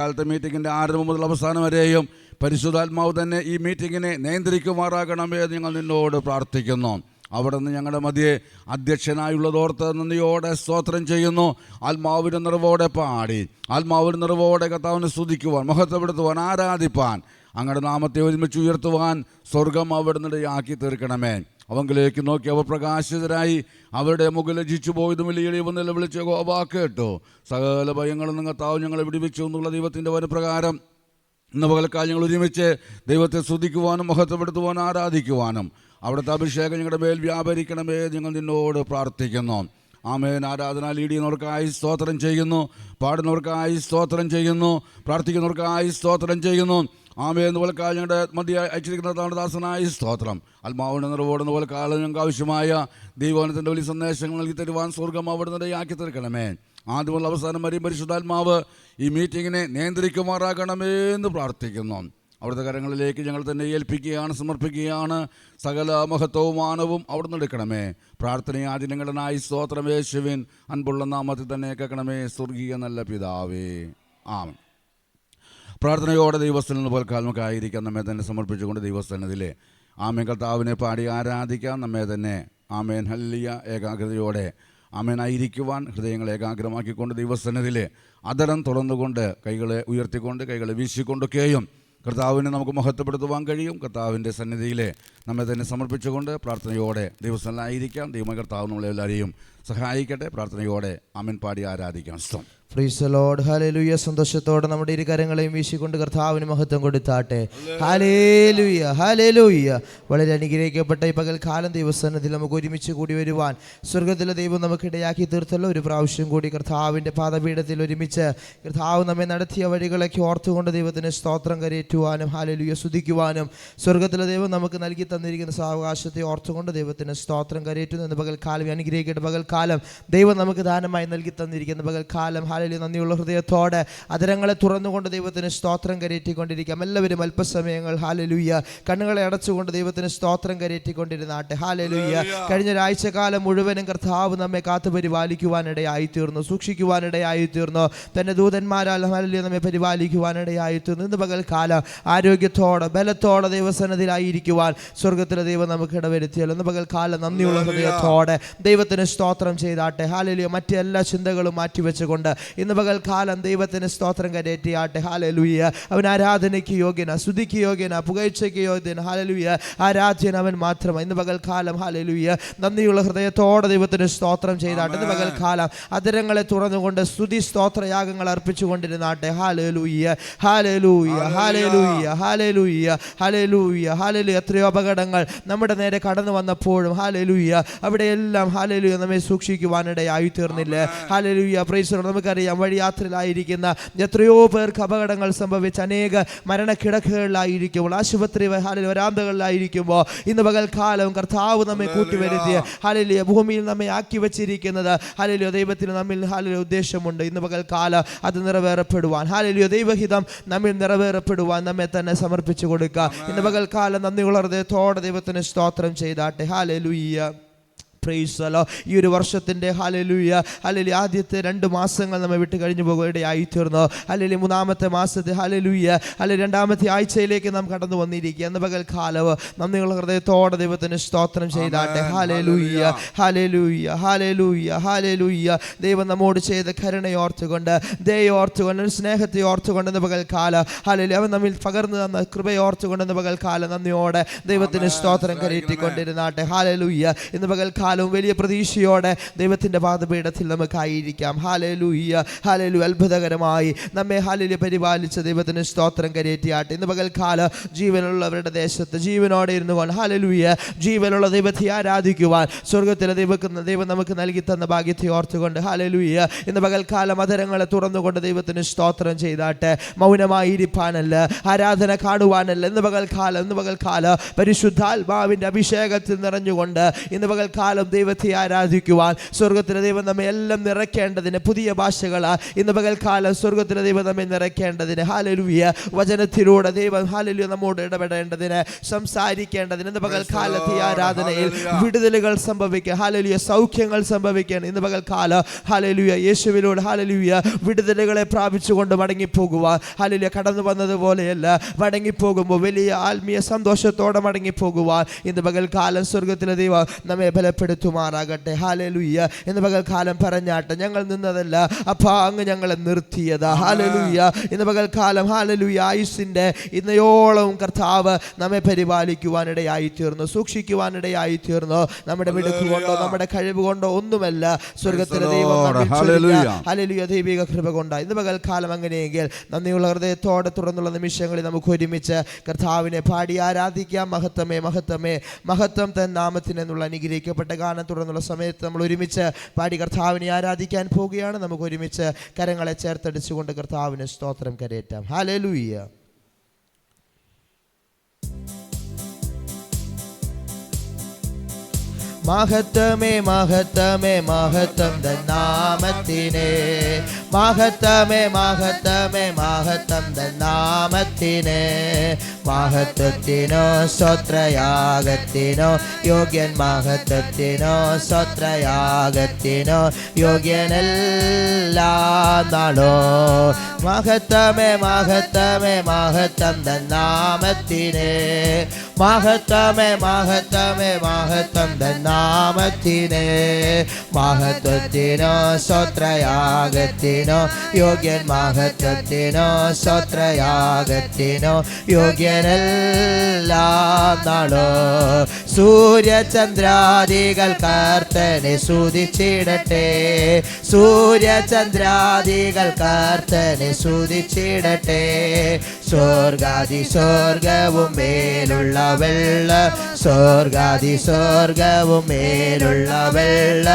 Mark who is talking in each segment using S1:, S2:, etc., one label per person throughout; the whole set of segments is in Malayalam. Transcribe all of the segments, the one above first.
S1: കാലത്തെ മീറ്റിങ്ങിൻ്റെ ആരംഭം മുതൽ അവസാനം വരെയും പരിശുദ്ധാത്മാവ് തന്നെ ഈ മീറ്റിങ്ങിനെ നിയന്ത്രിക്കുമാറാകണമേ എന്ന് ഞങ്ങൾ നിന്നോട് പ്രാർത്ഥിക്കുന്നു. അവിടെ നിന്ന് ഞങ്ങളുടെ മധ്യേ അധ്യക്ഷനായുള്ളതോർത്ത് നന്ദിയോടെ സ്തോത്രം ചെയ്യുന്നു. ആത്മാവിൻ്റെ നിറവോടെ പാടി, ആത്മാവിൻ്റെ നിറവോടെ കർത്താവിനെ സ്തുതിക്കുവാൻ, മഹത്വപ്പെടുത്തുവാൻ, ആരാധിപ്പാൻ, അങ്ങയുടെ നാമത്തെ ഒരുമിച്ച് ഉയർത്തുവാൻ സ്വർഗം അവിടുന്നിടയാക്കി തീർക്കണമേ. അവങ്കിലേക്ക് നോക്കി അവർ പ്രകാശിതരായി അവരുടെ മുഖം ലജിച്ചു പോയതും വലിയ നിലവിളിച്ച് യഹോവ കേട്ടു. സകല ഭയങ്ങളിൽ നിന്ന് കർത്താവ് ഞങ്ങളെ വിടുവിച്ചു എന്നുള്ള ദൈവത്തിൻ്റെ വരപ്രകാരം ഇന്ന് പകൽക്കാലം ഞങ്ങൾ ഒരുമിച്ച് ദൈവത്തെ സ്തുതിക്കുവാനും മഹത്വപ്പെടുത്തുവാനും ആരാധിക്കുവാനും അവിടുത്തെ അഭിഷേകം ഞങ്ങളുടെ മേൽ വ്യാപരിക്കണമേ ഞങ്ങൾ നിന്നോട് പ്രാർത്ഥിക്കുന്നു. ആമേൻ. ആരാധന ലീഡ് ചെയ്യുന്നവർക്കായി സ്തോത്രം ചെയ്യുന്നു, പാടുന്നവർക്കായി സ്തോത്രം ചെയ്യുന്നു, പ്രാർത്ഥിക്കുന്നവർക്കായി സ്തോത്രം ചെയ്യുന്നു. ആമേ. എന്ന് പോലെ കാലം ഞങ്ങളുടെ മധ്യ അയച്ചിരിക്കുന്ന ദാസനായി സ്തോത്രം. ആത്മാവിൻ്റെ നിറവോടുന്ന പോലെ കാലം ഞങ്ങൾക്ക് ആവശ്യമായ ദൈവവചനത്തിൻ്റെ വലിയ സന്ദേശങ്ങൾ നൽകി തരുവാൻ സ്വർഗം അവിടുന്നിടയാക്കി തീർക്കണമേ. ആദ്യം മുതൽ അവസാനം വരെയും പരിശുദ്ധാത്മാവ് ഈ മീറ്റിങ്ങിനെ നിയന്ത്രിക്കുമാറാകണമേ എന്ന് പ്രാർത്ഥിക്കുന്നു. അവിടുത്തെ കരങ്ങളിലേക്ക് ഞങ്ങൾ തന്നെ ഏൽപ്പിക്കുകയാണ്, സമർപ്പിക്കുകയാണ്. സകല മഹത്വവും മാനവും അവിടുന്ന് എടുക്കണമേ. പ്രാർത്ഥനയാദ്യം ഞങ്ങളുടെനായി സ്തോത്രം യേശുവിൻ അൻപുള്ള നാമത്തിൽ തന്നെ കേൾക്കണമേ. സ്വർഗീയ നല്ല പിതാവേ, ആമേൻ. പ്രാർത്ഥനയോടെ ദൈവസ്ഥനിൽ പോൽക്കാലമൊക്കെയായിരിക്കാം നമ്മെ തന്നെ സമർപ്പിച്ചുകൊണ്ട് ദൈവസ്ഥനത്തിലെ ആമേൻ കർത്താവിനെ പാടി ആരാധിക്കാം. നമ്മെ തന്നെ ആമേൻ ഹല്ലേലൂയ ഏകാഗ്രതയോടെ ആമേനായിരിക്കുവാൻ ഹൃദയങ്ങളെ ഏകാഗ്രമാക്കിക്കൊണ്ട് ദൈവസ്ഥനത്തിലെ അതരം തുറന്നുകൊണ്ട് കൈകളെ ഉയർത്തിക്കൊണ്ട് കൈകളെ വീശിക്കൊണ്ടൊക്കെയും കർത്താവിനെ നമുക്ക് മഹത്വപ്പെടുത്തുവാൻ കഴിയും. കർത്താവിൻ്റെ സന്നിധിയിലെ നമ്മെ തന്നെ സമർപ്പിച്ചുകൊണ്ട് പ്രാർത്ഥനയോടെ ദൈവസ്ഥനായിരിക്കാം. ദൈവ കർത്താവ് നമ്മളെല്ലാവരെയും സഹായിക്കട്ടെ. പ്രാർത്ഥനയോടെ ആമേൻ പാടി ആരാധിക്കാം. സ്തോത്രം.
S2: Price the Lord. ഹല്ലേലൂയ. സന്തോഷത്തോടെ നമ്മുടെ ഇരു കരങ്ങളെയും വീശിക്കൊണ്ട് കർത്താവിന് മഹത്വം കൊടുത്താട്ടെ. Hallelujah, hallelujah. വളരെ അനുഗ്രഹിക്കപ്പെട്ട ഈ പകൽക്കാലം ദൈവസന്നിധിയിൽ നമുക്ക് ഒരുമിച്ച് കൂടി വരുവാൻ സ്വർഗത്തിലെ ദൈവം നമുക്കിടയാക്കി തീർത്തല്ലോ. ഒരു പ്രാവശ്യം കൂടി കർത്താവിൻ്റെ പാദപീഠത്തിൽ ഒരുമിച്ച് കർത്താവ് നമ്മെ നടത്തിയ വഴികളൊക്കെ ഓർത്തുകൊണ്ട് ദൈവത്തിന് സ്തോത്രം കരയേറ്റുവാനും ഹല്ലേലൂയ സ്തുതിക്കുവാനും സ്വർഗത്തിലെ ദൈവം നമുക്ക് നൽകി തന്നിരിക്കുന്ന സാവകാശത്തെ ഓർത്തുകൊണ്ട് ദൈവത്തിന് സ്തോത്രം കരയേറ്റുന്നു. എന്ന പകൽക്കാലം അനുഗ്രഹിക്കട്ടെ. പകൽക്കാലം ദൈവം നമുക്ക് ദാനമായി നൽകി തന്നിരിക്കുന്ന പകൽക്കാലം നന്ദിയുള്ള ഹൃദയത്തോടെ അതരങ്ങളെ തുറന്നുകൊണ്ട് ദൈവത്തിന് സ്തോത്രം കരയേറ്റിക്കൊണ്ടിരിക്കാം. എല്ലാവരും അല്പസമയങ്ങൾ ഹല്ലേലൂയ കണ്ണുകളെ അടച്ചുകൊണ്ട് ദൈവത്തിന് സ്തോത്രം കരയേറ്റിക്കൊണ്ടിരുന്നാട്ടെ. ഹല്ലേലൂയ. കഴിഞ്ഞ ഒരാഴ്ചക്കാലം മുഴുവനും കർത്താവ് നമ്മെ കാത്തു പരിപാലിക്കുവാനിടയായി തീർന്നു, സൂക്ഷിക്കുവാനിടയായി തീർന്നു. തന്റെ ദൂതന്മാരാൽ ഹല്ലേലൂയ നമ്മെ പരിപാലിക്കുവാനിടയായി തീർന്നു. ഇന്ന് പകൽക്കാലം ആരോഗ്യത്തോടെ ബലത്തോടെ ദൈവസന്നിധിയിലായിരിക്കുവാൻ സ്വർഗത്തിലെ ദൈവം നമുക്ക് ഇടവരുത്തിയല്ലോ. ഇന്ന് പകൽക്കാലം നന്ദിയുള്ള ഹൃദയത്തോടെ ദൈവത്തിന് സ്തോത്രം ചെയ്താട്ടെ. ഹല്ലേലൂയ. മറ്റെല്ലാ ചിന്തകളും മാറ്റിവെച്ചുകൊണ്ട് ഇന്ന് പകൽക്കാലം ദൈവത്തിന് സ്തോത്രം കരയേറ്റിയാട്ടെ. ഹല്ലേലൂയ. അവൻ ആരാധനയ്ക്ക് യോഗ്യന, സ്തുതിക്ക് യോഗ്യന, പുകഴ്ചയ്ക്ക് യോഗ്യന. ഹല്ലേലൂയ. ആരാധ്യൻ അവൻ മാത്രമാണ്. ഇന്ന് പകൽക്കാലം ഹല്ലേലൂയ നന്ദിയുള്ള ഹൃദയത്തോടെ ദൈവത്തിന് സ്തോത്രം ചെയ്താട്ടെ. ഇന്ന് പകൽക്കാലം അതരങ്ങളെ തുറന്നുകൊണ്ട് സ്തുതി സ്തോത്രയാഗങ്ങൾ അർപ്പിച്ചുകൊണ്ടിരുന്നാട്ടെ. ഹല്ലേലൂയ, ഹല്ലേലൂയ, ഹല്ലേലൂയ, ഹല്ലേലൂയ, ഹല്ലേലൂയ, ഹല്ലേലൂയ. എത്രയോ അപകടങ്ങൾ നമ്മുടെ നേരെ കടന്നു വന്നപ്പോഴും ഹല്ലേലൂയ അവിടെയെല്ലാം ഹല്ലേലൂയ നമ്മെ സൂക്ഷിക്കുവാനിടയായി തീർന്നില്ലേ. ഹല്ലേലൂയ. Praise the Lord. നമുക്കറിയാം വഴിയാത്രയിലായിരിക്കുന്ന എത്രയോ പേർക്ക് അപകടങ്ങൾ സംഭവിച്ച് അനേക മരണക്കിടക്കുകളിലായിരിക്കുമ്പോൾ, ആശുപത്രി വരാന്തകളിലായിരിക്കുമ്പോൾ ഇന്ന് പകൽക്കാലം കർത്താവ് നമ്മെ കൂട്ടിവരുത്തിയ ഹല്ലേലൂയ ഭൂമിയിൽ നമ്മെ ആക്കി വെച്ചിരിക്കുന്നത് ഹല്ലേലൂയ ദൈവത്തിന് നമ്മിൽ ഹല്ലേലൂയ ഉദ്ദേശമുണ്ട്. ഇന്ന് പകൽക്കാലം അത് നിറവേറപ്പെടുവാൻ ഹല്ലേലൂയ ദൈവഹിതം നമ്മിൽ നിറവേറപ്പെടുവാൻ നമ്മെ തന്നെ സമർപ്പിച്ചു കൊടുക്കുക. ഇന്ന് പകൽക്കാലം നന്ദിയുള്ള ഹൃദയത്തോടെ ദൈവത്തിന് സ്തോത്രം ചെയ്താട്ടെ. ഹല്ലേലൂയ. Praise the Lord. ഈ ഒരു വർഷത്തിൻ്റെ ഹല്ലേലൂയ ഹല്ലേലൂയ ആദ്യത്തെ 2 മാസങ്ങൾ നമ്മെ വിട്ട് കഴിഞ്ഞു പോകുകയായി തീർന്നു. ഹല്ലേലൂയ മൂന്നാമത്തെ മാസത്തെ ഹല്ലേലൂയ ഹല്ലേലൂയ 2ാമത്തെ ആഴ്ചയിലേക്ക് നാം കടന്നു വന്നിരിക്കുക. എന്ന പകൽക്കാലം നന്ദിയുള്ള ഹൃദയത്തോടെ ദൈവത്തിന് സ്തോത്രം ചെയ്താട്ടെ. ഹല്ലേലൂയ, ഹല്ലേലൂയ, ഹല്ലേലൂയ, ഹല്ലേലൂയ. ദൈവം നമ്മോട് ചെയ്ത കരുണയോർത്തുകൊണ്ട്, ദയോർത്തുകൊണ്ട്, സ്നേഹത്തെ ഓർത്തുകൊണ്ട് എന്ന പകൽക്കാലം ഹല്ലേലൂയ അവൻ നമ്മിൽ പകർന്നു തന്ന കൃപയോർത്തുകൊണ്ട് എന്ന പകൽക്കാലം നന്ദിയോടെ ദൈവത്തിന് സ്തോത്രം കരയേറ്റിക്കൊണ്ടിരുന്നാട്ടെ. ഹല്ലേലൂയ. ഇന്ന് പകൽക്കാലം വലിയ പ്രതീക്ഷയോടെ ദൈവത്തിന്റെ പാദപീഠത്തിൽ നമുക്കായിരിക്കാം. Hallelujah, hallelujah. അത്ഭുതകരമായി നമ്മെ ഹല്ലേലൂയ പരിപാലിച്ച ദൈവത്തിന് സ്തോത്രം കരയേറ്റിയാട്ടെ. ഇന്ന് പകൽക്കാലം ജീവനുള്ളവരുടെ ദേശത്ത് ജീവനോടെ ഇരുന്നു കൊണ്ട് ഹല്ലേലൂയ ജീവനുള്ള ദൈവത്തെ ആരാധിക്കുവാൻ സ്വർഗത്തിലെ ദൈവം നമുക്ക് നൽകി തന്ന ഭാഗ്യത്തെ ഓർത്തുകൊണ്ട് ഹല്ലേലൂയ ഇന്ന് പകൽക്കാലം അതരങ്ങളെ തുറന്നുകൊണ്ട് ദൈവത്തിന് സ്തോത്രം ചെയ്താട്ടെ. മൗനമായിരിക്കാനല്ല, ആരാധന കാണുവാനല്ല. ഇന്ന് പകൽക്കാലം പരിശുദ്ധാത്മാവിന്റെ അഭിഷേകത്തിൽ നിറഞ്ഞുകൊണ്ട് ഇന്ന് പകൽക്കാലം കാലം ദൈവത്തെ ആരാധിക്കുവാൻ സ്വർഗത്തിലെ ദൈവം നമ്മെ എല്ലാം നിറയ്ക്കേണ്ടതിന് പുതിയ ഭാഷകളാൽ ഇന്ന് പകൽക്കാലം സ്വർഗത്തിലെ ദൈവം നമ്മെ നിറയ്ക്കേണ്ടതിന് ഹല്ലേലൂയ വചനത്തിലൂടെ ദൈവം ഹല്ലേലൂയ നമ്മോട് ഇടപെടേണ്ടതിന് സംസാരിക്കേണ്ടതിന് ഇന്ന് പകൽക്കാലത്തെ ആരാധനയിൽ വിടുതലുകൾ സംഭവിക്കുക. ഹല്ലേലൂയ സൗഖ്യങ്ങൾ സംഭവിക്കാൻ ഇന്ന് പകൽക്കാലം ഹല്ലേലൂയ യേശുവിലൂടെ ഹല്ലേലൂയ വിടുതലുകളെ പ്രാപിച്ചുകൊണ്ട് മടങ്ങിപ്പോകുവാൻ ഹല്ലേലൂയ കടന്നു വന്നതുപോലെയല്ല മടങ്ങിപ്പോകുമ്പോൾ വലിയ ആത്മീയ സന്തോഷത്തോടെ മടങ്ങിപ്പോകുവാൻ ഇന്ന് പകൽക്കാലം സ്വർഗത്തിലെ ദൈവം നമ്മെ ബലപ്പെടുത്തുമാറാകട്ടെ. ഹല്ലേലൂയ ഇന്ന് പകൽക്കാലം പറഞ്ഞാട്ടെ ഞങ്ങൾ നിന്നതല്ല അപ്പാ അങ്ങ് ഞങ്ങളെ നിർത്തിയതാ. ഹല്ലേലൂയ ഇന്ന് പകൽക്കാലം ഹല്ലേലൂയ ആയുസ്സിൻ്റെ ഇന്നയോളം കർത്താവ് നമ്മെ പരിപാലിക്കുവാനിടയായി തീർന്നു, സൂക്ഷിക്കുവാനിടയായി തീർന്നു. നമ്മുടെ മിടുക്ക് കൊണ്ടോ നമ്മുടെ കഴിവ് കൊണ്ടോ ഒന്നുമല്ല സ്വർഗത്തിലെ ദൈവം ഹല്ലേലൂയ ദൈവിക കൃപ കൊണ്ടാണ്. ഇന്ന് പകൽക്കാലം അങ്ങനെയെങ്കിൽ നന്ദിയുള്ള ഹൃദയത്തോടെ തുടർന്നുള്ള നിമിഷങ്ങളിൽ നമുക്ക് ഒരുമിച്ച് കർത്താവിനെ പാടി ആരാധിക്കാം. മഹത്വമേ മഹത്വമേ മഹത്വം തൻ നാമത്തിന് എന്നുള്ള അനുഗ്രഹിക്കപ്പെട്ട ഗാനം തുടർന്നുള്ള സമയത്ത് നമ്മൾ ഒരുമിച്ച് പാടി കർത്താവിനെ ആരാധിക്കാൻ പോവുകയാണ്. നമുക്ക് ഒരുമിച്ച് കരങ്ങളെ ചേർത്തടിച്ചുകൊണ്ട് കർത്താവിന് സ്തോത്രം കരയേറ്റാം. ഹല്ലേലൂയ. മഹത്വമേ മഹത്വമേ മഹത്വം തൻ നാമത്തിനെ, മഹത്വമേ മഹത്വമേ മഹത്വം തൻ നാമത്തിനെ, മഹത്വത്തിനോ സ്വത്രയാഗത്തിനോ യോഗ്യൻ, മഹത്വത്തിനോ സ്വത്രയാഗത്തിനോ യോഗ്യനെല്ലാം നാളോ. മഹത്വമേ മഹത്വമേ മഹത്വം തൻ നാമത്തിനെ, മഹത്വമേ മഹത്വമേ മഹത്വം തൻ നാമത്തിനെ, മഹത്വത്തിനോ സ്വത്രയാഗത്തിനോ യോഗ്യൻ, മഹത്വത്തിനോ സ്വത്രയാഗത്തിനോ യോഗ്യനെല്ലാം നാളോ. സൂര്യചന്ദ്രാദികൾ കർത്തനെ സ്തുതിച്ചിടട്ടെ, സൂര്യചന്ദ്രാദികൾ കർത്തനെ സ്തുതിച്ചിടട്ടെ. സ്വർഗാദി സ്വർഗവും മേലുള്ള വെള്ള, സ്വർഗാദി സ്വർഗവും മേലുള്ള വെള്ള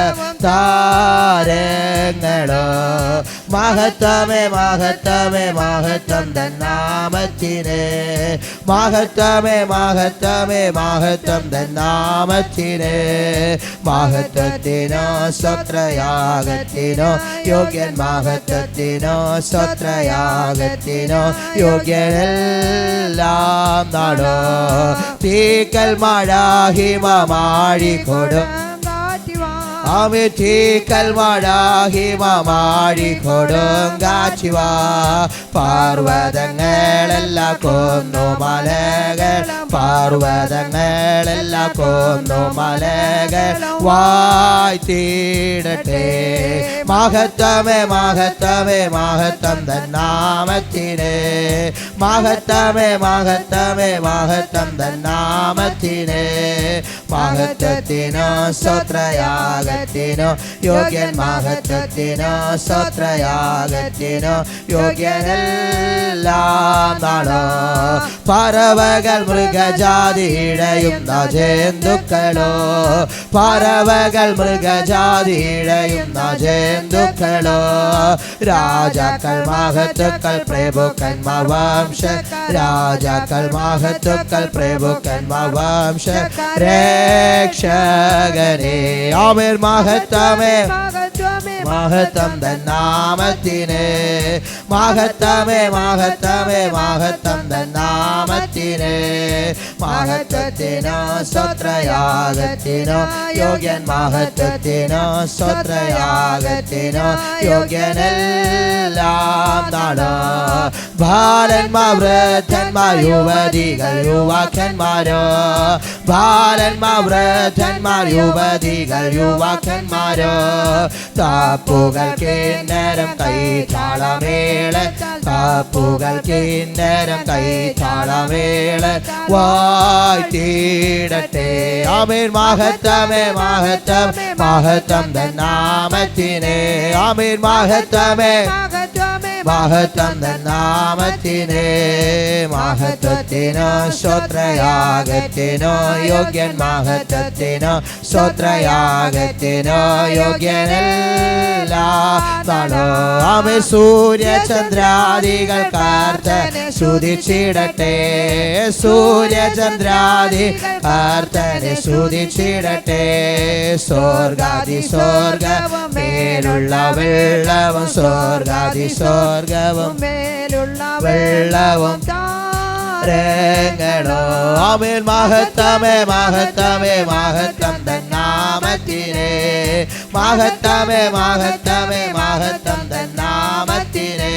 S2: താരങ്ങളോ. മഹത്വമേ മഹത്വമേ മഹത്വം തൻ നാമത്തിനെ, മഹത്വമേ മഹത്വമേ മഹത്വം തൻ നാമത്തിനെ, മഹത്വത്തിനോ സ്വത്രയാഗത്തിനോ യോഗ്യൻ, മഹത്വത്തിനോ സ്വത്രയാഗത്തിനോ യോഗ്യനെല്ലാം നാടോ. തീക്കൽ മഴ ഹിമമാഴിക്കൊടും തീക്കൽ മഴ ഹിമമാഴിക്കൊടുങ്കാച്ചിവ, പർവ്വതങ്ങളെല്ലാം കൊന്നു മലകൾ, പർവ്വതങ്ങളെല്ലാം കൊന്നു മലകൾ വായ്ത്തിടട്ടെ. മഹത്വമേ മഹത്വമേ മഹത്വം തൻ നാമത്തിനെ, മഹത്വമേ മഹത്വമേ മഹത്വം തൻ നാമത്തിനെ, മഹത്വത്തിനോ സ്വത്രയാഗത്തിനോ യോഗ്യൻ, മഹത്വത്തിനോ സ്വത്രയാഗത്തിനോ യോഗ്യനെല്ലാം നാളോ. പറവകൾ മൃഗജാതി ഇഴയുന്ന ജന്തുക്കളോ, പറവകൾ മൃഗജാതി ഇഴയുന്ന ജന്തുക്കളോ. രാജാക്കൾ മഹത്തുക്കൾ പ്രഭുക്കന്മാർ വംശ, രാജാക്കൾ മഹത്തുക്കൾ പ്രഭുക്കന്മാർ വംശ രക്ഷകനെ. ആമേൻ. മഹത്വമേ മഹത്വം തൻ നാമത്തിനെ, മഹത്വമേ മഹത്വമേ മഹത്വം തൻ നാമത്തിനെ, മഹത്വത്തിനോ സ്വത്രയാഗത്തിനോ യോഗ്യൻ, മഹത്വത്തിനോ സ്വത്രയാഗത്തിനോ യോഗ്യനെല്ലാം നാടോ. ബാലന്മാർ വൃദ്ധന്മാർ യുവതികൾ യുവാക്കന്മാരോ, ബാലന്മാർ വൃദ്ധന്മാർ യുവതികൾ യുവാക്കന്മാരോ. താപ്പുകൾ കിന്നരം കൈതാളമേള, താപ്പുകൾ കിന്നരം കൈതാളമേള വായ്ത്തിടട്ടെ. ആമേൻ. മഹത്വമേ മഹത്വം മഹത്വം തൻ നാമത്തിനെ, ആമേൻ. മഹത്വമേ മഹത്വം തൻ നാമത്തിനെ. മഹത്വത്തിനോ സ്തോത്രയാഗത്തിനോ യോഗ്യൻ, മഹത്വത്തിനോ സ്തോത്രയാഗത്തിനോ യോഗ്യനല്ലാ നാളോ. ആമേൻ. സൂര്യചന്ദ്രാദികൾ കർത്തനെ സ്തുതിച്ചിടട്ടെ, സൂര്യചന്ദ്രാദി കർത്തനെ സ്തുതിച്ചിടട്ടെ. സ്വർഗാദി സ്വർഗവും മേലുള്ള വെള്ളവും, സ്വർഗാദി സ്വർഗവും മേലുള്ള വെള്ളവും താരങ്ങളോ. ആമേൻ. മഹത്വമേ മഹത്വമേ മഹത്വം തൻ നാമത്തിനെ. മഹത്വമേ മഹത്വമേ മഹത്വം തൻ നാമത്തിനെ.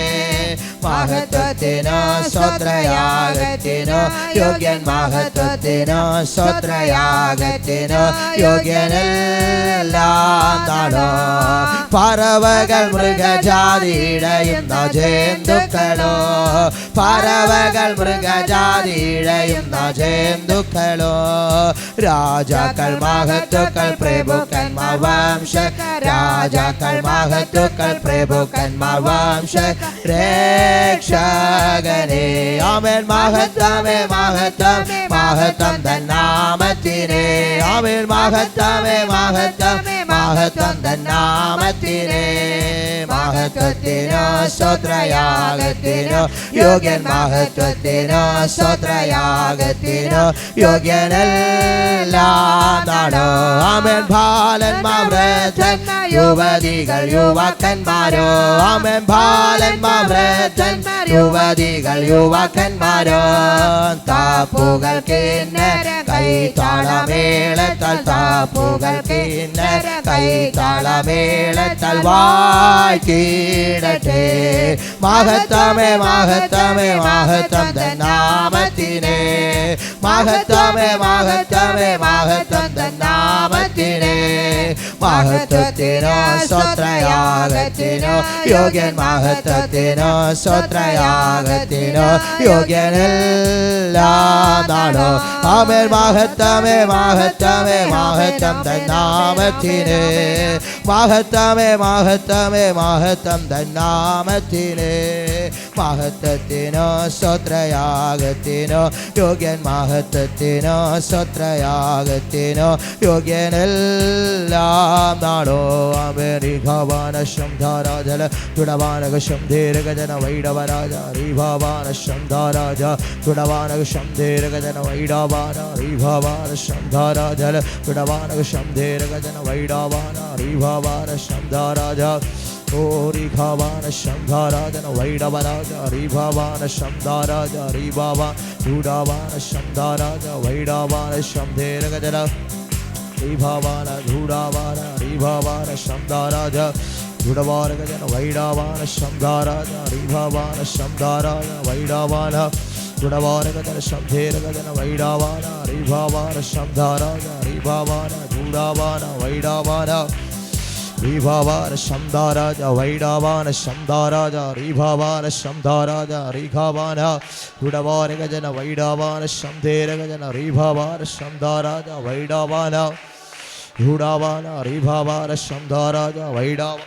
S2: മഹത്വത്തിനോ സ്തോത്രയാഗത്തിനോ യോഗ്യൻ, മഹത്വത്തിനോ സ്തോത്രയാഗത്തിനോ യോഗ്യനെല്ലാം താണോ. പറവകൾ മൃഗജാതിയുടെയുന്ന ജന്തുക്കളോ, പറവകൾ മൃഗജാതിയുടെയുന്ന ജന്തുക്കളോ. രാജാക്കൾ മഹത്തുക്കൾ പ്രഭുക്കന്മാർ വംശ, രാജാക്കൾ മഹത്തുക്കൾ പ്രഭുക്കന്മാർ വംശ രക്ഷകനെ. ആമേൻ. മഹത്വമേ മഹത്വം മഹത്വം തൻ നാമത്തിനെ. ആമേൻ. മഹത്വമേ മഹത്വം മഹത്വം തൻ നാമത്തിനെ. മഹത്വത്തിനോ സ്തോത്രയാഗത്തിനോ യോഗ്യൻ, മഹത്വത്തിനോ സ്തോത്രയാഗത്തിനോ യോഗ്യനെല്ലാം താണോ. ആമേൻ. ബാലന്മാർ വൃദ്ധൻ യുവതികൾ യുവാക്കന്മാരോ. ആമേൻ. ബാലന്മാർ വൃദ്ധൻ യുവതികൾ യുവാക്കന്മാരോ. താപ്പുകൾ കിന്നര കൈത്താളമേളത്താൽ, താപ്പുകൾ കിന്നര കൈത്താളമേളത്താൽ വാഴ്ത്തിടട്ടെ. മഹത്വമേ മഹത്വമേ മഹത്വം തൻ നാമത്തിനെ. മഹത്വമേ മഹത്വമേ മഹത്വം തൻ നാമത്തിനെ. മഹത്വത്തിനോ സ്തോത്രയാഗത്തിനോ യോഗ്യൻ, മഹത്വത്തിനോ സ്തോത്രയാഗത്തിനോ യോഗ്യനെല്ലാം താണോ. ആമേൻ. മഹത്വമേ മഹത്വമേ മഹത്വം തൻ നാമത്തിനെ. മഹത്വമേ മഹത്വമേ മഹത്വം തൻ നാമത്തിനെ. മഹത്വത്തിനോ സ്തോത്രയാഗത്തിനോ യോഗ്യൻ, മഹത്വത്തിനോ സ്തോത്രയാഗത്തിനോ യോഗ്യനെല്ലാം താണോ. അമേരിഖവാനശം ധാരാജല തുടവാനകശം ധീരഗജന വൈഡവരാജ റീഭാവാനശം ധാരാജ തുടവാനകശം ധീരഗജന വൈഡവാന റീഭാവാനശം ധാരാജല തുടവാനകശം ധീരഗജന വൈഡവാന റീഭാവാനശം ധാരാജ. ഓരിഖവാന ശംധാരാജന വൈഡവരാജ റീഭാവാന ശംധാരാജ റീഭാവാ ധൂഡാവാന ശംധാരാജ വൈഡാവാന ശംധേരഗജന റീഭാവാന ധൂഡാവാന റീഭാവാന ശംധാരാജ ധുഡവാരഗജന വൈഡാവാന ശംധാരാജ റീഭാവാന ശംധാരാജ വൈഡാവാന ധുഡവാരഗജന ശംധേരഗജന വൈഡാവാന റീഭാവാന ശംധാരാജ റീഭാവാന ധൂഡാവാന വൈഡാവാന റീഭാവാന ശംധാരാജ വൈഡാവാന ശംധാരാജ റീഭാവാന ശംധാരാജ റീഘാവാന ധുഡവാരഗജന വൈഡാവാന ശംധേരഗജന റീഭാവാന ശംധാരാജ വൈഡാവാന ധൂഡാവാന റീഭാവാന ശംധാരാജ വൈഡാവാന.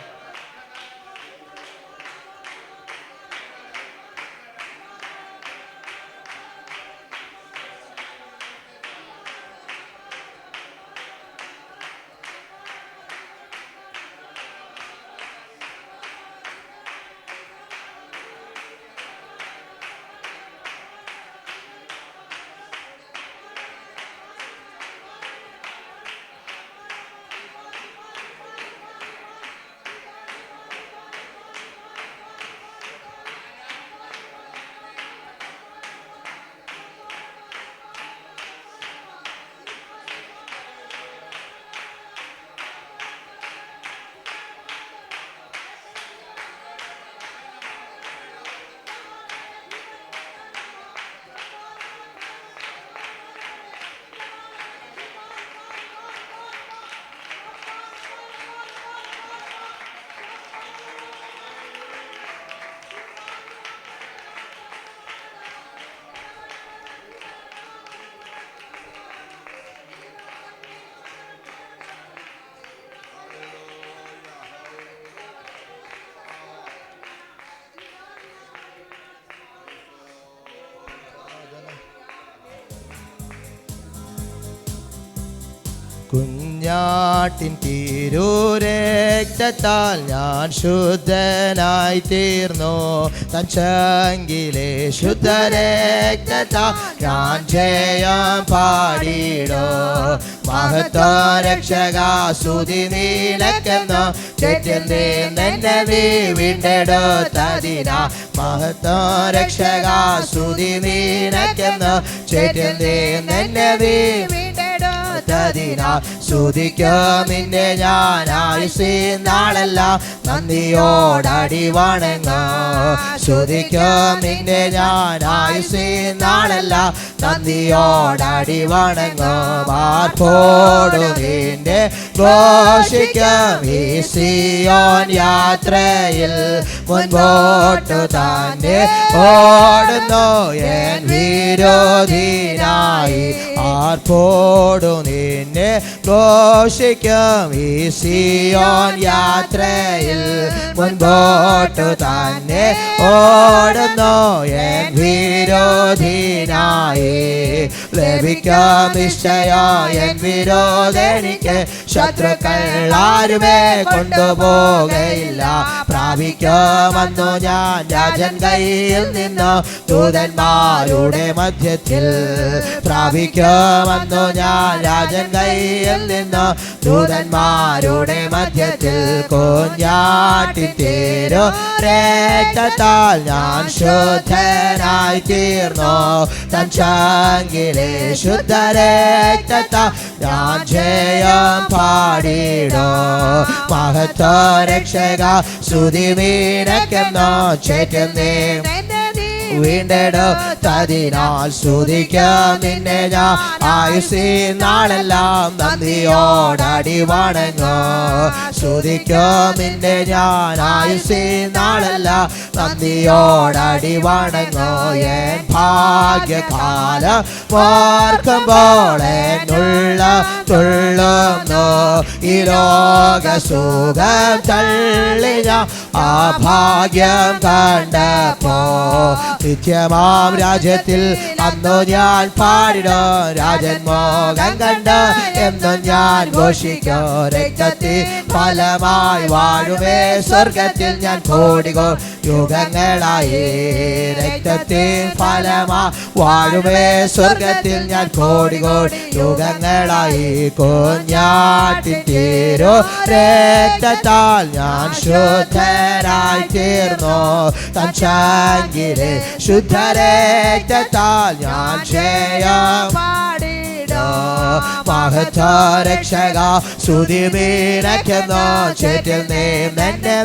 S2: കുഞ്ഞാട്ടിൻ തിരുരക്തത്താൽ ഞാൻ ശുദ്ധനായി തീർന്നു. തൻ ചങ്കിലെ ശുദ്ധരക്തത്താൽ ഞാൻ ജയം പാടിടോ. മഹത്വ രക്ഷക സ്തുതി നിനക്കെന്നു ചേറ്റെന്തേ നിന്നെ വീണ്ടെടുത്തതിനാ. മഹത്വ രക്ഷക സ്തുതി നിനക്കെന്നു ചേറ്റെന്തേ നിന്നെ വീണ്ടെടുത്തതിനാ. സ്തുതിക്കും നിന്നെ ഞാൻ ആയുസ്സിൻ നാളെല്ലാം നന്ദിയോടടി വണങ്ങും. സ്തുതിക്കും നിന്നെ ഞാൻ ആയുസ്സിൻ നാളെല്ലാം നന്ദിയോടടി വണങ്ങും. ആർപ്പോടു നിന്നെ ഘോഷിക്കും ഈ സിയോൻ യാത്രയിൽ. മുൻപോട്ടു തന്നെ ഓടുന്നു എൻ വിരോധിനായി. ആർപ്പോടു നിന്നെ ഘോഷിക്കും ഈ സിയോൻ യാത്രയിൽ. മുൻപോട്ടു തന്നെ ഓടുന്നു എൻ വിരോധിനായി. ലഭിക്കും നിശ്ചയം എൻ വിരോധനിക്ക്. ശത്രുക്കൾ ആരുമേ കൊണ്ടുപോകയില്ല. പ്രാപിക്കുമെന്നു ഞാൻ രാജൻ കയ്യിൽ നിന്നു ദൂതന്മാരുടെ മധ്യത്തിൽ. പ്രാപിക്കുമെന്നു ഞാൻ രാജൻ കയ്യിൽ നിന്നു ദൂതന്മാരുടെ മധ്യത്തിൽ. കുഞ്ഞാട്ടിൻ തിരുരക്തത്താൽ ഞാൻ ശുദ്ധനായി തീർന്നു. തൻ ചങ്കിലെ ശുദ്ധരക്തത്താൽ ഞാൻ ജയം പാടിടോ. മഹത്വ രക്ഷക സ്തുതി നിനക്കെന്നു ചേറ്റുന്നേ വീണ്ടെടുത്തതിനാൽ. സ്തുതിക്കും നിന്നെ ഞാൻ ആയുസ്സിൻ നാളെല്ലാം നന്ദിയോടടി വണങ്ങും. സ്തുതിക്കും നിന്നെ ഞാൻ ആയുസ്സിൻ നാളെല്ലാം നന്ദിയോടടി വണങ്ങും. എൻ ഭാഗ്യകാലം ഓർക്കുമ്പോൾ എന്നുള്ള തുള്ളുന്നു. ഈ ലോകസുഖം തള്ളി ഞാൻ ആ ഭാഗ്യം കണ്ടപ്പോ. നിത്യമാം രാജ്യത്തിൽ അന്നു ഞാൻ പാടിടോ. രാജൻ മോഹം കണ്ട് എന്നും ഞാൻ ഘോഷിക്കോ. രക്തത്തിൽ ഫലമായി വാഴുമേ സ്വർഗത്തിൽ ഞാൻ കോടികോ യുഗങ്ങളായി. രക്തത്തിൽ ഫലമായി വാഴുമേ സ്വർഗത്തിൽ ഞാൻ കോടികോ യുഗങ്ങളായി. കുഞ്ഞാട്ടിൻ തിരുരക്തത്താൽ ഞാൻ ശുദ്ധനായി തീർന്നു. തൻ ചങ്കിലെ ശുദ്ധരക്തത്താൽ ഞാൻ ജയം പാടിടോ. മഹത്വ രക്ഷക സ്തുതി നിനക്കെന്നു ചേറ്റിൽ നീ നിന്നെ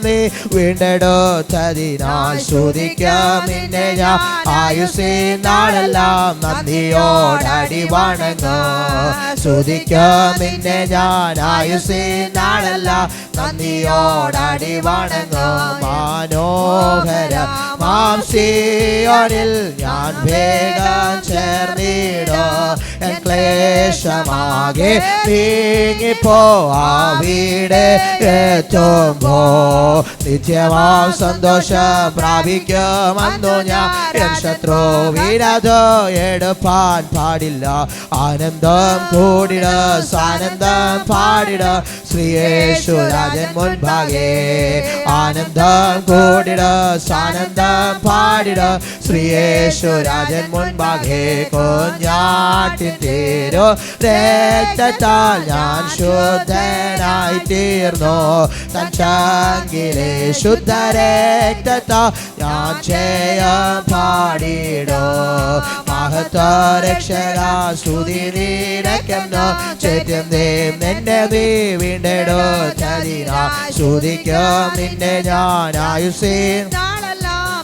S2: വീണ്ടെടുത്തതിനാൽ. സ്തുതിക്കും നിന്നെ ഞാൻ ആയുസ്സിൻ നാളെല്ലാം നന്ദിയോടടി വണങ്ങും. സ്തുതിക്കും നിന്നെ ഞാൻ ആയുസ്സിൻ നാളെല്ലാം നന്ദിയോടടി വണങ്ങും. മനോഹരം മാം സിയോനിൽ ഞാൻ വേഗം ചേർന്നിടോ. എൻ ക്ലേശമാകെ നീങ്ങിപ്പോ അവിടെ എത്തുമ്പോ. നിത്യമാം സന്തോഷം പ്രാപിക്കുമെന്നു ഞാൻ എൻ ശത്രു വിരത് എടുപ്പാൻ പാടില്ല. ആനന്ദം കൂടിട സാനന്ദം പാടിട ശ്രീയേശു രാജൻ മുൻപാകെ. ആനന്ദം കൂടിട സാനന്ദം പാടിട ശ്രീയേശു രാജൻ മുൻപാകെ. കുഞ്ഞാട്ടിൻ തിരുരക്തത്താൽ ഞാൻ ശുദ്ധനായി തീർന്നു. തൻ ചങ്കിലെ ശുദ്ധരക്തത്താൽ ഞാൻ ജയം പാടിടോ. മഹത്വ രക്ഷക സ്തുതി നിനക്കെന്നു ചേറ്റും നിന്നെ വീണ്ടെടുത്തതിനാൽ. സ്തുതിക്കും നിന്നെ ഞാൻ ആയുസ്സിൻ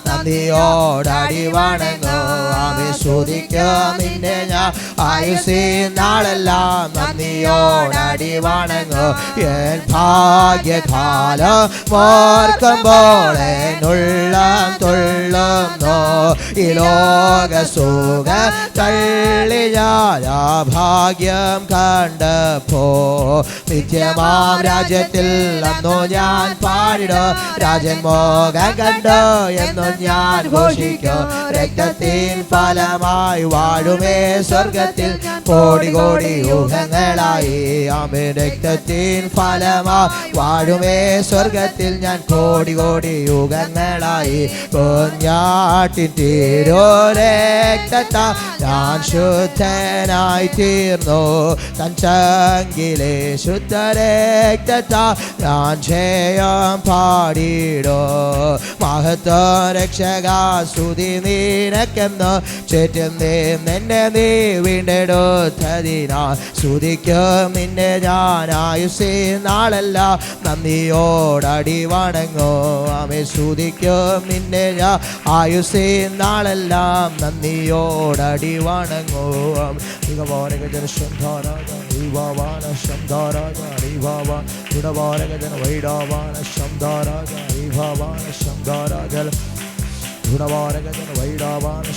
S2: നന്ദിയോടടി വണങ്ങും. ആമേൻ. സ്തുതിക്കും നിന്നെ ഞാൻ ആയുസ്സിൻ നാളെല്ലാം നന്ദിയോടടി വണങ്ങും. എൻ ഭാഗ്യകാലം ഓർക്കുമ്പോൾ എന്നുള്ളം തുള്ളുന്നു. ഈ ലോകസുഖം തള്ളി ഞാൻ ആ ഭാഗ്യം കണ്ടപ്പോ. നിത്യമാം രാജ്യത്തിൽ അന്നു ഞാൻ പാടിടോ. രാജൻ മോഹം കണ്ടോ എന്നു ഞാൻ ഘോഷിക്കോ. രക്തത്തിൻ ഫലം ഫലമായി വാഴുമേ സ്വർഗത്തിൽ കോടി കോടി യുഗങ്ങളായി. ആമേൻ. രക്തത്തിൻ ഫലമായി വാഴുമേ സ്വർഗത്തിൽ ഞാൻ കോടി കോടി യുഗങ്ങളായി. കുഞ്ഞാട്ടിൻ തിരുരക്തത്താൽ ഞാൻ ശുദ്ധനായി തീർന്നു. തൻ ചങ്കിലെ ശുദ്ധരക്തത്താൽ ഞാൻ ജയം പാടിയിടോ. മഹത്വ രക്ഷക സ്തുതി നിനക്കെന്ന് ചുറ്റും നിന്നെ നീ വീണ്ടെടുത്തതിനാൽ സ്തുതിക്കും നിന്നെ ഞാൻ ആയുസ്സേ നാളെല്ലാം നന്ദിയോടടി വണങ്ങോ. ആമേ. സ്തുതിക്കും നിന്നെ ഞാൻ ആയുസ്സേ നാളെല്ലാം നന്ദിയോടടി വണങ്ങോ. ഗുണവാരകജന വൈഡാവാന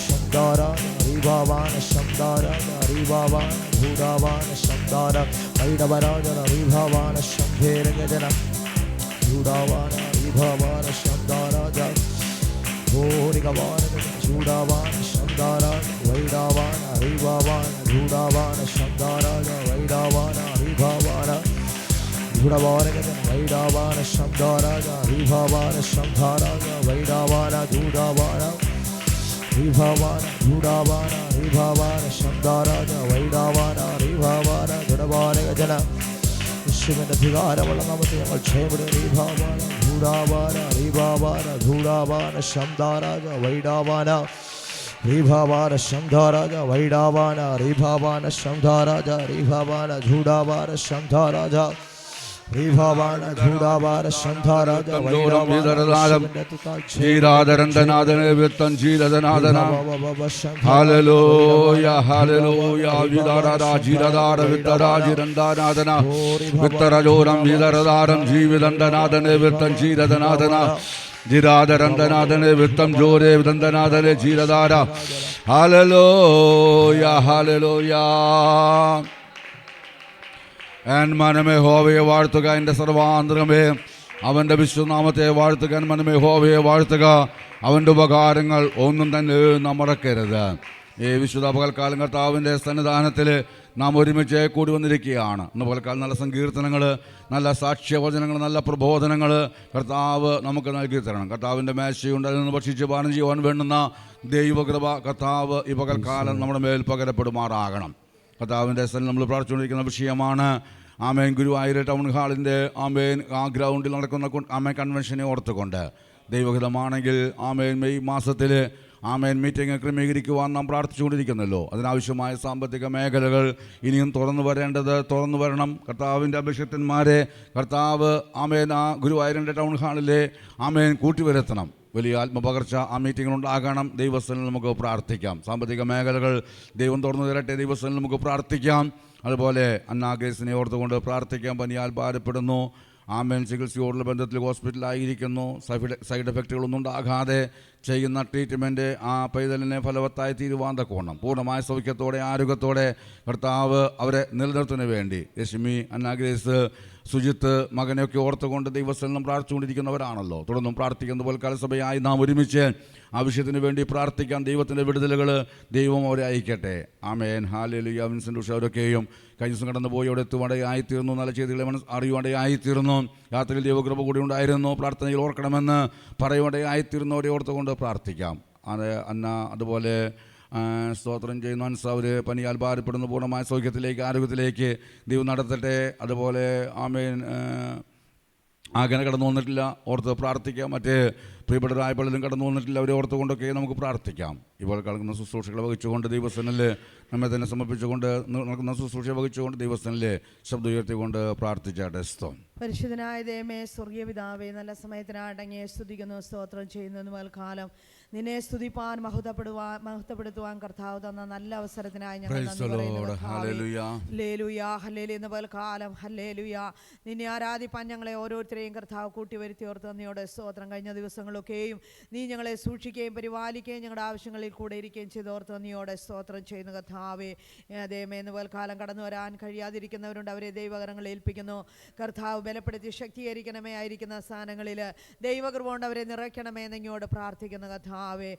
S2: ശബ്ദാര ഹരിഭാവാന ശബ്ദാര ഹരിഭാവാന ഭൂഡാവാന ശബ്ദാര വൈഡവരാജന ഹരിഭാവാന ശംഭേരകജന ഭൂഡാവാന ഹരിഭാവാന ശബ്ദാരാജ ഭൂരികവാരകജന ചൂഡാവാന ശബ്ദാര വൈഡാവാന ഹരിഭാവാന ഭൂഡാവാന ശബ്ദാരാജ വൈഡാവാന ഹരിഭാവാന ഗുണവാരകജന വൈഡാവാന ശബ്ദാരാജ ഹരിഭാവാന ശബ്ദാരാജ വൈഡാവാന ധൂഡാവാന ഹരിഭാവാന ധൂഡാവാന ഹരിഭാവാന ശബ്ദാരാജ വൈഡാവാന ഹരിഭാവാന ഗുണവാരകജന യേശുവിന്റെ അധികാരമുള്ള നാമത്തിൽ ഞങ്ങൾ ക്ഷേമപ്പെടും. ഹരിഭാവാന ധൂഡാവാന ഹരിഭാവാന ധൂഡാവാന ശബ്ദാരാജ വൈഡാവാന ഹരിഭാവാന ശബ്ദാരാജ വൈഡാവാന ഹരിഭാവാന ശബ്ദാരാജ ഹരിഭാവാന ധൂഡാവാന ശബ്ദാരാജ ഹരിഭാവാന ധൂഡാവാന ശബ്ദാരാജ
S1: ജീരാധരന്തനാഥനെ വിത്തൻ ജീരധനാഥന ഹല്ലേലൂയ ഹല്ലേലൂയ വിദാരാ ജീരധാര വിത്തരാജിരന്ദനാഥന വിത്തരജോരം വിദരധാരം ജീവിതന്തനാഥനെ വിത്തൻ ജീരധനാഥന ജിരാധരന്തനാഥനെ വിത്തം ജോരെ വിദന്തനാഥനെ ജീരധാര ഹല്ലേലൂയ ഹല്ലേലൂയ. എൻ മനമേ ഹോവയെ വാഴ്ത്തുക, എൻ്റെ സർവാന്തരമേ അവൻ്റെ വിശ്വനാമത്തെ വാഴ്ത്തുക. എൻ മനമേ ഹോവയെ വാഴ്ത്തുക, അവൻ്റെ ഉപകാരങ്ങൾ ഒന്നും തന്നെ നാം മറക്കരുത്. ഈ വിശുദ്ധ പകൽക്കാലം കർത്താവിൻ്റെ സന്നിധാനത്തിൽ നാം ഒരുമിച്ച് കൂടി വന്നിരിക്കുകയാണ്. ഇന്ന് പകൽക്കാലം നല്ല സങ്കീർത്തനങ്ങൾ, നല്ല സാക്ഷ്യവചനങ്ങൾ, നല്ല പ്രബോധനങ്ങൾ കർത്താവ് നമുക്ക് നൽകി തരണം. കർത്താവിൻ്റെ മേശയുണ്ട്, അതിൽ നിന്ന് ഭക്ഷിച്ച് പാനം ചെയ്യുവാൻ വേണ്ടുന്ന ദൈവകൃപ കർത്താവ് ഈ പകൽക്കാലം നമ്മുടെ മേൽ പകരപ്പെടുമാറാകണം. കർത്താവിൻ്റെ സ്ഥലം നമ്മൾ പ്രാർത്ഥിച്ചുകൊണ്ടിരിക്കുന്ന വിഷയമാണ് ആമേൻ ഗുരുവായൂർ ടൗൺ ഹാളിൻ്റെ ആമേൻ ആ ഗ്രൗണ്ടിൽ നടക്കുന്ന ആമേൻ കൺവെൻഷനെ ഓർത്തുകൊണ്ട് ദൈവഹിതമാണെങ്കിൽ ആമേൻ മെയ് മാസത്തിൽ ആമേൻ മീറ്റിംഗ് ക്രമീകരിക്കുവാൻ നാം പ്രാർത്ഥിച്ചുകൊണ്ടിരിക്കുന്നല്ലോ. അതിനാവശ്യമായ സാമ്പത്തിക മേഖലകൾ ഇനിയും തുറന്നു വരണം. കർത്താവിൻ്റെ അഭിഷിക്തന്മാരെ കർത്താവ് ആമേൻ ആ ഗുരുവായൂരിൻ്റെ ടൗൺ ഹാളിലെ ആമേൻ കൂട്ടിവരുത്തണം. വലിയ ആത്മപകർച്ച ആ മീറ്റിങ്ങിനുണ്ടാകണം. ദൈവസ്ഥനിൽ നമുക്ക് പ്രാർത്ഥിക്കാം. സാമ്പത്തിക മേഖലകൾ ദൈവം തുറന്നു തരട്ടെ. ദൈവസ്ഥനിൽ നമുക്ക് പ്രാർത്ഥിക്കാം. അതുപോലെ അന്നാഗ്രേസിനെ ഓർത്തുകൊണ്ട് പ്രാർത്ഥിക്കാം. പനിയാൽ ഭാരപ്പെടുന്നു. ആമേൻ ചികിത്സയോടുള്ള ബന്ധത്തിൽ ഹോസ്പിറ്റലായിരിക്കുന്നു. സൈഡ് എഫക്റ്റുകളൊന്നും ഉണ്ടാകാതെ ചെയ്യുന്ന ട്രീറ്റ്മെൻറ്റ് ആ പൈതലിനെ ഫലവത്തായി തീരുവാൻ തക്കവണ്ണം പൂർണ്ണമായ സൗഖ്യത്തോടെ ആരോഗ്യത്തോടെ കർത്താവ് അവരെ നിലനിർത്തുന്നതിന് വേണ്ടി രശ്മി, അന്നാഗ്രേസ്, സുജിത്ത് മകനെയൊക്കെ ഓർത്തുകൊണ്ട് ദൈവസ്ഥലം പ്രാർത്ഥിച്ചുകൊണ്ടിരിക്കുന്നവരാണല്ലോ. തുടർന്നും പ്രാർത്ഥിക്കുന്ന പോലെ കലസഭയായി നാം ഒരുമിച്ച് ആ വിഷയത്തിന് വേണ്ടി പ്രാർത്ഥിക്കാം. ദൈവത്തിൻ്റെ വിടുതലുകൾ ദൈവം അവരെ അയക്കട്ടെ. ആമേൻ ഹല്ലേലൂയ. വിൻസെൻ്റ് ഉഷ അവരൊക്കെയും കഴിഞ്ഞ ദിവസം കടന്നു പോയി അവിടെ എത്തുവാണ്ടായിത്തീർന്നു. നല്ല ചെയ്തികളെ അറിയുവാണ്ടായിത്തീർന്നു. രാത്രിയിൽ ദൈവകൃപ കൂടി ഉണ്ടായിരുന്നു. പ്രാർത്ഥനയിൽ ഓർക്കണമെന്ന് പറയുവാണ്ടായിത്തീർന്നവരെ ഓർത്തുകൊണ്ട് പ്രാർത്ഥിക്കാം. അത് അതുപോലെ സ്തോത്രം ചെയ്യുന്ന അവർ പനിയാൽ ഭാരപ്പെടുന്ന പൂർണ്ണമായ സൗഖ്യത്തിലേക്ക് ആരോഗ്യത്തിലേക്ക് ദൈവം നടത്തട്ടെ. അതുപോലെ ആമേൻ അങ്ങനെ കടന്നു വന്നിട്ടില്ല, ഓർത്ത് പ്രാർത്ഥിക്കാം. മറ്റേ പ്രിയപ്പെട്ടവരായ പലരും കടന്നു വന്നിട്ടില്ല, അവരെ ഓർത്തുകൊണ്ടൊക്കെ നമുക്ക് പ്രാർത്ഥിക്കാം. ഇപ്പോൾ കളക്കുന്ന ശുശ്രൂഷകളെ വഹിച്ചുകൊണ്ട് ദൈവസ്ഥനിൽ നമ്മെ തന്നെ സമർപ്പിച്ചുകൊണ്ട് നടക്കുന്ന ശുശ്രൂഷ വഹിച്ചുകൊണ്ട് ദൈവസ്ഥനിൽ ശബ്ദം ഉയർത്തിക്കൊണ്ട് പ്രാർത്ഥിച്ചാട്ടെ. സ്തോത്രം.
S3: പരിശുദ്ധനായ ദൈവമേ, സ്വർഗീയ പിതാവേ, നല്ല സമയത്തിനടങ്ങിയ സ്തുതിക്കുന്നു, സ്തോത്രം ചെയ്യുന്നു. മേൽക്കാലം നിന്നെ സ്തുതിപ്പാൻ മഹത്വപ്പെടുത്തുവാൻ കർത്താവ് തന്ന നല്ല അവസരത്തിനായി ഞങ്ങൾ നിന്നെ ആരാധിപ്പാൻ ഞങ്ങളെ ഓരോരുത്തരെയും കർത്താവ് കൂട്ടി വരുത്തി ഓർത്ത് നന്ദിയോടെ സ്തോത്രം. കഴിഞ്ഞ ദിവസങ്ങളൊക്കെയും നീ ഞങ്ങളെ സൂക്ഷിക്കുകയും പരിപാലിക്കുകയും ഞങ്ങളുടെ ആവശ്യങ്ങളിൽ കൂടെ ഇരിക്കുകയും ചെയ്ത് ഓർത്ത് നന്ദിയോടെ സ്തോത്രം ചെയ്യുന്നു കർത്താവേ. ദൈവമേ, ഇന്ന് മേൽക്കാലം കടന്നു വരാൻ കഴിയാതിരിക്കുന്നവരുണ്ട്, അവരെ ദൈവകരങ്ങളിൽ ഏൽപ്പിക്കുന്നു. കർത്താവ് ബലപ്പെടുത്തി ശക്തീകരിക്കണമേ. ആയിരിക്കുന്ന സ്ഥാനങ്ങളിൽ ദൈവകൃപ കൊണ്ട് അവരെ നിറയ്ക്കണമേ എന്നിങ്ങോട് പ്രാർത്ഥിക്കുന്ന കർത്താവ്. കർത്താവേ.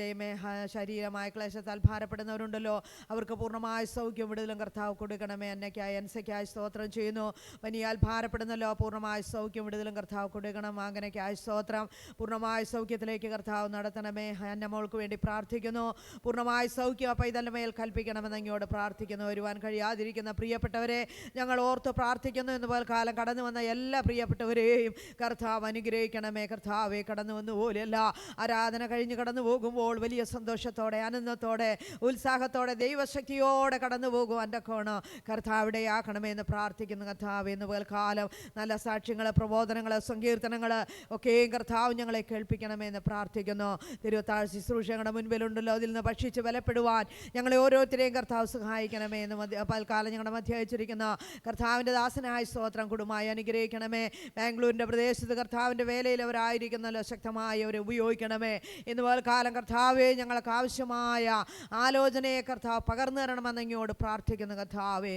S3: ദൈവമേ ശരീരമായ ക്ലേശത്താൽ ഭാരപ്പെടുന്നവരുണ്ടല്ലോ, അവർക്ക് പൂർണ്ണമായ സൗഖ്യം വിടുതലും കർത്താവ് കൊടുക്കണമേ. അന്നയ്ക്കായി അൻസയ്ക്കായി സ്തോത്രം ചെയ്യുന്നു. പനിയാൽ ഭാരപ്പെടുന്നല്ലോ, പൂർണ്ണമായ സൗഖ്യം വിടുതലും കർത്താവ് കൊടുക്കണം. അങ്ങനെയൊക്കെയായി സ്തോത്രം. പൂർണ്ണമായ സൗഖ്യത്തിലേക്ക് കർത്താവ് നടത്തണമേ. അന്നമോൾക്ക് വേണ്ടി പ്രാർത്ഥിക്കുന്നു. പൂർണ്ണമായ സൗഖ്യം അപ്പം ഇതെല്ലാം മേൽ കൽപ്പിക്കണമെന്ന് അങ്ങോട്ട് പ്രാർത്ഥിക്കുന്നു. വരുവാൻ കഴിയാതിരിക്കുന്ന പ്രിയപ്പെട്ടവരെ ഞങ്ങൾ ഓർത്ത് പ്രാർത്ഥിക്കുന്നു. എന്ന് പോലെ കാലം കടന്നു വന്ന എല്ലാ പ്രിയപ്പെട്ടവരെയും കർത്താവ് അനുഗ്രഹിക്കണമേ. കർത്താവെ, കടന്നു വന്നു പോലെയല്ല, ആരാധന കഴിഞ്ഞ് കടന്നു പോകുമ്പോൾ വലിയ സന്തോഷത്തോടെ, ആനന്ദത്തോടെ, ഉത്സാഹത്തോടെ, ദൈവശക്തിയോടെ കടന്നു പോകും എൻ്റെ കോണ് കർത്താവിടെ ആക്കണമേ എന്ന് പ്രാർത്ഥിക്കുന്നു. കർത്താവ്, എന്ന് പോലെ കാലം നല്ല സാക്ഷ്യങ്ങൾ, പ്രബോധനങ്ങൾ, സങ്കീർത്തനങ്ങൾ ഒക്കെയും കർത്താവ് ഞങ്ങളെ കേൾപ്പിക്കണമേ എന്ന് പ്രാർത്ഥിക്കുന്നു. തിരുവത്താഴ് ശുശ്രൂഷ ഞങ്ങളുടെ മുൻപിലുണ്ടല്ലോ, അതിൽ നിന്ന് ഭക്ഷിച്ച് ബലപ്പെടുവാൻ ഞങ്ങളെ ഓരോരുത്തരെയും കർത്താവ് സഹായിക്കണമേ എന്ന് പൽക്കാലം ഞങ്ങളുടെ മധ്യ അയച്ചിരിക്കുന്ന കർത്താവിൻ്റെ ദാസനായ സ്തോത്രം കുടുംബമായി അനുഗ്രഹിക്കണമേ. ബാംഗ്ലൂരിൻ്റെ പ്രദേശത്ത് കർത്താവിൻ്റെ വേലയിൽ അവരായിരിക്കുന്നല്ലോ, ശക്തമായി അവരെ ഉപയോഗിക്കണമേ. ഇന്ന് പൽക്കാലം കർത്താവെ, ഞങ്ങൾക്ക് ആവശ്യമായ ആലോചനയെ കർത്താവ് പകർന്നു തരണമെന്ന് അങ്ങോട്ട് പ്രാർത്ഥിക്കുന്നു. കർത്താവെ,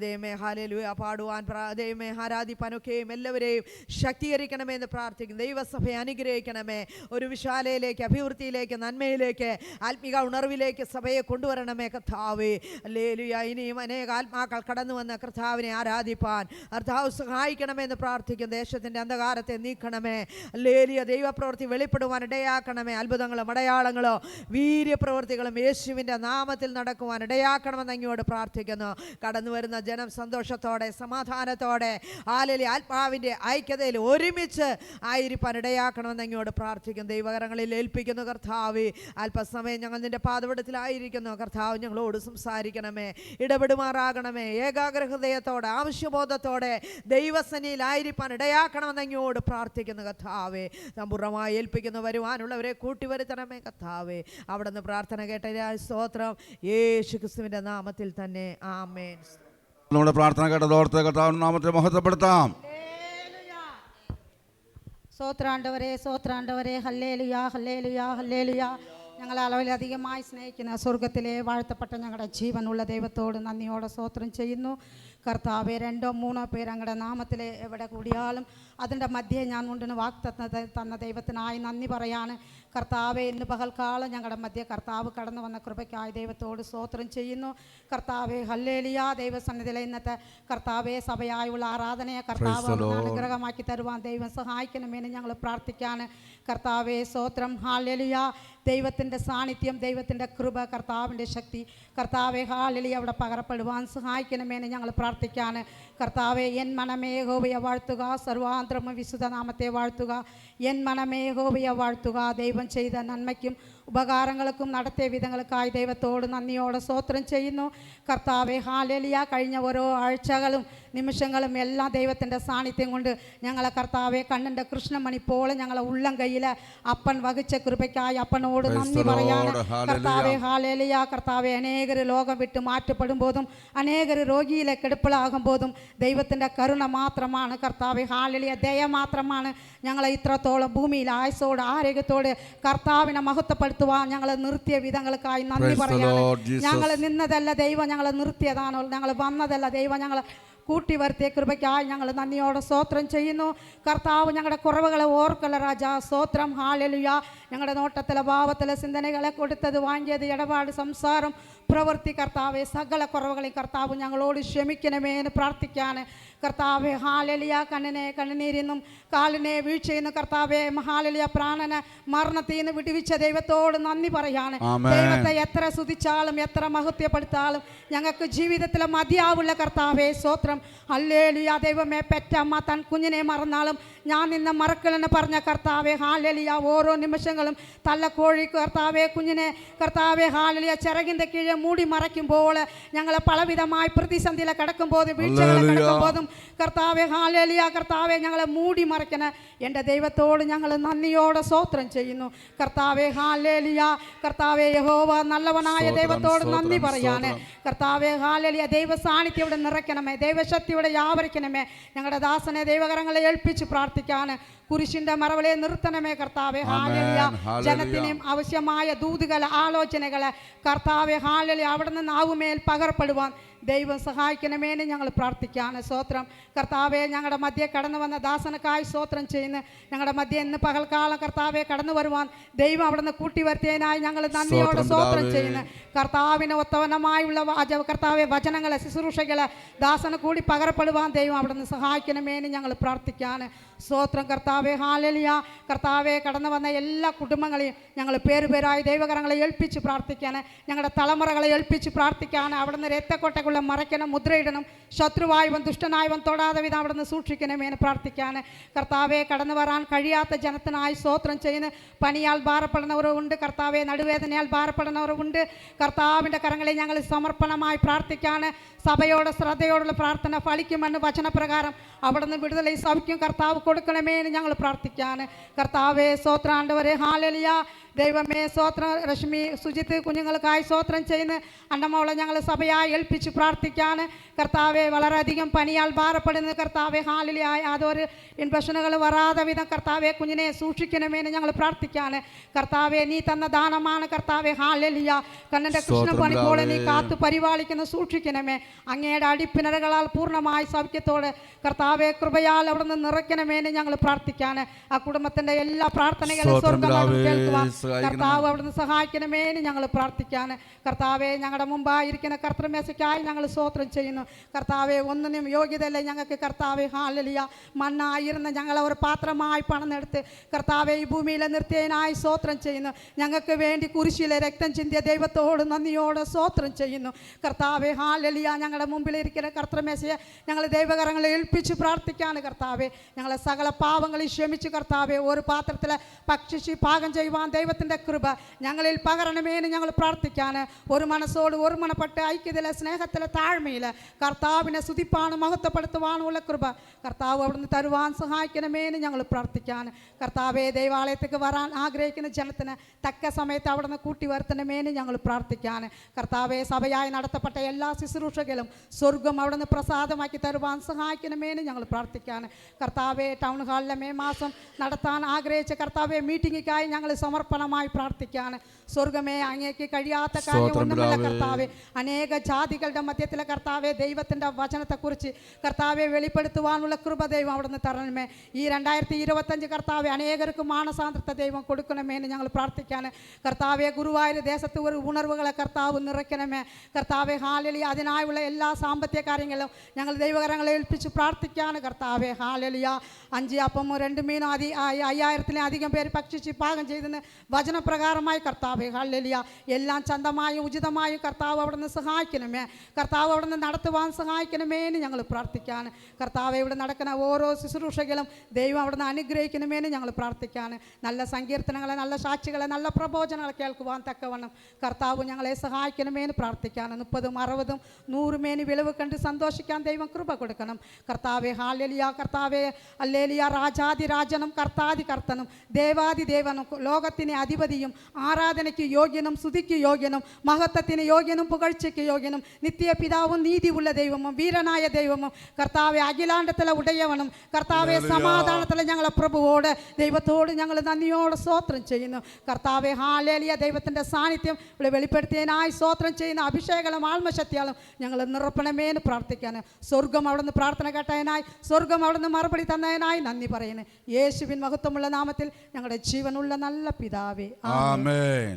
S3: ദൈവമേ ഹല്ലേലൂയ പാടുവാൻ, ദൈവമേ ആരാധിപ്പാനൊക്കെയും എല്ലാവരെയും ശക്തീകരിക്കണമേ എന്ന് പ്രാർത്ഥിക്കുന്നു. ദൈവസഭയെ അനുഗ്രഹിക്കണമേ. ഒരു വിശാലയിലേക്ക്, അഭിവൃദ്ധിയിലേക്ക്, നന്മയിലേക്ക്, ആത്മിക ഉണർവിലേക്ക് സഭയെ കൊണ്ടുവരണമേ കർത്താവേ. ഹല്ലേലൂയ. ഇനിയും അനേക ആത്മാക്കൾ കടന്നു വന്ന കർത്താവിനെ ആരാധിപ്പാൻ കർത്താവ് സഹായിക്കണമെന്ന് പ്രാർത്ഥിക്കും. ദേശത്തിൻ്റെ അന്ധകാരത്തെ നീക്കണമേ. ഹല്ലേലൂയ. ദൈവപ്രവൃത്തി വെളിപ്പെടുവാൻ ഇടയാക്കണമേ. അത്ഭുതങ്ങളും അടയാളങ്ങളോ വീര്യപ്രവൃത്തികളും യേശുവിൻ്റെ നാമത്തിൽ നടക്കുവാൻ ഇടയാക്കണമെന്ന് അങ്ങോട്ട് പ്രാർത്ഥിക്കുന്നു. കടന്നു വരുന്ന ജനം സന്തോഷത്തോടെ, സമാധാനത്തോടെ, ആത്മാവിൻ്റെ ഐക്യതയിൽ ഒരുമിച്ച് ആയിരിക്കാൻ ഇടയാക്കണമെന്ന് അങ്ങോട്ട് പ്രാർത്ഥിക്കും. ദൈവകരങ്ങളിൽ ഏൽപ്പിക്കുന്നു കർത്താവേ. അല്പസമയം ഞങ്ങൾ നിന്റെ പാദപീഠത്തിലായിരിക്കുന്നു കർത്താവ്, ഞങ്ങളോട് സംസാരിക്കണമേ, ഇടപെടുമാറാകണമേ. ഏകാഗ്രഹൃദയത്തോടെ, ആവശ്യബോധത്തോടെ ദൈവസന്നിധിയിലായിരിക്കാൻ ഇടയാക്കണമെന്ന് അങ്ങോട്ട് പ്രാർത്ഥിക്കുന്നു കർത്താവേ. സമ്പൂർണ്ണമായി ഏൽപ്പിക്കുന്നു. വരുവാനുള്ളവരെ കൂട്ടിവരുത്തണമേ കർത്താവേ. അവിടെ നിന്ന് പ്രാർത്ഥന കേട്ട സ്തോത്രം യേശു ക്രിസ്തുവിൻ്റെ നാമത്തിൽ തന്നെ. ആമേൻ.
S1: നമ്മുടെ പ്രാർത്ഥന കേട്ടതോർത്ത് കർത്താവിന്റെ നാമത്തെ മഹത്വപ്പെടുത്താം.
S4: സ്തോത്രാണ്ടവരെ, സ്തോത്രാണ്ടവരെ, ഹല്ലേലൂയ, ഹല്ലേലൂയ, ഹല്ലേലൂയ. ഞങ്ങളെ അളവിലധികമായി സ്നേഹിക്കുന്ന സ്വർഗത്തിലെ വാഴ്ത്തപ്പെട്ട ഞങ്ങളുടെ ജീവനുള്ള ദൈവത്തോട് നന്ദിയോടെ സ്തോത്രം ചെയ്യുന്നു. കർത്താവെ, 2-3 പേര് അങ്ങയുടെ നാമത്തിൽ എവിടെ കൂടിയാലും അതിൻ്റെ മധ്യേ ഞാൻ ഉണ്ടെന്ന് തന്ന ദൈവത്തിനായി നന്ദി പറയാണ്. കർത്താവെ, ഇന്ന് പകൽക്കാലം ഞങ്ങളുടെ മധ്യ കർത്താവ് കടന്നു വന്ന കൃപയ്ക്കായി ദൈവത്തോട് സ്തോത്രം ചെയ്യുന്നു. കർത്താവെ, ഹല്ലേലൂയ. ദൈവസന്നിധിയിലെ ഇന്നത്തെ കർത്താവെ സഭയായുള്ള ആരാധനയെ കർത്താവ് അനുഗ്രഹമാക്കി തരുവാൻ ദൈവം സഹായിക്കണമെന്ന് ഞങ്ങൾ പ്രാർത്ഥിക്കാണ്. കർത്താവെ, സ്തോത്രം, ഹല്ലേലൂയ. ദൈവത്തിൻ്റെ സാന്നിധ്യം, ദൈവത്തിൻ്റെ കൃപ, കർത്താവിൻ്റെ ശക്തി കർത്താവെ ഹല്ലേലൂയ അവിടെ പകരപ്പെടുവാൻ സഹായിക്കണമെന്ന് ഞങ്ങൾ പ്രാർത്ഥിക്കാണ്. കർത്താവെ, എൻ മനമേ യഹോവയെ വാഴ്ത്തുക, സർവാന്തരം വിശുദ്ധ നാമത്തെ വാഴ്ത്തുക. എൻ മനമേ യഹോവയെ വാഴ്ത്തുക. ദൈവം ചെയ്ത നന്മയ്ക്കും ഉപകാരങ്ങൾക്കും നടത്തിയ വിധങ്ങൾക്കായി ദൈവത്തോട് നന്ദിയോടെ സ്തോത്രം ചെയ്യുന്നു. കർത്താവെ, ഹല്ലേലൂയ. കഴിഞ്ഞ ഓരോ ആഴ്ചകളും നിമിഷങ്ങളും എല്ലാം ദൈവത്തിൻ്റെ സാന്നിധ്യം കൊണ്ട് ഞങ്ങളെ കർത്താവെ കണ്ണിൻ്റെ കൃഷ്ണമണി പോലെ ഞങ്ങളെ ഉള്ളം കയ്യിൽ അപ്പൻ വഹിച്ച കൃപയ്ക്കായി അപ്പനോട് നന്ദി പറയാണ്. കർത്താവെ, ഹല്ലേലൂയ. കർത്താവെ, അനേകർ ലോകം വിട്ട് മാറ്റപ്പെടുമ്പോഴും അനേകർ രോഗിയിലെ കിടപ്പിലാകുമ്പോഴും ദൈവത്തിൻ്റെ കരുണ മാത്രമാണ് കർത്താവെ, ഹല്ലേലൂയ. ദയ മാത്രമാണ് ഞങ്ങളെ ഇത്രത്തോളം ഭൂമിയിൽ ആയുസ്സോട് ആരോഗ്യത്തോട് കർത്താവിനെ മഹത്വപ്പെടുത്തുവാൻ ഞങ്ങൾ നിർത്തിയ വിധങ്ങൾക്കായി നന്ദി പറയാണ്. ഞങ്ങൾ നിന്നതല്ല ദൈവം ഞങ്ങളെ നിർത്തിയതാണോ, ഞങ്ങൾ വന്നതല്ല ദൈവം ഞങ്ങൾ കൂട്ടി വരുത്തിയ കൃപയ്ക്കായി ഞങ്ങൾ നന്ദിയോടെ സ്തോത്രം ചെയ്യുന്നു. കർത്താവ്, ഞങ്ങളുടെ കുറവുകളെ ഓർക്കല രാജാ. സ്തോത്രം, ഹല്ലേലൂയ. ഞങ്ങളുടെ നോട്ടത്തിലെ ഭാവത്തിലെ ചിന്തനകളെ കൊടുത്തത്, വാങ്ങിയത്, ഇടപാട്, സംസാരം, പ്രവൃത്തി കർത്താവെ സകല കുറവുകളെയും കർത്താവ് ഞങ്ങളോട് ക്ഷമിക്കണമേ എന്ന് പ്രാർത്ഥിക്കാണ്. കർത്താവെ, ഹല്ലേലൂയ. കണ്ണുനീരിന്നും കാലിനെ വീഴ്ചയെന്ന് കർത്താവെ ഹല്ലേലൂയ പ്രാണനെ മരണത്തിൽ നിന്ന് വിടുവിച്ച ദൈവത്തോട് നന്ദി പറയാണ്. ദൈവത്തെ എത്ര സ്തുതിച്ചാലും എത്ര മഹത്വപ്പെടുത്താലും ഞങ്ങൾക്ക് ജീവിതത്തിലെ മതിയാവുള്ള കർത്താവെ സ്തോത്രം, ഹല്ലേലൂയ. ദൈവമേ, പെറ്റമ്മ തൻ കുഞ്ഞിനെ മറന്നാലും ഞാൻ നിന്നെ മറക്കലെന്ന് പറഞ്ഞ കർത്താവെ ഹല്ലേലൂയ. ഓരോ നിമിഷങ്ങളും തള്ളക്കോഴി കർത്താവെ കുഞ്ഞിനെ കർത്താവെ ഹല്ലേലൂയ ചിറകിൻ്റെ കീഴെ മൂടി മറയ്ക്കുമ്പോൾ ഞങ്ങളെ പലവിധമായി പ്രതിസന്ധിയിലെ കിടക്കുമ്പോഴും വീഴ്ചകളെ കിടക്കുമ്പോഴും കർത്താവെ ഹല്ലേലൂയ കർത്താവെ ഞങ്ങളെ മൂടി മറയ്ക്കണ എൻ്റെ ദൈവത്തോട് ഞങ്ങൾ നന്ദിയോടെ സ്തോത്രം ചെയ്യുന്നു. കർത്താവെ ഹല്ലേലൂയ. കർത്താവെ, യഹോവ നല്ലവനായ ദൈവത്തോട് നന്ദി പറയാണ്. കർത്താവെ ഹല്ലേലൂയ. ദൈവ സാന്നിധ്യം ഇവിടെ നിറയ്ക്കണമേ, ദൈവ ശക്തിയോടെ യാവരിക്കണമേ. ഞങ്ങളുടെ ദാസനെ ദൈവകരങ്ങളെ ഏൽപ്പിച്ച് പ്രാർത്ഥിക്കാണ്. കുരിശിന്റെ മറവിലെ നിർത്തണമേ കർത്താവെ. ഹാലേലുയ. ജനത്തിനും ആവശ്യമായ ദൂതുകൾ, ആലോചനകൾ കർത്താവെ ഹാലേലുയ അവിടെ നാവുമേൽ പകർപ്പെടുവാൻ ദൈവം സഹായിക്കണമേന്ന് ഞങ്ങൾ പ്രാർത്ഥിക്കുകയാണ്. സ്തോത്രം കർത്താവെ. ഞങ്ങളുടെ മധ്യേ കടന്നു വന്ന ദാസനക്കായി സ്തോത്രം ചെയ്യുന്നു. ഞങ്ങളുടെ മധ്യേ ഇന്ന് പകൽക്കാലം കർത്താവെ കടന്നു വരുവാൻ ദൈവം അവിടുന്ന് കൂട്ടി വരുത്തിയതിനായി ഞങ്ങൾ നന്ദിയോടെ സ്തോത്രം ചെയ്യുന്നു. കർത്താവിന് ഒത്തവനമായുള്ള കർത്താവെ വചനങ്ങളെ ശുശ്രൂഷകളെ ദാസന് കൂടി പകരപ്പെടുവാൻ ദൈവം അവിടുന്ന് സഹായിക്കണമേന്ന് ഞങ്ങൾ പ്രാർത്ഥിക്കുകയാണ്. സ്തോത്രം കർത്താവെ. ഹാലേലുയ. കർത്താവെ കടന്നു വന്ന എല്ലാ കുടുംബങ്ങളെയും ഞങ്ങൾ പേരുപേരായി ദൈവകരങ്ങളെ ഏൽപ്പിച്ച് പ്രാർത്ഥിക്കാൻ, ഞങ്ങളുടെ തലമുറകളെ ഏൽപ്പിച്ച് പ്രാർത്ഥിക്കാൻ. അവിടുന്ന് രക്തക്കൊട്ട മറയ്ക്കണം, മുദ്രയിടണം. ശത്രുവായവൻ ദുഷ്ടനായവൻ തൊടാതെ വിധം അവിടുന്ന് സൂക്ഷിക്കണമേന്ന് പ്രാർത്ഥിക്കാൻ. കർത്താവെ കടന്നു വരാൻ കഴിയാത്ത ജനത്തിനായി സ്തോത്രം ചെയ്യുന്നു. പനിയാൽ ഭാരപ്പെടുന്നവരുണ്ട് കർത്താവെ, നടുവേദനയാൽ ഭാരപ്പെടുന്നവരുണ്ട്. കർത്താവിൻ്റെ കരങ്ങളെ ഞങ്ങൾ സമർപ്പണമായി പ്രാർത്ഥിക്കാൻ. സഭയോട് ശ്രദ്ധയോടുള്ള പ്രാർത്ഥന ഫലിക്കുമെന്ന് വചനപ്രകാരം അവിടുന്ന് വിടുതലൈ സൗഖ്യം കർത്താവ് കൊടുക്കണമേന്ന് ഞങ്ങൾ പ്രാർത്ഥിക്കാൻ. കർത്താവെ സ്തോത്രാണ്ടവരെ. ഹാലേലുയ. ദൈവമേ സ്തോത്രം. രശ്മി സുജിത്ത് കുഞ്ഞുങ്ങൾക്കായി സ്തോത്രം ചെയ്യുന്നു. അന്നമോളെ ഞങ്ങൾ സഭയായി ഏൽപ്പിച്ച് പ്രാർത്ഥിക്കാൻ. കർത്താവെ വളരെയധികം പനിയാൽ ഭാരപ്പെടുന്ന കർത്താവെ ഹാലേലുയ. അതൊരു ഇൻഫെക്ഷനുകൾ വരാതെ വിധം കർത്താവെ കുഞ്ഞിനെ സൂക്ഷിക്കണമേന്ന് ഞങ്ങൾ പ്രാർത്ഥിക്കാൻ. കർത്താവെ നീ തന്ന ദാനമാണ് കർത്താവെ ഹാലേലുയ. കണ്ണൻ്റെ കൃഷ്ണ പണിപോലെ നീ കാത്തു പരിപാലിക്കുന്ന സൂക്ഷിക്കണമേ. അങ്ങയുടെ അടിപ്പിണറുകളാൽ പൂർണ്ണമായി സൗഖ്യത്തോടെ കർത്താവെ കൃപയാൽ അവിടുന്ന് നിറയ്ക്കണമേന്ന് ഞങ്ങൾ പ്രാർത്ഥിക്കാൻ. ആ കുടുംബത്തിന്റെ എല്ലാ പ്രാർത്ഥനകളും സ്വർഗ്ഗം കേൾക്കുവാൻ കർത്താവ് അവിടുന്ന് സഹായിക്കണമേന്ന് ഞങ്ങൾ പ്രാർത്ഥിക്കാൻ. കർത്താവെ ഞങ്ങളുടെ മുമ്പായിരിക്കുന്ന കർത്തൃമേശയ്ക്കായി ഞങ്ങൾ സ്തോത്രം ചെയ്യുന്നു. കർത്താവെ ഒന്നിനും യോഗ്യതയല്ലേ ഞങ്ങൾക്ക് കർത്താവെ ഹാലേലുയ. മണ്ണായിരുന്ന ഞങ്ങളെ ഒരു പാത്രമായി പണിതെടുത്ത് കർത്താവെ ഈ ഭൂമിയിലെ നിർത്തിയതിനായി സ്തോത്രം ചെയ്യുന്നു. ഞങ്ങൾക്ക് വേണ്ടി കുരിശിലെ രക്തം ചിന്തിയ ദൈവത്തോട് നന്ദിയോടെ സ്തോത്രം ചെയ്യുന്നു. കർത്താവെ ഹാലേലുയ. ഞങ്ങളുടെ മുമ്പിലിരിക്കുന്ന കർത്തൃമേശയെ ഞങ്ങൾ ദൈവകരങ്ങളെ ഏൽപ്പിച്ച് പ്രാർത്ഥിക്കാൻ. കർത്താവെ ഞങ്ങളെ സകല പാവങ്ങളിൽ ക്ഷമിച്ച് കർത്താവെ ഒരു പാത്രത്തിൽ ഭക്ഷിച്ച് പാകം ചെയ്യുവാൻ ദൈവത്തിൻ്റെ കൃപ ഞങ്ങളിൽ പകരണമേന്ന് ഞങ്ങൾ പ്രാർത്ഥിക്കാൻ. ഒരു മനസ്സോട് ഒരു മണപ്പെട്ട് ഐക്യത്തിലെ സ്നേഹത്തിലെ താഴ്മയില് കർത്താവിനെ സ്തുതിപ്പാണ് മഹത്വപ്പെടുത്തുവാനുള്ള കൃപ കർത്താവ് അവിടുന്ന് തരുവാൻ സഹായിക്കണമേന്ന് ഞങ്ങൾ പ്രാർത്ഥിക്കാൻ. കർത്താവെ ദൈവാലയത്തേക്ക് വരാൻ ആഗ്രഹിക്കുന്ന ജനത്തിന് തക്ക സമയത്ത് അവിടുന്ന് കൂട്ടി വരുത്തണമേന്ന് ഞങ്ങൾ പ്രാർത്ഥിക്കാൻ. കർത്താവെ സഭയായി നടത്തപ്പെട്ട എല്ലാ ശുശ്രൂഷകളും സ്വർഗം അവിടുന്ന് പ്രസാദമാക്കി തരുവാൻ സഹായിക്കണമേന്ന് ഞങ്ങൾ പ്രാർത്ഥിക്കാൻ. കർത്താവെ ടൗൺ ഹാളിലെ മെയ് മാസം നടത്താൻ ആഗ്രഹിച്ച കർത്താവെ മീറ്റിംഗിക്കായി ഞങ്ങൾ സമർപ്പണമായി പ്രാർത്ഥിക്കാൻ. സ്വർഗമേ അങ്ങേക്ക് കഴിയാത്ത കാര്യമൊന്നുമല്ല കർത്താവെ. അനേക ജാതികളുടെ മധ്യത്തിലെ കർത്താവെ ദൈവത്തിൻ്റെ വചനത്തെക്കുറിച്ച് കർത്താവെ വെളിപ്പെടുത്തുവാനുള്ള കൃപ ദൈവം അവിടുന്ന് തരണമേ. ഈ 2025 കർത്താവെ അനേകർക്ക് മാനസാന്തരത്തെ ദൈവം കൊടുക്കണമേന്ന് ഞങ്ങൾ പ്രാർത്ഥിക്കാൻ. കർത്താവെ ഗുരുവായൂർ ദേശത്ത് ഒരു ഉണർവുകളെ കർത്താവ് നിറയ്ക്കണമേ. കർത്താവെ ഹാലേലുയ. അതിനായുള്ള എല്ലാ സാമ്പത്തിക കാര്യങ്ങളും ഞങ്ങൾ ദൈവകരങ്ങളെ ഏൽപ്പിച്ച് പ്രാർത്ഥിക്കാൻ. കർത്താവെ ഹാലേലുയ. 5 അപ്പമോ 2 മീനോ 5000-ത്തിലധികം പേര് ഭക്ഷിച്ച് പാകം ചെയ്തെന്ന് വചനപ്രകാരമായി കർത്താവെ ഹാലേലുയ. എല്ലാം ചന്തമായും ഉചിതമായും കർത്താവ് അവിടുന്ന് സഹായിക്കണമേ. കർത്താവ് അവിടുന്ന് നടത്തുവാൻ സഹായിക്കണമേന്ന് ഞങ്ങൾ പ്രാർത്ഥിക്കാൻ. കർത്താവ് ഇവിടെ നടക്കുന്ന ഓരോ ശുശ്രൂഷകളും ദൈവം അവിടുന്ന് അനുഗ്രഹിക്കണമേന്ന് ഞങ്ങൾ പ്രാർത്ഥിക്കാൻ. നല്ല സങ്കീർത്തനങ്ങളെ, നല്ല സാക്ഷികളെ, നല്ല പ്രബോധനങ്ങൾ കേൾക്കുവാൻ തക്കവണ്ണം കർത്താവ് ഞങ്ങളെ സഹായിക്കണമേന്ന് പ്രാർത്ഥിക്കാൻ. 30, 60, 100 മേനി വിളവ് കണ്ട് സന്തോഷിക്കാൻ ദൈവം കൃപ കൊടുക്കണം. കർത്താവെ ഹാലേലുയ. കർത്താവെ ഹല്ലേലൂയ. രാജാതി രാജനും കർത്താതി കർത്തനും ദേവാതി ദേവനും ലോകത്തിന് അധിപതിയും ആരാധനയ്ക്ക് യോഗ്യനും സ്തുതിക്ക് യോഗ്യനും മഹത്വത്തിന് യോഗ്യനും പുകഴ്ചയ്ക്ക് യോഗ്യനും നിത്യ പിതാവും നീതിയുള്ള ദൈവവും വീരനായ ദൈവവും കർത്താവെ അഖിലാണ്ടത്തിലെ ഉടയവനും കർത്താവെ സമാധാനത്തിലെ ഞങ്ങളെ പ്രഭുവോട് ദൈവത്തോട് ഞങ്ങൾ നന്ദിയോടെ സ്തോത്രം ചെയ്യുന്നു. കർത്താവെ ഹാലേലൂയ. ദൈവത്തിൻ്റെ സാന്നിധ്യം ഇവിടെ വെളിപ്പെടുത്തിയതിനായി സ്തോത്രം ചെയ്യുന്ന അഭിഷേകങ്ങളും ആത്മശക്തിയാലും ഞങ്ങൾ നിറപ്പണമേന്ന് പ്രാർത്ഥിക്കാൻ. സ്വർഗം അവിടുന്ന് പ്രാർത്ഥന കേട്ടതിനായി, സ്വർഗം അവിടുന്ന് മറുപടി തന്നതിനായി നന്ദി പറയുന്നു. യേശുവിൻ മഹത്വമുള്ള നാമത്തിൽ ഞങ്ങളുടെ ജീവനുള്ള നല്ല പിതാവേ
S1: ആമേൻ.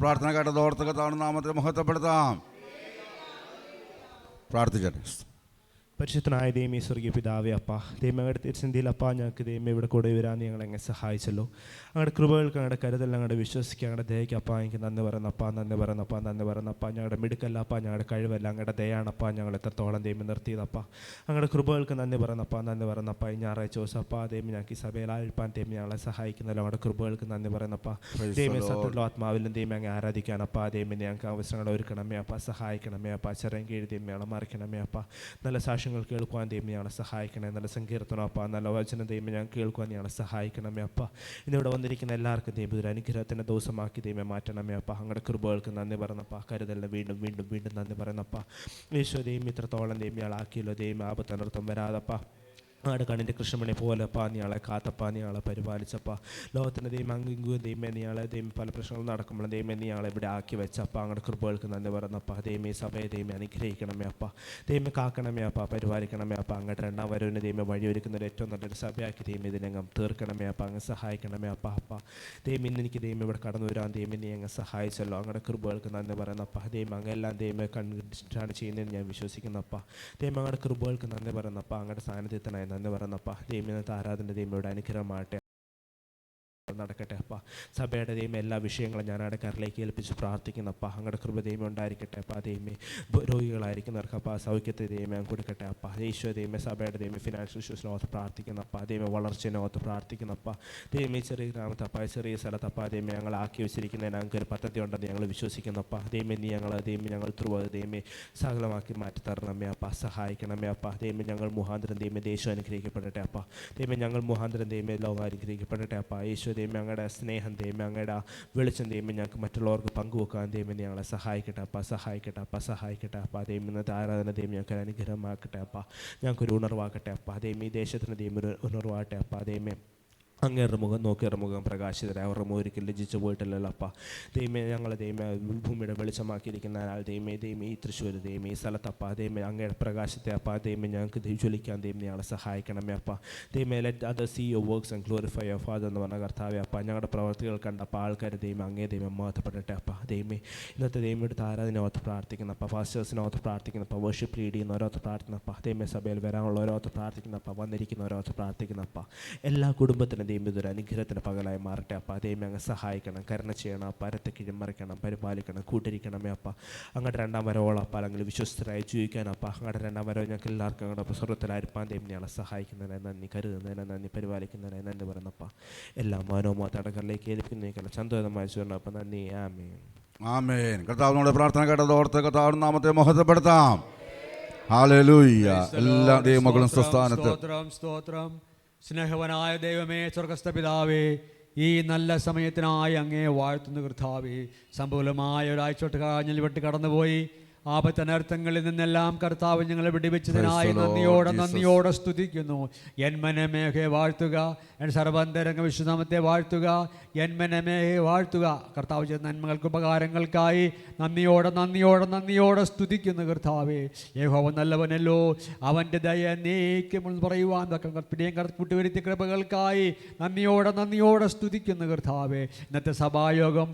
S1: പ്രാർത്ഥന കേട്ടത് ഓർത്ത് കർത്താവിന്റെ നാമത്തിൽ മഹത്വപ്പെടുത്താം. പ്രാർത്ഥിക്കട്ടെ.
S5: പരിശുദ്ധനായ ദൈവമേ സ്വർഗീയ പിതാവേ അപ്പ, ദൈവങ്ങളുടെ തിരുസന്ധിയിൽ അപ്പ ഞങ്ങൾക്ക് ദൈവം ഇവിടെ കൂടെ വരാൻ ഞങ്ങൾ എങ്ങനെ സഹായിച്ചല്ലോ. അങ്ങയുടെ കൃപകൾക്ക്, ഞങ്ങളുടെ കരുതൽ, ഞങ്ങളുടെ വിശ്വസിക്കുക, ഞങ്ങളുടെ ദയയ്ക്ക് അപ്പ എനിക്ക് നന്ദി പറയുന്നപ്പ, നന്ദി പറയുന്നപ്പ, നന്ദി പറയുന്നപ്പ. ഞങ്ങളുടെ മിടുക്കല്ലപ്പ, ഞങ്ങളുടെ കഴിവല്ല, അങ്ങയുടെ ദയാണപ്പ ഞങ്ങൾ എത്രത്തോളം ദൈവം നിർത്തിയതപ്പ. അങ്ങയുടെ കൃപകൾക്ക് നന്ദി പറയുന്നപ്പ, നന്ദി പറയുന്നപ്പ. ഈ ഞായറാഴ്ച ദിവസപ്പ ദൈവം ഞങ്ങൾക്ക് ഈ സഭയിലായിരിക്കാൻ ദൈവം ഞങ്ങളെ സഹായിക്കുന്നല്ലോ. അങ്ങയുടെ കൃപകൾക്ക് നന്ദി പറയുന്നപ്പ. ദൈവം സത്യത്തിലും ആത്മാവിലും ദൈവം അങ്ങ് ആരാധിക്കാനപ്പ. ദൈവം ഞങ്ങൾക്ക് അവസരങ്ങൾ ഒരുക്കണമേ അപ്പ, സഹായിക്കണമേ അപ്പ. ചെറിയ കീഴ് ദൈവം ഞങ്ങളെ മറിക്കണമേ അപ്പ. നല്ല സാക്ഷി സാക്ഷ്യങ്ങൾ കേൾക്കുവാൻ ദൈവം ഞങ്ങളെ സഹായിക്കണേ. നല്ല സങ്കീർത്തനം അപ്പ, നല്ല വചനം ദൈവം ഞങ്ങൾ കേൾക്കുവാൻ ഞങ്ങളെ സഹായിക്കണമേ അപ്പ. ഇന്നിവിടെ വന്നിരിക്കുന്ന എല്ലാവർക്കും ദൈവം ഒരു അനുഗ്രഹത്തിൻ്റെ ദിവസമാക്കി ദൈവം മാറ്റണമേ അപ്പ. അങ്ങയുടെ കൃപകൾക്ക് നന്ദി പറയുന്നപ്പ, കരുതലിന് വീണ്ടും വീണ്ടും വീണ്ടും നന്ദി പറയുന്നപ്പ. യേശു ദൈവം ഇത്രത്തോളം ദൈവം ഞങ്ങളാക്കിയല്ലോ. ദൈവം ആപത്തനർത്ഥം വരാതപ്പ. ആടെ കണ്ണിൻ്റെ കൃഷ്ണമണി പോലെപ്പാ നീയാളെ കാത്തപ്പാ, നീയാളെ പരിപാലിച്ചപ്പാ. ലോകത്തിൻ്റെ ദൈവം അങ്ങിങ്ങും ദൈവമേ നീയാളെ ദൈവം പല പ്രശ്നങ്ങളും നടക്കുമ്പോഴും ദൈവമേ നീയാളെ ഇവിടെ ആക്കി വെച്ചപ്പാ. അങ്ങയുടെ കൃപകൾക്ക് നന്ദി പറയുന്നപ്പാ. ദൈവമേ സഭയെ ദൈവമേ അനുഗ്രഹിക്കണമേ അപ്പ. ദൈവമേ കാക്കണമേ അപ്പ, പരിപാലിക്കണമേ അപ്പ. അങ്ങയുടെ രണ്ടാം വരവിന് ദൈവമേ വഴിയൊരുക്കുന്ന ഏറ്റവും നല്ലൊരു സഭയാക്കി ദൈവം ഇതിനകം തീർക്കണമേ അപ്പ. അങ്ങ് സഹായിക്കണമേ അപ്പ. അപ്പ ദൈവം ഇന്ന് എനിക്ക് ദൈവം ഇവിടെ കടന്നു വരാൻ ദൈവം നീ അങ്ങ് സഹായിച്ചല്ലോ. അങ്ങയുടെ കൃപകൾക്ക് നന്ദി പറയുന്നപ്പ. ദൈവം അങ്ങെല്ലാം ദൈവമേ കണ്ടിട്ടാണ് ചെയ്യുന്നതെന്ന് ഞാൻ വിശ്വസിക്കുന്നപ്പ. ദൈവം അങ്ങയുടെ കൃപകൾക്ക് നന്ദി പറയുന്നപ്പ. അങ്ങയുടെ സാന്നിധ്യത്തിനായി നന്ദി പറയുന്നപ്പ. ദൈവം ഇന്നത്തെ ആരാധന ദൈവയുടെ അനുഗ്രഹമാകട്ടെ നടക്കട്ടെ അപ്പ. സഭയുടെ ദൈവം എല്ലാ വിഷയങ്ങളും ഞാൻ അടക്കാരിലേക്ക് ഏൽപ്പിച്ച് പ്രാർത്ഥിക്കുന്നപ്പ. അങ്ങയുടെ കൃപ ദൈവം ഉണ്ടായിരിക്കട്ടെ അപ്പ. ദൈവമേ രോഗികളായിരിക്കുന്നവർക്ക് അപ്പ സൗഖ്യത്തെ ദൈവം കൊടുക്കട്ടെ അപ്പ. ഈശോ ദൈവമേ സഭയുടെ ദൈവം ഫിനാൻഷ്യൽ ഇഷ്യൂസിനകത്ത് പ്രാർത്ഥിക്കുന്നപ്പ. ദൈവം വളർച്ചയിനകത്ത് പ്രാർത്ഥിക്കുന്നപ്പ. ദൈവമേ ചെറിയ ഗ്രാമത്തപ്പ, ചെറിയ സ്ഥലത്തപ്പ ദൈവം ഞങ്ങൾ ആക്കി വെച്ചിരിക്കുന്നതിന് ഞങ്ങൾക്ക് ഒരു പദ്ധതി ഉണ്ടെന്ന് ഞങ്ങൾ വിശ്വസിക്കുന്നപ്പ. ദൈവമേ നീ ഞങ്ങൾ ധ്രുവ ദൈവമേ സകലമാക്കി മാറ്റി തരണമേ അപ്പ. സഹായിക്കണമേ അപ്പ. ദൈവമേ ഞങ്ങൾ മുഖാന്തരം ദൈവമേ ദേശം അനുഗ്രഹിക്കപ്പെടട്ടെ അപ്പ. ദൈവമേ ഞങ്ങൾ മുഖാന്തരം ദൈവമേ ലോകം അനുഗ്രഹിക്കപ്പെടട്ടെ അപ്പ. ഈശോ ദൈവം ഞങ്ങളുടെ സ്നേഹം ദൈവം അങ്ങയുടെ വെളിച്ചം ദൈവം ഞങ്ങൾക്ക് മറ്റുള്ളവർക്ക് പങ്കുവെക്കാൻ ദൈവം ഞങ്ങളെ സഹായിക്കട്ടെ അപ്പ. സഹായിക്കട്ടെ അപ്പ. സഹായിക്കട്ടെ അപ്പ. ദൈവം ഇന്നത്തെ ആരാധന ദൈവം ഞങ്ങൾക്ക് അനുഗ്രഹമാക്കട്ടെ അപ്പ. ഞങ്ങൾക്കൊരു ഉണർവാക്കട്ടെ അപ്പ. ദൈവം ഈ ദേശത്തിന് ദൈവം ഒരു ഉണർവാകട്ടെ അപ്പ. ദൈവമേ അങ്ങേരുടെ മുഖം നോക്കിയവരുടെ മുഖം പ്രകാശിതരെ അവരുടെ മുഖം ഒരിക്കലും ലജ്ജിച്ചു പോയിട്ടില്ലല്ലോ അപ്പ. ദൈവമേ ഞങ്ങളെ ദൈവമേ ഭൂമിയുടെ വെളിച്ചമാക്കിയിരിക്കുന്ന ആൾ ദൈവമേ ഈ തൃശ്ശൂർ ദൈവമേ ഈ സ്ഥലത്തപ്പ. ദൈവമേ അങ്ങയുടെ പ്രകാശത്തെ അപ്പ ദൈവമേ ഞങ്ങൾക്ക് ജ്വലിക്കാൻ ദൈവം ഞങ്ങളെ സഹായിക്കണമേ അപ്പ. ദൈവമേ let other see your works and glorify your father എന്ന് പറഞ്ഞ കർത്താവേ അപ്പ. ഞങ്ങളുടെ പ്രവർത്തികൾ കണ്ടപ്പോൾ ആൾക്കാർ ദൈവം അങ്ങേ ദൈവം മഹത്വപ്പെടട്ടെ അപ്പ. ദൈവമേ ഇന്നത്തെ ദൈവമെടുത്ത് ആരാധനയോർത്ത് പ്രാർത്ഥിക്കുന്നപ്പ. ഫാസ്റ്റേഴ്സിനോർത്ത് പ്രാർത്ഥിക്കുന്നപ്പ. Worship lead ചെയ്യുന്നവരോർത്ത് പ്രാർത്ഥിക്കുന്നപ്പ. ദൈവമേ സഭയിൽ വരാനുള്ളവരോർത്ത് പ്രാർത്ഥിക്കുന്നപ്പ. വന്നിരിക്കുന്നവരോർത്ത് പ്രാർത്ഥിക്കുന്നപ്പ. എല്ലാ കുടുംബത്തിനും ദൈവം ഇതൊരു അനുഗ്രഹത്തിന് പകലായി മാറട്ടെ അപ്പ. ദൈവം അങ്ങ് സഹായിക്കണം, കരുണ ചെയ്യണം അപ്പ. അരത്തെ കിഴിമറിക്കണം, പരിപാലിക്കണം, കൂട്ടിരിക്കണമേ അപ്പ. അങ്ങോട്ട് രണ്ടാം വരവോളം അപ്പ അല്ലെങ്കിൽ വിശ്വസ്തരായി ജീവിക്കാൻ അപ്പ. അങ്ങോട്ട് രണ്ടാം വരവ് ഞങ്ങൾക്ക് എല്ലാവർക്കും അങ്ങോട്ട് സ്വർഗത്തിലായിരിക്കാൻ ദൈവം ഞങ്ങളെ സഹായിക്കുന്നതിനെ നന്ദി, കരുതുന്നതിനെ നന്ദി, പരിപാലിക്കുന്നതിനെ നന്ദി പറയുന്നപ്പ. എല്ലാ മനോമോ തടകളിലേക്ക് ഏൽപ്പിക്കുന്നേക്കല്ല ചന്തോതമായി ചൂരണം അപ്പ. നന്ദി. ആമേൻ.
S1: ആമേൻ. കർത്താവിനോട് പ്രാർത്ഥന കേട്ടത് ഓർത്ത് കർത്താവിന്റെ നാമത്തെ മഹത്വപ്പെടുത്താം. ഹല്ലേലൂയ. എല്ലാ ദൈവമക്കളും സ്വസ്ഥാനത്ത്.
S6: സ്തോത്രം. സ്നേഹവനായ ദൈവമേ, സ്വർഗസ്ഥ പിതാവേ, ഈ നല്ല സമയത്തിനായി അങ്ങേ വാഴ്ത്തുന്ന കർത്താവേ, സമ്പൂലമായ ഒരാഴ്ച വെട്ടി കടന്നുപോയി ആപത്തനർത്ഥങ്ങളിൽ നിന്നെല്ലാം കർത്താവ് ഞങ്ങളെ വിടുവിച്ചതിനായി നന്ദിയോടെ സ്തുതിക്കുന്നു. എൻ മനമേഹെ വാഴ്ത്തുക, എൻ സർവന്തരംഗ വിശുദ്ധമത്തെ വാഴ്ത്തുക, എൻ മനമേഹെ വാഴ്ത്തുക. കർത്താവ് ചെയ്ത നന്മകൾക്ക് ഉപകാരങ്ങൾക്കായി നന്ദിയോടെ സ്തുതിക്കുന്നു കർത്താവേ. യഹോവ നല്ലവനല്ലോ, അവൻ്റെ ദയ നീക്കുമെന്ന് പറയുവാൻ കൂട്ടുവരുത്തിയ കൃപകൾക്കായി നന്ദിയോടെ സ്തുതിക്കുന്നു കർത്താവേ. ഇന്നത്തെ സഭായോഗം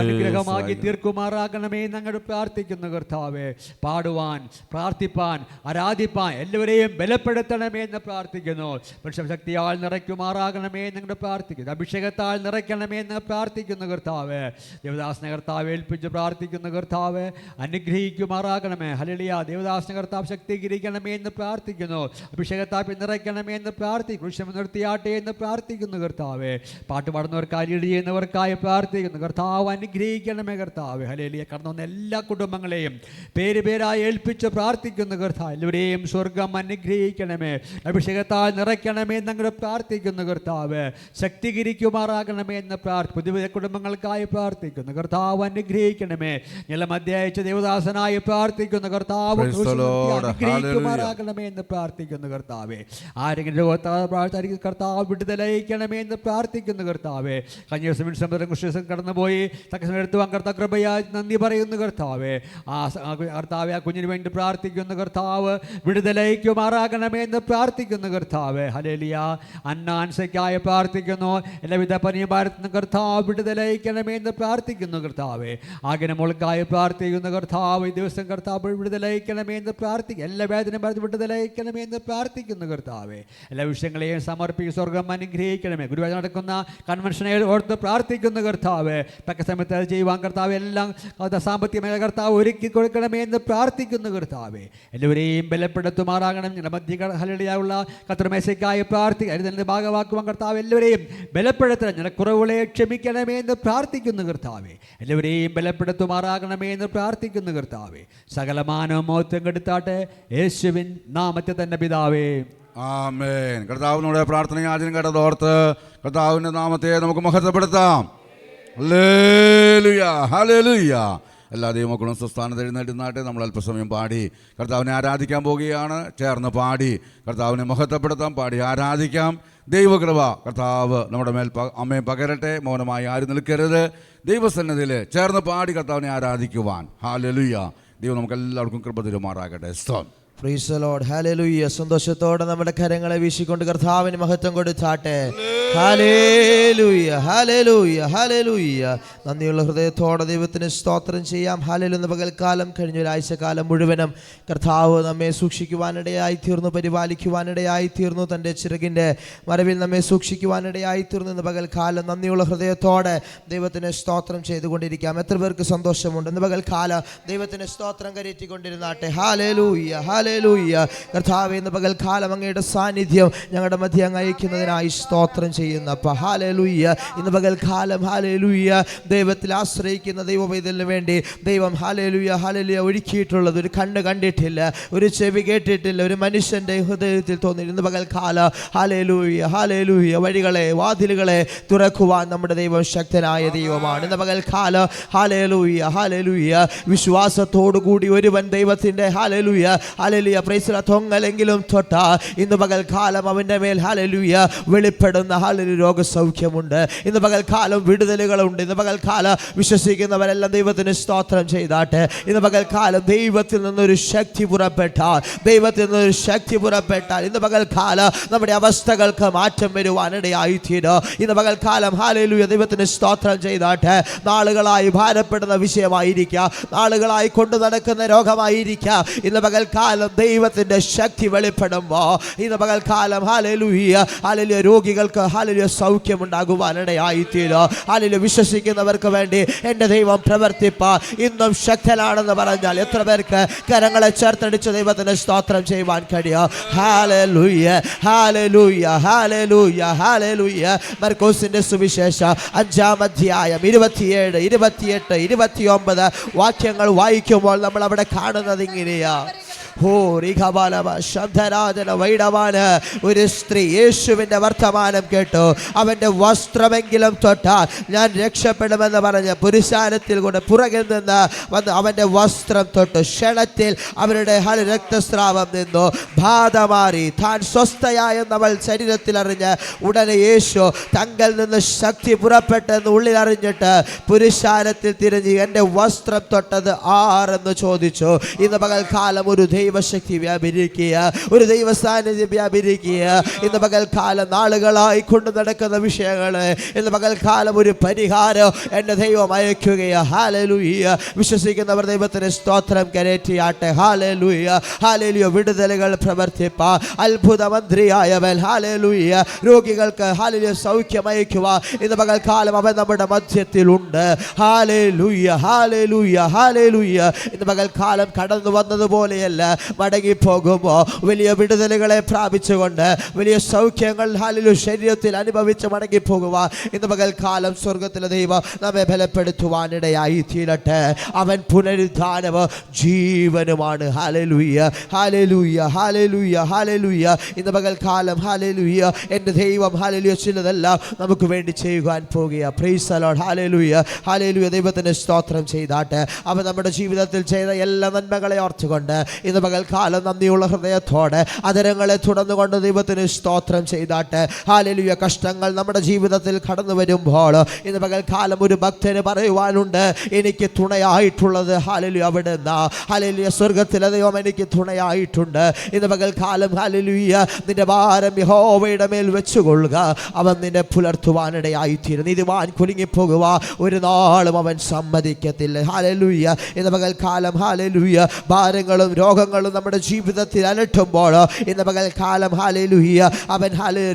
S6: അനുഗ്രഹമാക്കി തീർക്കുമാറാകണമേ ഞങ്ങൾ പ്രാർത്ഥിക്കുന്നു കർത്താവേ. പാടുവാൻ, പ്രാർത്ഥിപ്പാൻ, ആരാധിപ്പാൻ എല്ലാവരെയും ബലപ്പെടുത്തണമേ എന്ന് പ്രാർത്ഥിക്കുന്നു. ശക്തിയാൽ നിറയ്ക്കുമാറാകണമേ എന്ന് പ്രാർത്ഥിക്കുന്നു. അഭിഷേകത്താൽ നിറയ്ക്കണമേ എന്ന് പ്രാർത്ഥിക്കുന്നു കർത്താവേ. ദേവദാസനെ കർത്താവ് ഏൽപ്പിച്ച് പ്രാർത്ഥിക്കുന്നു കർത്താവേ. അനുഗ്രഹിക്കുമാറാകണമേ. ഹല്ലേലൂയ. ദേവദാസനെ കർത്താവ് ശക്തീകരിക്കണമേ എന്ന് പ്രാർത്ഥിക്കുന്നു. അഭിഷേകത്താൽ നിറയ്ക്കണമേ എന്ന് പ്രാർത്ഥിക്കുന്നു. കൃഷ്ണ നിർത്തിയാട്ടെ എന്ന് പ്രാർത്ഥിക്കുന്നു കർത്താവേ. പാട്ട് പാടുന്നവർക്കായി ലീഡ് ചെയ്യുന്നവർക്കായി പ്രാർത്ഥിക്കുന്നു കർത്താവ്. അനുഗ്രഹിക്കണമേ കർത്താവേ. ഹല്ലേലൂയ. കടന്നു വന്ന എല്ലാ കുടുംബങ്ങളെയും പേരായി ഏൽപ്പിച്ച് പ്രാർത്ഥിക്കുന്നു കർത്താവ്. എല്ലാവരെയും സ്വർഗം അനുഗ്രഹിക്കണമേ, അഭിഷേകത്താൽ നിറയ്ക്കണമേ എന്നങ്ങനെ പ്രാർത്ഥിക്കുന്നു കർത്താവ്. ശക്തീകരിക്കുമാറാകണമേ എന്ന് പുതിയ കുടുംബങ്ങൾക്കായി പ്രാർത്ഥിക്കുന്നു കർത്താവ്. അനുഗ്രഹിക്കണമേ. ഞങ്ങളെ മധ്യയച്ച ദേവദാസനായി പ്രാർത്ഥിക്കുന്നു കർത്താവ്. അനുഗ്രഹിക്കുമാറാകണമേ എന്ന് പ്രാർത്ഥിക്കുന്നു കർത്താവേ. ആരെങ്കിലും രോഗത്താൽ കർത്താവ് വിടുതലയിക്കണമേ എന്ന് പ്രാർത്ഥിക്കുന്നു കർത്താവേ. കഴിഞ്ഞ ദിവസം കടന്നുപോയി തക്കസമയത്തുവാൻ കർത്താവ് കൃപയായി നന്ദി പറയുന്നു കർത്താവേ. കർത്താവെ ആ കുഞ്ഞിന് വേണ്ടി പ്രാർത്ഥിക്കുന്നു കർത്താവ്. വിടുതലയിക്കുമാറാകണമേ എന്ന് പ്രാർത്ഥിക്കുന്നു കർത്താവ്. ഹല്ലേലൂയ. അന്നാൻസയ്ക്കായി പ്രാർത്ഥിക്കുന്നു. എല്ലാവിധ പനിയമാരത്തുനിന്ന് കർത്താവ് വിടുതലയിക്കണമേ എന്ന് പ്രാർത്ഥിക്കുന്നു കർത്താവെ. ആഗ്രഹ മോൾക്കായി പ്രാർത്ഥിക്കുന്നു കർത്താവ്. ഈ ദിവസം കർത്താവ് വിടുതലയിക്കണമേ എന്ന് പ്രാർത്ഥിക്കും. എല്ലാ വേദനയും വിടുതലയിക്കണമേ എന്ന് പ്രാർത്ഥിക്കുന്നു കർത്താവെ. എല്ലാ വിഷയങ്ങളെയും സമർപ്പിക്കും. സ്വർഗം അനുഗ്രഹിക്കണമേ. ഗുരുവായൂർ നടക്കുന്ന കൺവെൻഷനെ ഓർത്ത് പ്രാർത്ഥിക്കുന്നു കർത്താവ്. തക്ക സമയത്ത് അത് ചെയ്യുവാൻ കർത്താവ് എല്ലാം സാമ്പത്തികമായ കർത്താവ് ഒരുക്കി കൊടുക്കണമേ എന്ന് പ്രാർത്ഥിക്കുന്നു കർത്താവേ. എല്ലാവരെയും ബലപ്പെടുത്തുമാറാകണം. ഞങ്ങളുടെ മധ്യ ഹല്ലേലൂയുള്ള കർത്തൃമേശയ്ക്കായി പ്രാർത്ഥിക്കുക ഭാഗമാക്കുവാൻ കർത്താവ് എല്ലാവരെയും ബലപ്പെടുത്തണം. ഞങ്ങളുടെ കുറവുകളെ ക്ഷമിക്കണമേ എന്ന് പ്രാർത്ഥിക്കുന്നു കർത്താവേ. എല്ലാവരെയും ബലപ്പെടുത്തുമാറാകണമേ എന്ന് പ്രാർത്ഥിക്കുന്നു കർത്താവേ. സകലമാനവും മഹത്വം കെടുത്താട്ടെ യേശുവിൻ നാമത്തിൽ തന്നെ പിതാവേ,
S1: ആമേൻ. കർത്താവിനോട് പ്രാർത്ഥന യാചന കേട്ടതോർത്ത് കർത്താവിൻ്റെ നാമത്തെ നമുക്ക് മഹത്വപ്പെടുത്താം. Hallelujah, hallelujah. എല്ലാ ദൈവമക്കളും സ്വസ്ഥാനത്ത് എഴുന്നേറ്റുന്നാട്ടെ. നമ്മൾ അല്പസമയം പാടി കർത്താവിനെ ആരാധിക്കാൻ പോവുകയാണ്. ചേർന്ന് പാടി കർത്താവിനെ മഹത്വപ്പെടുത്താം, പാടി ആരാധിക്കാം. ദൈവകൃപ കർത്താവ് നമ്മുടെ മേൽ അമ്മയെ പകരട്ടെ. മൗനമായി ആരും നിൽക്കരുത്. ദൈവസന്നിധിയിൽ ചേർന്ന് പാടി കർത്താവിനെ ആരാധിക്കുവാൻ. ഹല്ലേലൂയ. ദൈവം നമുക്ക് എല്ലാവർക്കും കൃപ തരുമാറാകട്ടെ. സ്തോത്രം.
S2: Price the Lord. ഹല്ലേലൂയ. സന്തോഷത്തോടെ നമ്മുടെ കരങ്ങളെ വീശിക്കൊണ്ട് കർത്താവിന് മഹത്വം കൊടുത്താട്ടെ. ഹല്ലേലൂയ, ഹല്ലേലൂയ, ഹല്ലേലൂയ. നന്ദിയുള്ള ഹൃദയത്തോടെ ദൈവത്തിന് സ്തോത്രം ചെയ്യാം. ഹല്ലേലൂയ. പകൽക്കാലം കഴിഞ്ഞ ഒരാഴ്ചക്കാലം മുഴുവനും കർത്താവ് നമ്മെ സൂക്ഷിക്കുവാനിടയായി തീർന്നു, പരിപാലിക്കുവാനിടയായി തീർന്നു. തൻ്റെ ചിറകിൻ്റെ മറവിൽ നമ്മെ സൂക്ഷിക്കുവാനിടയായി തീർന്നു. ഇന്ന് പകൽക്കാലം നന്ദിയുള്ള ഹൃദയത്തോടെ ദൈവത്തിന് സ്തോത്രം ചെയ്തുകൊണ്ടിരിക്കാം. എത്ര പേർക്ക് സന്തോഷമുണ്ട്? ഇന്ന് പകൽക്കാലം ദൈവത്തിന് സ്തോത്രം കരയറ്റിക്കൊണ്ടിരുന്നാട്ടെ. Hallelujah, hallelujah. കർത്താവേ, ഇന്ന് പകൽക്കാലം അങ്ങയുടെ സാന്നിധ്യം ഞങ്ങളുടെ മധ്യ അങ്ങ് അയക്കുന്നതിനായി സ്തോത്രം ചെയ്യുന്നപ്പ. ഹല്ലേലൂയ. ഇന്ന് പകൽക്കാലം ഹല്ലേലൂയ ദൈവത്തിൽ ആശ്രയിക്കുന്ന ദൈവപൈതലിന് വേണ്ടി ദൈവം ഹല്ലേലൂയ, ഹല്ലേലൂയ ഒരുക്കിയിട്ടുള്ളത് ഒരു കണ്ണ് കണ്ടിട്ടില്ല, ഒരു ചെവി കേട്ടിട്ടില്ല, ഒരു മനുഷ്യൻ്റെ ഹൃദയത്തിൽ തോന്നിയില്ല. ഇന്ന് പകൽക്കാലം ഹല്ലേലൂയ, ഹല്ലേലൂയ വഴികളെ, വാതിലുകളെ തുറക്കുവാൻ നമ്മുടെ ദൈവം ശക്തനായ ദൈവമാണ്. ഇന്ന് പകൽക്കാലം ഹല്ലേലൂയ, ഹല്ലേലൂയ വിശ്വാസത്തോടു കൂടി ഒരുവൻ ദൈവത്തിൻ്റെ ഹല്ലേലൂയ, ഹല്ലേലൂയ പ്രൈസ് തൊങ്ങലെങ്കിലും തൊട്ട ഇന്ന് പകൽക്കാലം അവൻ്റെ മേൽ ഹല്ലേലൂയ വെളിപ്പെടുന്ന ഹല്ലേലൂയ രോഗസൗഖ്യമുണ്ട്. ഇന്ന് പകൽക്കാലം വിടുതലുകളുണ്ട്. ഇന്ന് പകൽക്കാലം വിശ്വസിക്കുന്നവരെല്ലാം ദൈവത്തിന് സ്തോത്രം ചെയ്താട്ടെ. ഇന്ന് പകൽക്കാലം ദൈവത്തിൽ നിന്നൊരു ശക്തി പുറപ്പെട്ടാൽ, ദൈവത്തിൽ നിന്നൊരു ശക്തി പുറപ്പെട്ടാൽ ഇന്ന് പകൽക്കാലം നമ്മുടെ അവസ്ഥകൾക്ക് മാറ്റം വരുവാനിടയായി തീരും. ഇന്ന് പകൽക്കാലം ഹല്ലേലൂയ ദൈവത്തിന് സ്തോത്രം ചെയ്താട്ടെ. നാളുകളായി ഭാരപ്പെടുന്ന വിഷയമായിരിക്കാം, നാളുകളായി കൊണ്ടു നടക്കുന്ന രോഗമായിരിക്കാം. ഇന്ന് പകൽക്കാലം ദൈവത്തിൻ്റെ ശക്തി വെളിപ്പെടുമ്പോൾ ഇന്ന് പകൽക്കാലം ഹല്ലേലൂയ, ഹല്ലേലൂയ രോഗികൾക്ക് ഹല്ലേലൂയ സൗഖ്യമുണ്ടാകുവാനിടയായി തീരും. ഹല്ലേലൂയ വിശ്വസിക്കുന്നവർക്ക് വേണ്ടി എൻ്റെ ദൈവം പ്രവർത്തിപ്പാൻ ഇന്നും ശക്തനാണെന്ന് പറഞ്ഞാൽ എത്ര പേർക്ക് കരങ്ങളെ ചേർത്തടിച്ച് ദൈവത്തിന് സ്തോത്രം ചെയ്യുവാൻ കഴിയും? ഹല്ലേലൂയ, ഹല്ലേലൂയ, ഹല്ലേലൂയ, ഹല്ലേലൂയ. മർക്കോസിന്റെ സുവിശേഷം 5-ാം അധ്യായം 27, 28, 29 വാക്യങ്ങൾ വായിക്കുമ്പോൾ നമ്മൾ അവിടെ കാണുന്നത് ഇങ്ങനെയാ. ഒരു സ്ത്രീ യേശുവിൻ്റെ വർത്തമാനം കേട്ടു. അവൻ്റെ വസ്ത്രമെങ്കിലും തൊട്ടാൽ ഞാൻ രക്ഷപ്പെടുമെന്ന് പറഞ്ഞ് പുരുഷാരത്തിൽ കൊണ്ട് പുറകിൽ നിന്ന് വന്ന് അവൻ്റെ വസ്ത്രം തൊട്ടു. ക്ഷണത്തിൽ അവരുടെ രക്തസ്രാവം നിന്നു, ബാധ മാറി. താൻ സ്വസ്ഥയായെന്നവൾ ശരീരത്തിൽ അറിഞ്ഞ് ഉടനെ യേശു തങ്കിൽ നിന്ന് ശക്തി പുറപ്പെട്ടെന്ന് ഉള്ളിൽ അറിഞ്ഞിട്ട് പുരുഷാരത്തിൽ തിരിഞ്ഞ് എൻ്റെ വസ്ത്രം തൊട്ടത് ആരെന്ന് ചോദിച്ചു. ഇന്ന് പകൽക്കാലം ഒരു ദൈവശക്തി വ്യാപരിക്കുക, ഒരു ദൈവ സാന്നിധ്യം വ്യാപരിക്കുക. ഇന്ന് പകൽക്കാലം നാളുകളായി കൊണ്ടു നടക്കുന്ന വിഷയങ്ങള് ഇന്ന് പകൽക്കാലം ഒരു പരിഹാരം എൻ്റെ ദൈവം അയക്കുകയാണ്. ഹല്ലേലൂയ. വിശ്വസിക്കുന്നവർ ദൈവത്തിന് സ്തോത്രം കരേറ്റിയാട്ടെ. Hallelujah, hallelujah. വിടുതലുകൾ പ്രവർത്തിപ്പാൻ അത്ഭുത മന്ത്രിയായവൻ ഹല്ലേലൂയ രോഗികൾക്ക് ഹല്ലേലൂയ സൗഖ്യം അയക്കുവാൻ ഇന്ന് പകൽക്കാലം അവൻ നമ്മുടെ മധ്യത്തിലുണ്ട്. ഹല്ലേലൂയ, ഹല്ലേലൂയ, ഹല്ലേലൂയ. ഇന്ന് പകൽക്കാലം കടന്നു വന്നതുപോലെയല്ല, മടങ്ങിപ്പോകുമ്പോൾ വലിയ വിടുതലുകളെ പ്രാപിച്ചുകൊണ്ട് വലിയ സൗഖ്യങ്ങൾ ഹല്ലേലൂയ ശരീരത്തിൽ അനുഭവിച്ച് മടങ്ങിപ്പോകുവാൻ ഇന്ന് പകൽക്കാലം സ്വർഗത്തിലെ ദൈവം നമ്മെ ബലപ്പെടുത്തുവാനിടയായി തീരട്ടെ. അവൻ പുനരുദ്ധാനവും ജീവനുമാണ്. ഹല്ലേലൂയ, ഹല്ലേലൂയ, ഹല്ലേലൂയ, ഹല്ലേലൂയ. ഇന്ന് പകൽക്കാലം ഹല്ലേലൂയ എൻ്റെ ദൈവം ഹല്ലേലൂയ ചിലതെല്ലാം നമുക്ക് വേണ്ടി ചെയ്യുവാൻ പോകുക. Price the Lord. ഹല്ലേലൂയ, ഹല്ലേലൂയ. ദൈവത്തിന് സ്തോത്രം ചെയ്താട്ടെ. അവൻ നമ്മുടെ ജീവിതത്തിൽ ചെയ്ത എല്ലാ നന്മകളെ ഓർത്തുകൊണ്ട് ഇന്ന് പകൽക്കാലം നന്ദിയുള്ള ഹൃദയത്തോടെ അതരങ്ങളെ തുടർന്നുകൊണ്ട് ദൈവത്തിന് സ്തോത്രം ചെയ്താട്ടെ. ഹല്ലേലൂയ. കഷ്ടങ്ങൾ നമ്മുടെ ജീവിതത്തിൽ കടന്നു വരുമ്പോൾ ഇന്ന് പകൽക്കാലം ഒരു ഭക്തന് പറയുവാനുണ്ട്, എനിക്ക് തുണയായിട്ടുള്ളത് ഹല്ലേലൂയ അവിടുന്ന്. ഹല്ലേലൂയ. സ്വർഗ്ഗത്തിലെ ദൈവം എനിക്ക് തുണയായിട്ടുണ്ട്. ഇന്ന് പകൽക്കാലം ഹല്ലേലൂയ നിന്റെ ഭാരം യഹോവയുടെ മേൽ വെച്ചുകൊള്ളുക, അവൻ നിന്നെ പുലർത്തുവാനിടയായിത്തീരും. നീതിമാൻ കുലുങ്ങിപ്പോകുക ഒരു നാളും അവൻ സമ്മതിക്കത്തില്ല. ഹല്ലേലൂയ. ഇന്ന് പകൽക്കാലം ഹല്ലേലൂയ ഭാരങ്ങളും രോഗങ്ങളും രോഗങ്ങളും നമ്മുടെ ജീവിതത്തിൽ അലട്ടുമ്പോൾ ഇന്ന് പകൽക്കാലം ഹല്ലേലൂയ അവൻ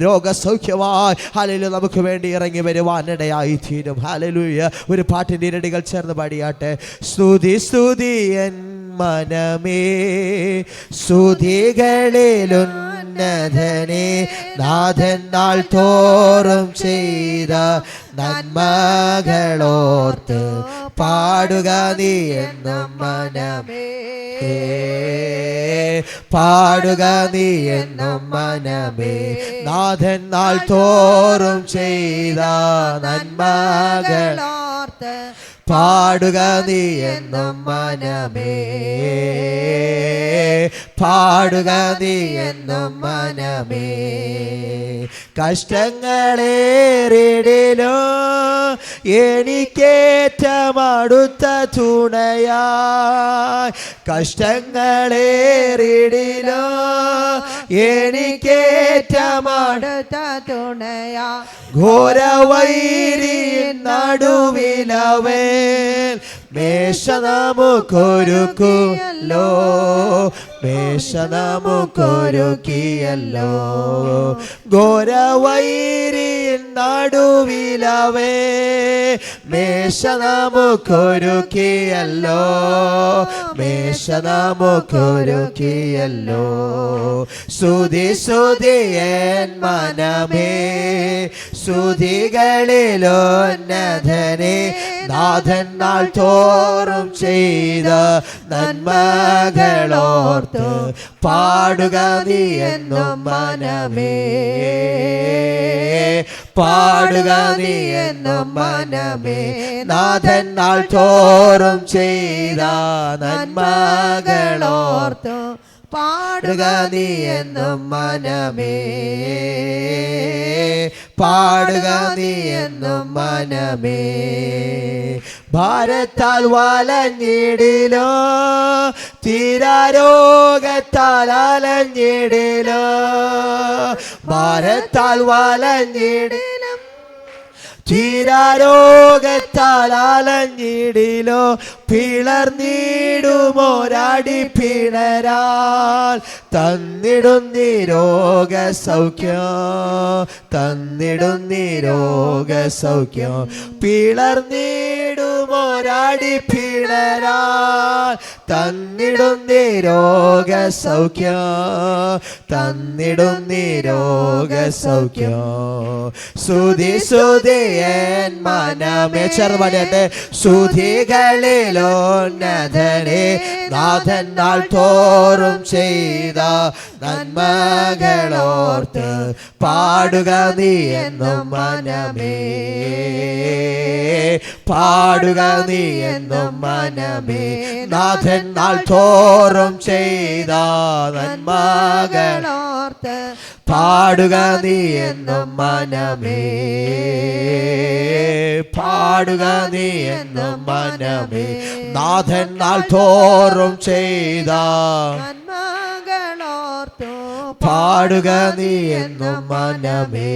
S2: രോഗസൗഖ്യമായി ഹല്ലേലൂയ നമുക്ക് വേണ്ടി ഇറങ്ങി വരുവാനിടയായി തീരും. ഹല്ലേലൂയ. ഒരു പാട്ടിൻ്റെ ഇരടികൾ ചേർന്ന് പാടിയാട്ടെ. സ്തുതി സ്തുതി എൻ മനമേ സ്തുതികളിലുന്നതനേ നാഥൻ നാൾ തോറും ചെയ്ത നന്മകളോർത്ത് പാടുക നീ എന്നും മനമേ പാടുക നീ എന്നും മനമേ നാഥൻ നാൾ തോറും ചെയ്ത നന്മകളോർത്ത് പാടുക നീ എന്നും മനമേ പാടുക നീ എന്നും മനമേ. കഷ്ടങ്ങളേറിടിലോ എനിക്കേറ്റമടുത്ത തുണയായി കഷ്ടങ്ങളേറിടിലോ എനിക്കേറ്റമടുത്ത തുണയാ ഘോരവൈരിൻ നടുവിലവേ മേശ നമുക്കൊരുക്കിയല്ലോ മേശ നമുക്കൊരുക്കിയല്ലോ ഘോരവൈരിൻ നടുവിലവേ മേശ നമുക്കൊരുക്കിയല്ലോ മേശ നമുക്കൊരുക്കിയല്ലോ. സ്തുതി സ്തുതി എൻ മനമേ സ്തുതികളിലുന്നതനേ നാഥൻ നാൾ തോറും ചെയ്ത നന്മകളോർത്ത് പാടുക നീ എന്നും മനമേ പാടുക നീ എന്നും മനമേ നാഥൻ നാൾ തോറും ചെയ്ത നന്മകളോർത്ത് പാടുക നീ എന്നും മനമേ പാടുക നീ എന്നും മനമേ. ഭാരത്താൽ വലഞ്ഞിടിലോ തീരാരോഗത്താൽ അലഞ്ഞിടിലോ ഭാരത്താൽ വലഞ്ഞിടിലും തീരാരോഗത്താൽ അലഞ്ഞിടിലോ പിളർന്നിടുമോരടി പിണരാൽ തന്നിടുന്നി രോഗസൗഖ്യം തന്നിടുന്നി രോഗസൗഖ്യം പിളർന്നിടുമോരടി പിണരാൽ തന്നിടുന്നി രോഗസൗഖ്യം തന്നിടുന്നി രോഗസൗഖ്യം. സ്തുതി സ്തുതി എൻ മനമേ ചേർന്ന് പാടിയാട്ടെ. സ്തുതികളിലുന്നതനേ നാഥൻ നാൾ തോറും ചെയ്ത നന്മകളോർത്ത് പാടുക നീ എന്നും മനമേ പാടുക നീ എന്നും മനമേ നാഥൻ നാൾ തോറും ചെയ്ത നന്മകളോർത്ത് പാടുക നീ എന്നും മനമേ പാടുക നീ എന്നും മനമേ നാഥൻ നാൾ തോറും ചെയ്ത നന്മകളോർത്തു പാടുക നീ എന്നും മനമേ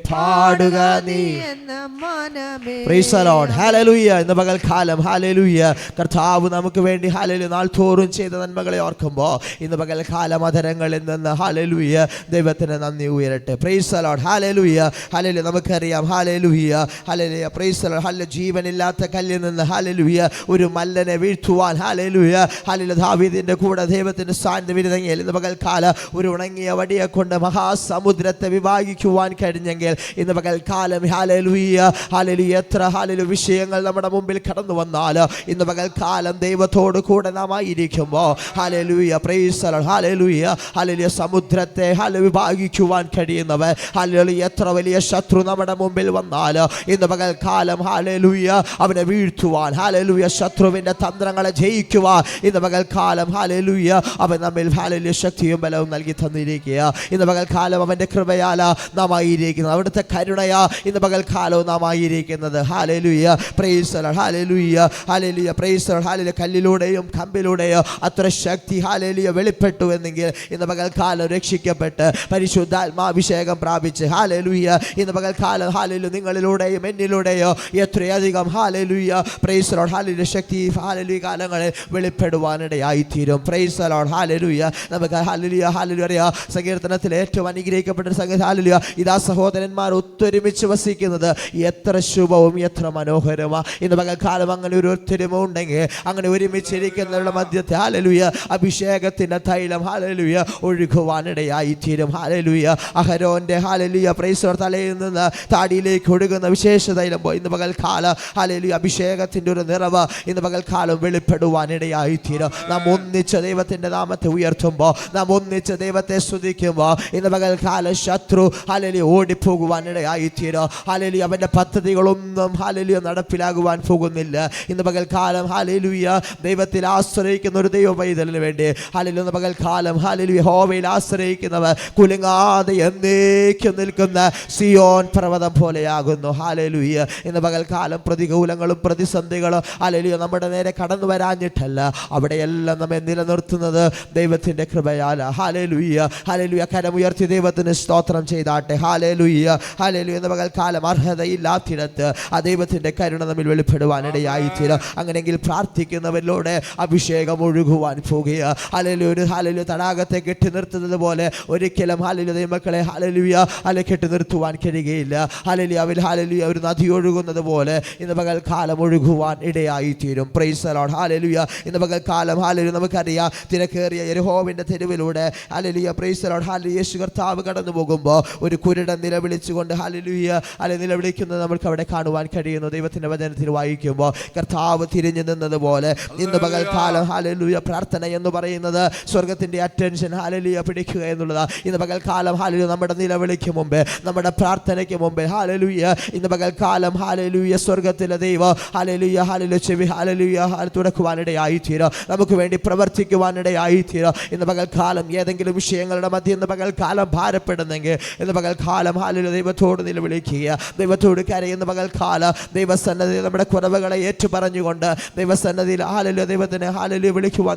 S2: പാടുക നീ എന്നും മനമേ. Price the Lord. ഹല്ലേലൂയ. ഇന്ന് പകൽക്കാലം ഹല്ലേലൂയ കർത്താവ് നമുക്ക് വേണ്ടി ഹല്ലേലൂയ നാൾ തോറും ചെയ്ത നന്മകളെ ഓർക്കുമ്പോൾ ഇന്ന് പകൽക്കാലം അധരങ്ങളിൽ നിന്ന് ഹല്ലേലൂയ ദൈവത്തിന് നന്ദി ഉയരട്ടെ. Praise the Lord. ഹല്ലേലൂയ ഹല്ലേലൂയ. നമുക്കറിയാം ഹല്ലേലൂയ ഹല്ലേലൂയ പ്രൈസ് ദി ലോർഡ്. ഹല്ലേലൂയ ജീവനില്ലാത്ത കല്ലിൽ നിന്ന് ഹല്ലേലൂയ ഒരു മല്ലനെ വീഴ്ത്തുവാൻ ഹല്ലേലൂയ ഹല്ലേലൂയ ദാവീദിന്റെ കൂടെ ദൈവത്തിന്റെ സാന്നിധ്യം ഇരുന്നെങ്കിൽ ഇന്ന് പകൽക്കാല ഒരു ഉണങ്ങിയ വടിയെ കൊണ്ട് മഹാസമുദ്രത്തെ വിഭാഗിക്കുവാൻ കഴിഞ്ഞെങ്കിൽ ഇന്ന് പകൽക്കാലം ഹല്ലേലൂയ ഹല്ലേലൂയ എത്ര ഹല്ലേലൂയ വിഷയങ്ങൾ നമ്മുടെ മുമ്പിൽ കടന്നു വന്നാൽ ഇന്ന് പകൽക്കാലം ദൈവത്തോട് കൂടെ നാം ആയിരിക്കുമ്പോൾ ഹല്ലേലൂയ പ്രൈസ് ദി ലോർഡ് ഹല്ലേലൂയ ഹല്ലേലൂയ സമുദ്രത്തെ ഹല്ലേലൂയ വിഭാഗിക്കുവാൻ കഴിയുന്നവർ ഹല്ലേലൂയ എത്ര വലിയ ശത്രു നമ്മുടെ മുമ്പിൽ വന്നാൽ ഇന്ന് പകൽക്കാലം ഹല്ലേലൂയ അവനെ വീഴ്ത്തുവാൻ ഹല്ലേലൂയ ശത്രുവിൻ്റെ തന്ത്രങ്ങളെ ജയിക്കുവാൻ ഇന്ന് പകൽക്കാലം ഹല്ലേലൂയ അവൻ നമ്മിൽ ഹല്ലേലൂയ ഹാലലുയ ശക്തിയും ബലവും നൽകി തന്നിരിക്കുക. ഇന്ന് പകൽക്കാലം അവൻ്റെ കൃപയാല നാം ആയിരിക്കുന്നത്, അവിടുത്തെ കരുണയാ ഇന്ന് പകൽക്കാലവും നാം ആയിരിക്കുന്നത്. ഹാലലുയ പ്രൈസ് ദി ലോർഡ്. ഹാലലുയ ഹാലലുയ പ്രൈസ് ദി ലോർഡ്. ഹാലലുയ കല്ലിലൂടെയും കമ്പിലൂടെയോ അത്ര ശക്തി ഹാലലുയ വെളിപ്പെട്ടു എന്നെങ്കിൽ ഇന്ന് പകൽക്കാലം രക്ഷിക്കപ്പെട്ട് പരിശുദ്ധാത്മാഭിഷേകം പ്രാപിച്ച് ഹാലലുയ ഇന്ന് പകൽക്കാലം ഹാലലു നിങ്ങളിലൂടെയും എന്നിലൂടെയോ എത്രയധികം ഹാലലുയ പ്രൈസ് ദി ലോർഡ് ഹാലലുയ ശക്തി ഹാലലുയ കാലങ്ങളിൽ വെളിപ്പെടുവാനിടയായിത്തീരും. Praise the Lord. ഹാലലുയ നമുക്ക് ഹാലലുയ ഹാലലുയ അറിയാം, സങ്കീർത്തനത്തിൽ ഏറ്റവും അനുഗ്രഹിക്കപ്പെട്ട സംഗതി ഹാലലുയ ഇതാ സഹോദരന്മാർ ഒത്തൊരുമിച്ച് വസിക്കുന്നത് എത്ര ശുഭവും എത്ര മനോഹരമാ. ഇന്ന് പകൽക്കാലം അങ്ങനെ ഒരു ഒത്തൊരുമ ഉണ്ടെങ്കിൽ, അങ്ങനെ ഒരുമിച്ചിരിക്കുന്നവരുടെ മധ്യത്തെ ഹാലലുയ അഭിഷേകത്തിൻ്റെ തൈലം ഹാലലുയ ഒഴുകുവാനിടയായിത്തീരും. ഹാലലുയ അഹരോന്റെ ഹാലലുയ പ്രൈസ് ദി ലോർഡ് തലയിൽ നിന്ന് താടിയിലേക്ക് ഒഴുകുന്ന വിശേഷ തൈലം ഇന്ന് പകൽക്കാലം ഹാലലുയ അഭിഷേകത്തിൻ്റെ ഒരു നിറവ് ഇന്ന് പകൽക്കാലം വെളിപ്പെടുവാനിടയായിത്തീരും. നാം ഒന്നിച്ച് ദൈവത്തിൻ്റെ നാമത്തെ ഉയർത്തുമ്പോൾ, നാം ഒന്നിച്ച് ദൈവത്തെ സ്തുതിക്കുമ്പോൾ ഇന്ന് പകൽക്കാലം ശത്രു ഹാലലുയ ഓടിപ്പോകുവാനിടയായിത്തീരും. ഹാലലുയ അവൻ്റെ പദ്ധതികളൊന്നും ഹാലലുയ നടപ്പിലാകുവാൻ പോകുന്നില്ല. ഇന്ന് പകൽക്കാലം ഹാലലുയ ദൈവത്തിൽ ആശ്രയിക്കുന്ന ഒരു ദൈവ പൈതലിന് വേണ്ടി ഹാലലുയ ഇന്ന് പകൽക്കാലം ഹാലലുയ യഹോവയിൽ ആശ്രയിക്കുന്നവർ കുലുങ്ങാതെ എന്നേക്കും നിൽക്കുന്ന സിയോൻ പർവ്വതം പോലെയാകുന്നു. ഹാലലുയ ഇന്ന് പകൽക്കാലം പ്രതികൂലങ്ങളും പ്രതിസന്ധികളും ഹാലലുയ നമ്മുടെ നേരെ കടന്നു വരാഞ്ഞിട്ടല്ല, അവിടെയെല്ലാം നമ്മെ നിലനിർത്തുന്നത് ദൈവത്തിൻ്റെ കൃപയാല. ഹാലലുയ ഹാലലുയ കരമുയർത്തി ദൈവത്തിന് സ്തോത്രം ചെയ്താട്ടെ. ഹാലലുയ ഹാലലുയ ഇന്ന് പകൽക്കാലം അർഹതയില്ലാത്തിടത്ത് ആ ദൈവത്തിൻ്റെ കരുണ നമ്മിൽ വെളിപ്പെടുവാനിടയായിത്തീരും. അങ്ങനെയെങ്കിൽ പ്രാർത്ഥിക്കുന്നവരിലൂടെ അഭിഷേകം ഒഴുകുവാൻ പോകുക. ഹാലലുയ ഒരു ഹാലലുയ തടാകത്തെ കെട്ടി നിർത്തുന്നത് പോലെ ഒരിക്കലും ഹാലലുയ ദൈവമക്കളെ ഹാലലുയ അല്ലെ കെട്ടി നിർത്തുവാൻ കഴിയുകയില്ല. ഹാലലുയ അവൽ ഹാലലുയ ഒരു നദി ഒഴുകുന്നത് പോലെ ഇന്ന് പകൽക്കാലം ഒഴുകുവാൻ ഇടയായിത്തീരും. Praise the Lord. ഹാലലുയ ഇന്ന് പകൽക്കാലം ഹാലലുയ നമുക്കറിയാം, തിരക്കേറിയ യെരിഹോവിൻ്റെ തെരുവിലൂടെ ഹാലലുയ പ്രൈസ് ദി ലോർഡ് ഹാലലുയ യേശു കർത്താവ് കടന്നു പോകുമ്പോൾ ഒരു കുരുടൻ നിലവിളിച്ചുകൊണ്ട് ഹാലലുയ അല്ലെ നിലവിളിക്കുന്നത് നമുക്ക് അവിടെ കാണുവാൻ കഴിയുന്നു. ദൈവത്തിൻ്റെ വചനത്തിൽ വായിക്കുമ്പോൾ കർത്താവ് തിരിഞ്ഞു നിന്നതുപോലെ ഇന്ന് പകൽക്കാലം ഹാലലുയ പ്രാർത്ഥന എന്ന് പറയുന്നത് സ്വർഗത്തിൻ്റെ അറ്റൻഷൻ ഹാലലുയ പിടിക്കുക എന്നുള്ളതാണ്. ഇന്ന് പകൽക്കാലം ഹാലലുയ നമ്മുടെ നിലവിളിക്ക് മുമ്പേ, നമ്മുടെ പ്രാർത്ഥനയ്ക്ക് മുമ്പേ ഹാലലുയ ഇന്ന് പകൽക്കാലം ഹാലലുയ സ്വർഗത്തിലെ ദൈവം ഹാലലുയ ഹാലലുയ ചെവി ഹാലലുയ തുറക്കുവാനിടയായിത്തീരും. നമുക്ക് വേണ്ടി പ്രവർത്തിക്കുവാനിടയായിത്തീരും. ഇന്ന് പകൽക്കാലം ഏതെങ്കിലും വിഷയങ്ങളുടെ മധ്യ ഇന്ന് പകൽക്കാലം ഭാരപ്പെടുന്നെങ്കിൽ ഇന്ന് പകൽക്കാലം ഹാലലുയ ദൈവത്തോട് നിലവിളിക്കുക, ദൈവത്തോട് കരയുന്ന പകൽക്കാലം ദൈവസന്നദ്ധിയിൽ നമ്മുടെ കുറവുകളെ ഏറ്റുപറഞ്ഞുകൊണ്ട് ദൈവസന്നദ്ധിയിൽ ഹാലലുയ ദൈവത്തിന് ഹാലലുയ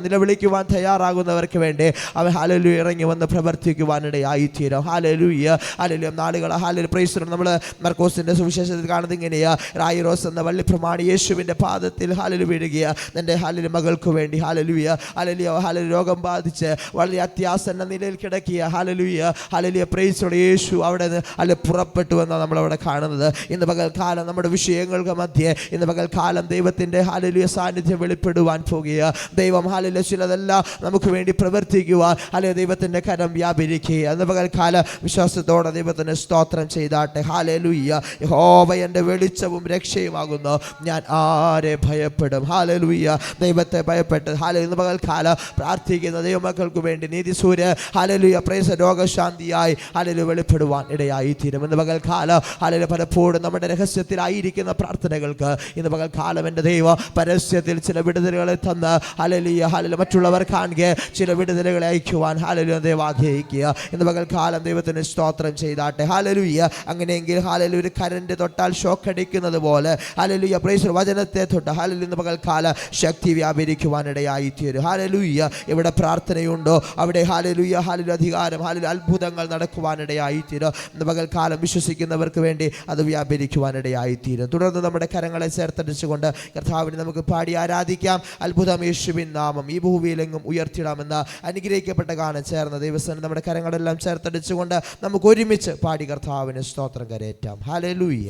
S2: നിലവിളിക്കുവാൻ തയ്യാറാകുന്നവർക്ക് വേണ്ടി അവൻ ഹാലലുയ ഇറങ്ങി വന്ന് പ്രവർത്തിക്കുവാനിടയായിത്തീരും. ഹാലലുയ ഹാലലുയ നാളുകൾ ഹാലലുയ പ്രൈസ് ദി ലോർഡ്. നമ്മൾ മർക്കോസിൻ്റെ സുവിശേഷത്തിൽ കാണുന്നത് ഇങ്ങനെയാ, റായിറോസ് എന്ന വള്ളി പ്രമാണി യേശുവിൻ്റെ പാദത്തിൽ ഹാലലു വീഴുകയ. എൻ്റെ ഹാലലു മകൾക്ക് വേണ്ടി ഹാലലുയ ഹാലലുയ ഹാലലു രോഗം ബാധിച്ച് വളരെ അത്യാസന്ന നിലയിൽ കിടക്കിയ ഹാലലുയ ഹാലലുയ പ്രൈസ് ദി ലോർഡ് യേശു അവിടെ നിന്ന് അല്ലെ പുറപ്പെട്ടു എന്നാണ് നമ്മളവിടെ കാണുന്നത്. ഇന്ന് പകൽക്കാലം നമ്മുടെ വിഷയങ്ങൾക്ക് മധ്യേ ഇന്ന് പകൽക്കാലം ദൈവത്തിൻ്റെ ഹാലലുയ സാന്നിധ്യം വെളിപ്പെടുവാൻ പോകുക. ദൈവം ഹാലലുയ ചിലതെല്ലാം നമുക്ക് വേണ്ടി പ്രവർത്തിക്കുവാൻ അല്ലെ ദൈവത്തിൻ്റെ കരം വ്യാപരിക്കുക. ഇന്ന് പകൽക്കാലം വിശ്വാസത്തോടെ ദൈവത്തിന് സ്തോത്രം ചെയ്താട്ടെ. ഹാലലുയ യഹോവ എൻ്റെ വെളിച്ചവും രക്ഷയുമാകുന്നു, ഞാൻ ആരെ ഭയപ്പെടും. ഹാലലുയ ദൈവത്തെ ഭയപ്പെട്ട് ഹാലലു ഇന്ന് പകൽക്കാലം പ്രാർത്ഥിക്കുന്ന ദൈവമക്കൾക്ക് വേണ്ടി നീതി സൂര്യ ഹാലലുയ പ്രൈസ് രോഗശാന്തിയായി ഹാലലു വെളിപ്പെടുവാൻ ഇടയായിത്തീരും. ഇന്ന് പകൽക്കാലം ഹാലലു പലപ്പോഴും നമ്മുടെ രഹസ്യത്തിലായിരിക്കുന്ന പ്രാർത്ഥനകൾക്ക് ഇന്ന് പകൽക്കാലം എൻ്റെ ദൈവം പരസ്യത്തിൽ ചില വിടുതലുകളെ തന്ന് ഹാലലുയ ഹാലലു മറ്റുള്ളവർ കാണുക ചില വിടുതലുകളെ അയക്കുവാൻ ഹാലലു ദൈവം ആഗ്രഹിക്കുക. ഇന്ന് പകൽക്കാലം ദൈവത്തിന് സ്തോത്രം ചെയ്താട്ടെ. ഹാലലുയ അങ്ങനെയെങ്കിൽ ഹാലലു ഒരു കരണ്ട് തൊട്ടാൽ ഷോക്ക് അടിക്കുന്നത് പോലെ ഹാലലുയ പ്രൈസ് വചനത്തെ തൊട്ട് ഹാലലു ഇന്ന് പകൽക്കാലം ശക്തി വ്യാപരിക്കുവാനിടയായിത്തീരും. ഹാലലുയ ഇവിടെ പ്രാർത്ഥനയുണ്ടോ അവിടെ ഹാലലുയ ഹാലലു അധികാരം ഹാലലു അത്ഭുതങ്ങൾ നടക്കുവാനിടയായിത്തീരും. ഇന്ന് പകൽക്കാലം വിശ്വസിക്കുന്നവർക്ക് വേണ്ടി അത് വ്യാപരിക്കുവാനിടയായിത്തീരും. തുടർന്ന് നമ്മുടെ കരങ്ങളെ ചേർത്തടിച്ചുകൊണ്ട് കർത്താവിനെ നമുക്ക് പാടി ആരാധിക്കാം. അത്ഭുതം യേശുവിൻ നാമം ഈ ഭൂമിയിലെങ്ങും ഉയർത്തിടാമെന്ന അനുഗ്രഹിക്കപ്പെട്ട ഗാനം ചേർന്ന ദൈവസ്ഥനം നമ്മുടെ കരങ്ങളെല്ലാം ചേർത്തടിച്ചുകൊണ്ട് നമുക്ക് ഒരുമിച്ച് പാടി കർത്താവിന് സ്തോത്രം കരേറ്റാം. ഹല്ലേലൂയ.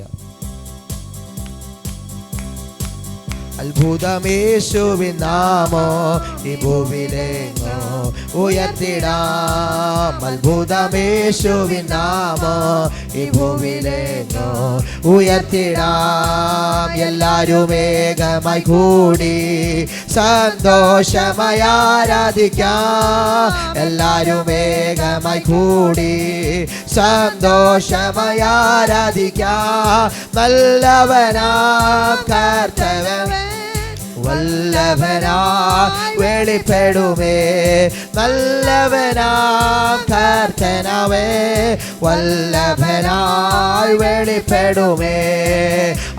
S2: അത്ഭുതമേശുവിൻ നാമോ ഈ ഭൂമിയിലെങ്ങോ ഉയർത്തിടാം. അത്ഭുതമേശുവിൻ നാമോ ഈ ഭൂമിയിലെങ്ങോ ഉയർത്തിടാം. എല്ലാരും ഏകമായി കൂടി സന്തോഷമായി ആരാധിക്കാം. എല്ലാരും ഏകമായി കൂടി സന്തോഷമായി ആരാധിക്കാം. നല്ലവനാം കർത്താവൻ വല്ലഭനായി വെളിപ്പെടുമേ. നല്ലവനാം കർത്തനവേ വല്ലഭനായി വെളിപ്പെടുമേ.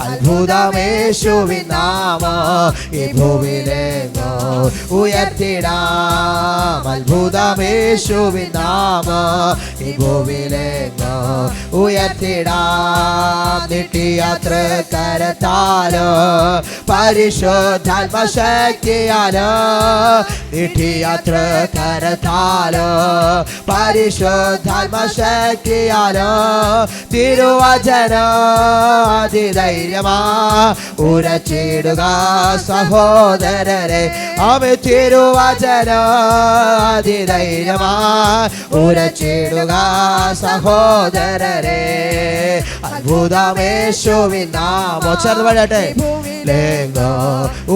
S2: അത്ഭുതമേശുവിൻ നാമം ഈ ഭൂമിയിലെങ്ങോ ഉയർത്തിടാം. അത്ഭുതമേശുവിൻ നാമം ഈ ഭൂമിയിലെങ്ങോ ഉയർത്തിടാം. നിത്യയാത്ര കരത്താലോ പരിശുദ്ധാത്മശക്തിയാലോ നിത്യയാത്ര കരത്താലോ പരിശുദ്ധാത്മശക്തിയാലോ തിരുവചനം അതിധൈര്യമാ ഉരച്ചിടുക സഹോദരരെ. അവൻ തിരുവചനം അതിധൈര്യമാ ഉരച്ചിടുക സഹോദരരെ. അത്ഭുതമേശുവിൻ നാമം ചേർന്ന് പാടട്ടെ. ലേങ്ങോ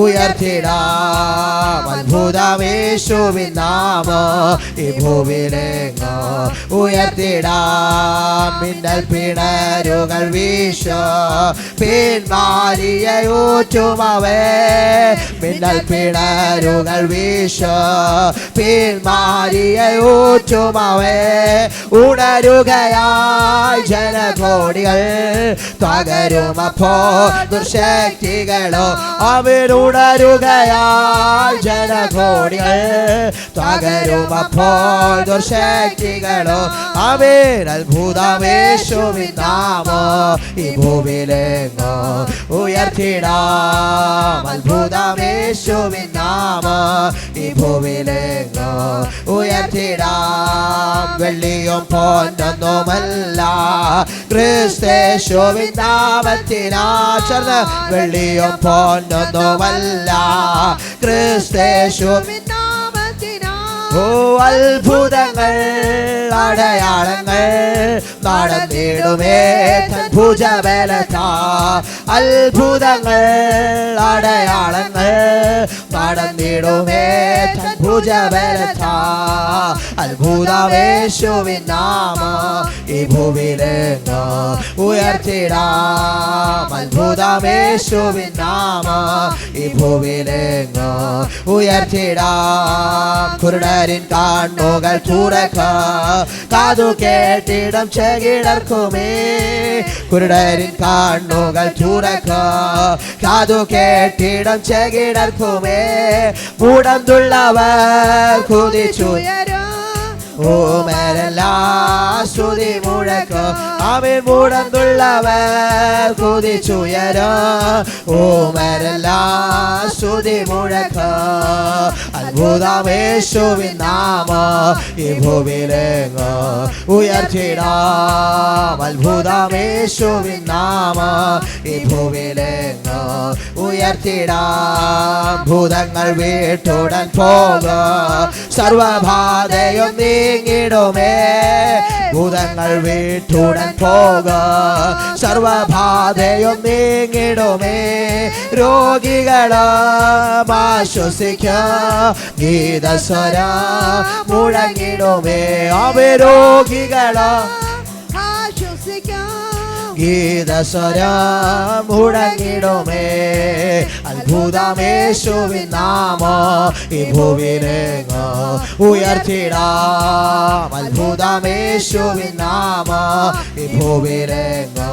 S2: ഉയർത്തിടാം. അത്ഭുതമേശുവിൻ നാമം ഈ ഭൂമിയിലെങ്ങോ ഉയർത്തിടാം. മിന്നൽ പിണരുകൾ വീശോ പിന്മാരിയൂറ്റുമവേ. മിന്നൽ പിണരുകൾ വീശോ പിന്മാരിയൂറ്റുമവേ. ഉണരുകയായി ജനകോടികൾ തകരുമപ്പോൾ ദുർശക്തികളോ. അവരുണരുകയായി ജനകോടികൾ തകരുമപ്പോൾ ദുർശക്തികളോ. അവൻ അത്ഭുതമേശുവിൻ നാമം ഈ ഭൂമിയിലെങ്ങോ ഉയർത്തിടാം. അത്ഭുതമേശുവിൻ നാമം ഈ ഭൂമിയിലെങ്ങോ ഉയർത്തിടാം. വെള്ളിയും പൊന്നൊന്നുമല്ല ക്രിസ്തേശുവിൻ നാമത്തിനാ. ചേർന്ന് വെള്ളിയും പൊന്നൊന്നുമല്ല ക്രിസ്തേശുവിൻ നാമത്തിനാ. ഓ അത്ഭുതങ്ങൾ അടയാളങ്ങൾ നടന്നിടുമേ തൻ ഭുജബലത്താ. അത്ഭുതങ്ങൾ അടയാളങ്ങൾ നടന്നിടുമേ തൻ ഭുജബലത്താ. അത്ഭുതമേശുവിൻ നാമം ഈ ഭൂമിയിലെങ്ങോ ഉയർത്തിടാം. അത്ഭുതമേശുവിൻ നാമം ഈ ഭൂമിയിലെങ്ങോ ഉയർത്തിടാം. കുരുടരിൻ കണ്ണുകൾ തുറക്ക കാതു കേട്ടിടം ചെകിടർക്കുമേ. കുരുടരിൻ കണ്ണുകൾ തുറക്ക കാതു കേട്ടിടം ചെകിടർക്കുമേ. മുടന്തുള്ളവർ കുതിച്ചുയരും ഓമരെല്ലാം സ്തുതി മുഴക്കും. അവൻ മുടന്തുള്ളവർ കുതിച്ചുയരും ഓമരെല്ലാം സ്തുതി മുഴക്കും. അത്ഭുതമേശുവിൻ നാമം ഈ ഭൂമിയിലെങ്ങോ ഉയർത്തിടാം. അത്ഭുതമേശുവിൻ നാമം ഈ ഭൂമിയിലെങ്ങോ ഉയർത്തിടാം. ഭൂതങ്ങൾ വീട്ടുടൻ പോകും സർവബാധയും നീങ്ങിടുമേ. ഭൂതങ്ങൾ വീട്ടുടൻ പോകും സർവബാധയും നീങ്ങിടുമേ. രോഗികളും ആശ്വസിക്കും ഗീതസ്വരം മുഴങ്ങിടുമേ. അവ രോഗികളും ആശ്വസിക്കും ഗീതസ്വരം മുഴങ്ങിടുമേ. അത്ഭുതമേശുവിൻ നാമം ഈ ഭൂമിയിലെങ്ങോ ഉയർത്തിടാം. അത്ഭുതമേശുവിൻ നാമം ഈ ഭൂമിയിലെങ്ങോ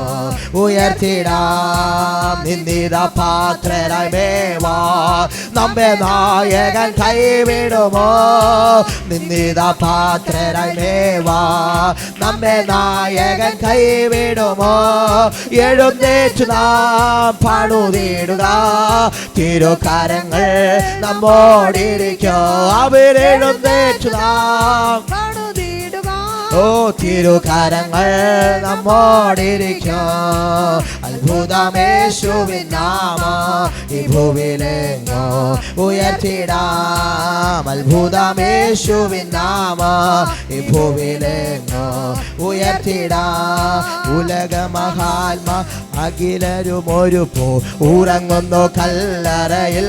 S2: ഉയർത്തിടാം. നിന്ദിത പാത്രരായി മേവാ നമ്മെ നായകൻ കൈവിടുമോ. നിന്ദിത പാത്രരായി മേവാ നമ്മെ നായകൻ കൈവിടുമോ. എഴുന്നേറ്റു നാം പണിതിടുക തിരുകരങ്ങൾ നമ്മോടിരിക്കോ. അവരെഴുന്നേറ്റു നാം പണിതിടുക ഓ തിരുകരങ്ങൾ നമ്മോടിരിക്കോ. അത്ഭുതമേശുവിൻ നാമം ഈ ഭൂമിയിലെങ്ങോ ഉയർത്തിടാം. അത്ഭുതമേശുവിൻ നാമം ഈ ഭൂമിയിലെങ്ങോ ഉയർത്തിടാം. ഉലകമഹാത്മാ അഖിലരും ഒരു പോ ഉറങ്ങുന്നു കല്ലറയിൽ.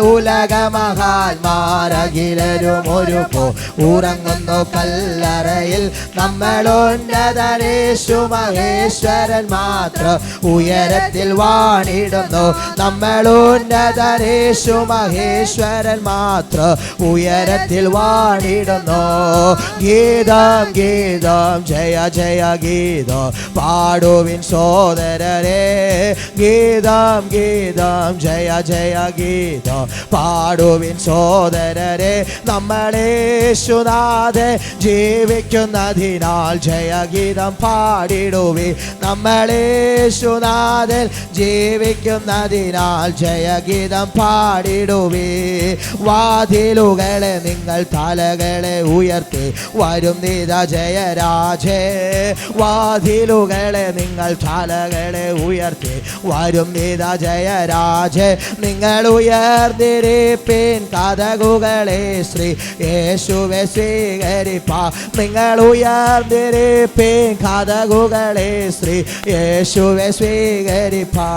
S2: ഉലകമഹാന്മാരഖിലരും ഒരു പോ ഉറങ്ങുന്നു കല്ലറയിൽ. നമ്മളുന്നതനേശു മഹേശ്വരൻ മാത്രം ഉയരത്തിൽ വാണിടുന്നു. നമ്മളുന്നതനേശു മഹേശ്വരൻ മാത്രം ഉയരത്തിൽ വാണിടുന്നു. ഗീതം ഗീതം ജയ ജയ ഗീതം പാടുവിൻ സോദരരെ. ഗീതം ഗീതം ജയ ജയ ഗീതം പാടുവിൻ സോദരരെ. നമ്മളേശുനാഥൻ ജീവിക്കുന്നതിനാൽ ജയഗീതം പാടിടുവി. നമ്മളേശുനാഥൻ ജീവിക്കുന്നതിനാൽ ജയഗീതം പാടിടുവി. വാതിലുകളെ നിങ്ങൾ തലകളെ ഉയർത്തി വരും നിത ജയരാജേ. വാതിലുകളെ നിങ്ങൾ തലകളെ ഉയർത്തി വരും നിത ജയരാജേ. നിങ്ങൾ ഉയർന്നിരിപ്പിൻ കതകുകളെ ശ്രീ യേശുവെ സ്വീകരിപ്പാ. നിങ്ങൾ ഉയർന്നിരിപ്പിൻ കതകുകളെ ശ്രീ യേശുവെ സ്വീകരിപ്പാ.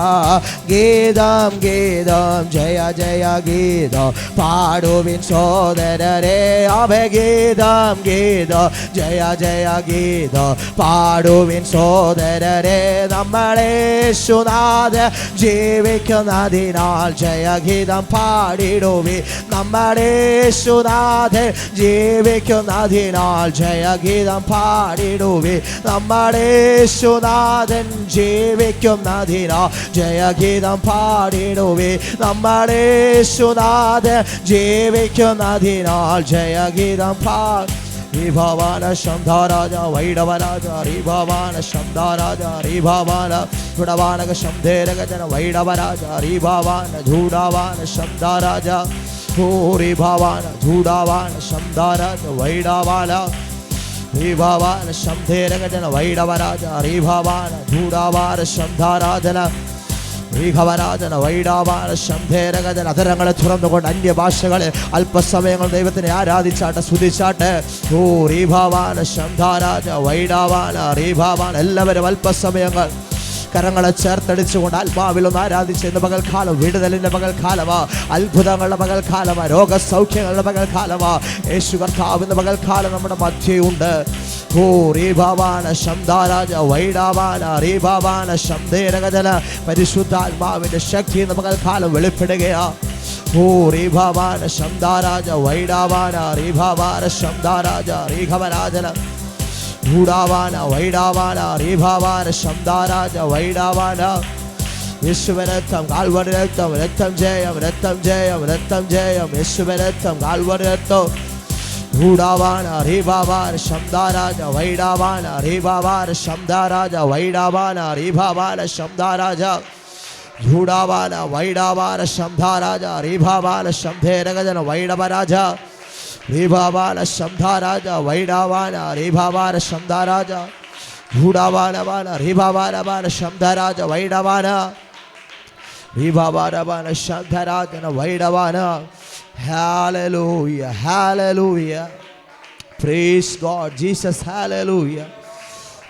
S2: ഗീതം ഗീതം ജയ ജയ ഗീതം പാടുവിൻ സോദരരെ. അഭഗീതം ഗീതം ജയ ജയ ഗീതം പാടുവിൻ സോദരരെ. നമ്മളേശുനാഥൻ ജീവിക്കുന്നതിനാൽ ജയഗീതം പാടിടുവി. നമ്മളേശുനാഥൻ ജീവിക്കുന്നതിനാൽ ജയഗീതം പാടിടുവി. നമ്മളേശുനാഥൻ ജീവിക്കുന്നതിനാൽ ജയഗീതം പാടിടുവി. നമ്മളേശുനാഥൻ ജീവിക്കുന്നതിനാൽ ജയഗീതം പാടി. ഭവാന ശംധാരാജ വൈഡവരാജ ഭവാന ശംധാരാജ ഭവാന ഗുണവാനക ശംധേരഗജന വൈഡവരാജ ഭവാന ധൂഡാവാന ശംധാരാജ ഭൂരി ഭവാന ധൂഡാവാന ശംധാരാജ വൈഡവാന ഭവാന ശംധേരഗജന വൈഡവരാജ ഭവാന ധൂഡാവാന ശംധാരാജന ീഘവരാജന വൈഡാവാന ശംഭേരഗജന. അധരങ്ങളെ തുറന്നുകൊണ്ട് അന്യഭാഷകളെ അല്പസമയങ്ങൾ ദൈവത്തിനെ ആരാധിച്ചാട്ടെ, സ്തുതിച്ചാട്ടെ. ഓ റീഭാവാന ശംധാരാജ വൈഡാവാന റീഭാവാന. എല്ലാവരും അല്പസമയങ്ങൾ കരങ്ങളെ ചേർത്തടിച്ചുകൊണ്ട് ആത്മാവിലൊന്ന് ആരാധിച്ച്. ഇന്ന് പകൽക്കാലം വിടുതലിൻ്റെ പകൽക്കാലമാ, അത്ഭുതങ്ങളുടെ പകൽക്കാലമാ, രോഗസൗഖ്യങ്ങളുടെ പകൽക്കാലമാ. യേശു കർത്താവിൻ്റെ പകൽക്കാലം നമ്മുടെ മധ്യയുണ്ട്. ഓ റീഭാവാന ശംധാരാജ വൈഡാവാന റീഭാവാന ശംധേരഗജന. പരിശുദ്ധാത്മാവിൻ്റെ ശക്തി ഇന്ന് പകൽക്കാലം വെളിപ്പെടുകയാ. ഓ റീഭാവാന ശംധാരാജ വൈഡാവാന റീഭാവാന ശംധാരാജ റീഘവരാജന ൂടാവാന വൈഡാവാന റീഭാവാന ശംധാരാജ വൈഡാവാന. യേശുവിന്റെ രക്തം, കാൽവരി രക്തം, രക്തം ജയം, രക്തം ജയം, രക്തം ജയം. യേശുവിന്റെ രക്തം, കാൽവരി രക്തം. ൂടാവാന റീഭാവാന ശംധാരാജ വൈഡാവാന റീഭാവാന ശംധാരാജ വൈഡാവാന റീഭാവാന ശംധാരാജ ൂടാവാന വൈഡാവാന ശംധാരാജ റീഭാവാന ശംധേരഗജന വൈഡവരാജ റീഭാവാന ശംധാരാജ വൈഡാവാന റീഭാവാന ശംധാരാജ ൂടാവാന റീഭാവാന ശംധരാജ വൈഡവാന റീഭാവാന ശംധരാജന വൈഡവാന. Hallelujah, hallelujah. Praise God, Jesus, hallelujah.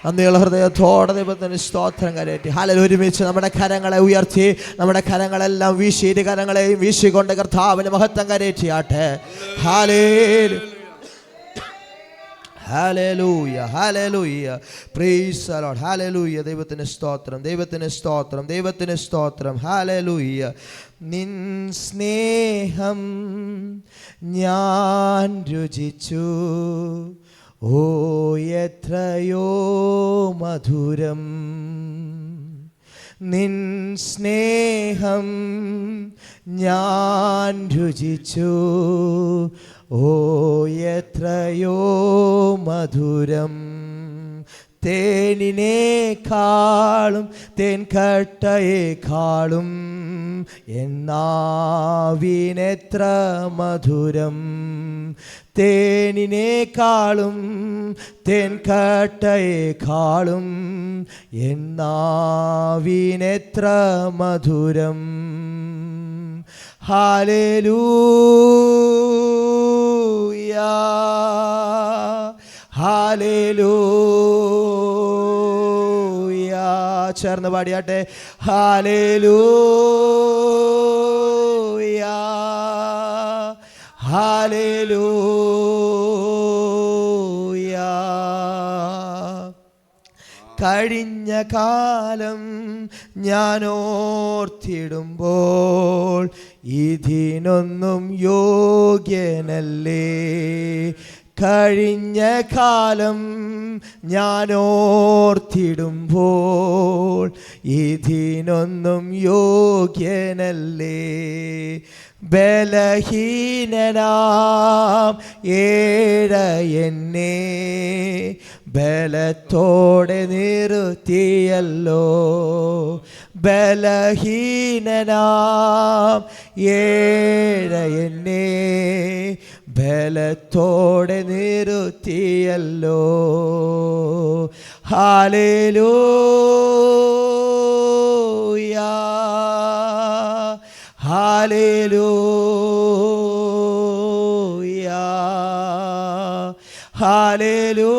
S2: നന്ദിയുള്ള ഹൃദയത്തോടെ ദൈവത്തിന് സ്തോത്രം കരയറ്റി. ഹല്ലേലൂയ. ഒരുമിച്ച് നമ്മുടെ കരങ്ങളെ ഉയർത്തി, നമ്മുടെ കരങ്ങളെല്ലാം വീശി, ഇരു കരങ്ങളെയും വീശിക്കൊണ്ട് കർത്താവിന് മഹത്വം കരയറ്റിയാട്ടെ. ഹല്ലേലൂയ, ഹല്ലേലൂയ, ഹല്ലേലൂയ. Praise the Lord. ഹല്ലേലൂയ. ദൈവത്തിന് സ്തോത്രം, ദൈവത്തിന് സ്തോത്രം, ദൈവത്തിന് സ്തോത്രം. ഹല്ലേലൂയ. നിൻ സ്നേഹം ഞാൻ രുചിച്ചു, ഓ എത്രയോ മധുരം. നിൻ സ്നേഹം ഞാൻ രുചിച്ചു, ഓ എത്രയോ മധുരം. തേനിനേക്കാളും തേൻകട്ടയേക്കാളും എന്നാവിനെത്ര മധുരം. തേനിനേക്കാളും തേൻകട്ടയേക്കാളും എന്നാവിനെത്ര മധുരം. Hallelujah, hallelujah. ചേർന്ന് പാടിയാട്ടെ. Hallelujah hallelujah. കഴിഞ്ഞ കാലം ഞാനോർത്തിടുമ്പോൾ ഇതിനൊന്നും യോഗ്യനല്ലേ. കഴിഞ്ഞ കാലം ഞാനോർത്തിടുമ്പോൾ ഇതിനൊന്നും യോഗ്യനല്ലേ. ബലഹീനനാം ഏഴയെന്നെ ബലത്തോടെ നിർത്തിയല്ലോ. ബലഹീനനാം ഏഴയെന്നെ ബലത്തോടെ നിർത്തിയല്ലോ. ഹല്ലേലൂയ ഹല്ലേലൂയ ഹല്ലേലൂയ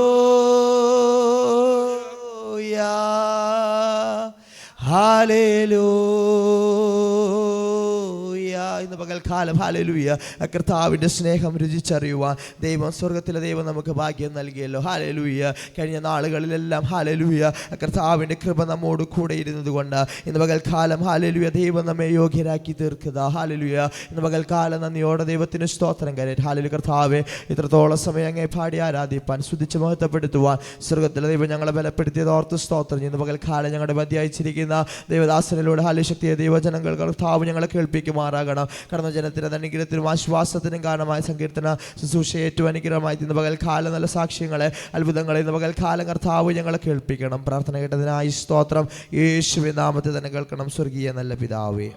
S2: ഹല്ലേലൂയ. ഇന്ന് പകൽക്കാലം ഹല്ലേലൂയ കർത്താവിൻ്റെ സ്നേഹം രുചിച്ചറിയുവാൻ ദൈവം, സ്വർഗത്തിലെ ദൈവം നമുക്ക് ഭാഗ്യം നൽകിയല്ലോ. ഹല്ലേലൂയ. കഴിഞ്ഞ നാളുകളിലെല്ലാം ഹല്ലേലൂയ കർത്താവിൻ്റെ കൃപ നമ്മോട് കൂടെ ഇരുന്നത് കൊണ്ട് ഇന്ന് പകൽക്കാലം ഹല്ലേലൂയ ദൈവം നമ്മെ യോഗ്യരാക്കി തീർക്കുക. ഹല്ലേലൂയ. ഇന്ന് പകൽക്കാലം നന്ദിയോടെ ദൈവത്തിന് സ്തോത്രം കരയട്ടെ. ഹല്ലേലൂയ. കർത്താവേ, ഇത്രത്തോളം സമയം അങ്ങേ പാടി ആരാധിപ്പാൻ, സ്തുതിച്ച് മഹത്വപ്പെടുത്തുവാൻ സ്വർഗത്തിലെ ദൈവം ഞങ്ങളെ ബലപ്പെടുത്തിയത് ഓർത്ത് സ്തോത്രം. ഇന്ന് പകൽക്കാലം ഞങ്ങളുടെ മധ്യ അയച്ചിരിക്കുന്ന ദൈവദാസനിലൂടെ ഹല്ലേശക്തിയ ദൈവജനങ്ങൾ കർത്താവ് ഞങ്ങളെ കേൾപ്പിക്കുമാറാകണം. കടന്ന ജനത്തിന് അനുഗ്രഹത്തിനും ആശ്വാസത്തിനും കാരണമായ സങ്കീർത്തന ശുശ്രൂഷ ഏറ്റവും അനുഗ്രഹമായി ഇന്ന് പകൽക്കാലം നല്ല സാക്ഷ്യങ്ങളെ, അത്ഭുതങ്ങളെ ഇന്ന് പകൽക്കാലം കർത്താവ് ഞങ്ങളെ കേൾപ്പിക്കണം. പ്രാർത്ഥന കേട്ടതിനായി സ്തോത്രം. യേശുവിൻ നാമത്തിൽ തന്നെ കേൾക്കണം. സ്വർഗീയ നല്ല പിതാവേ,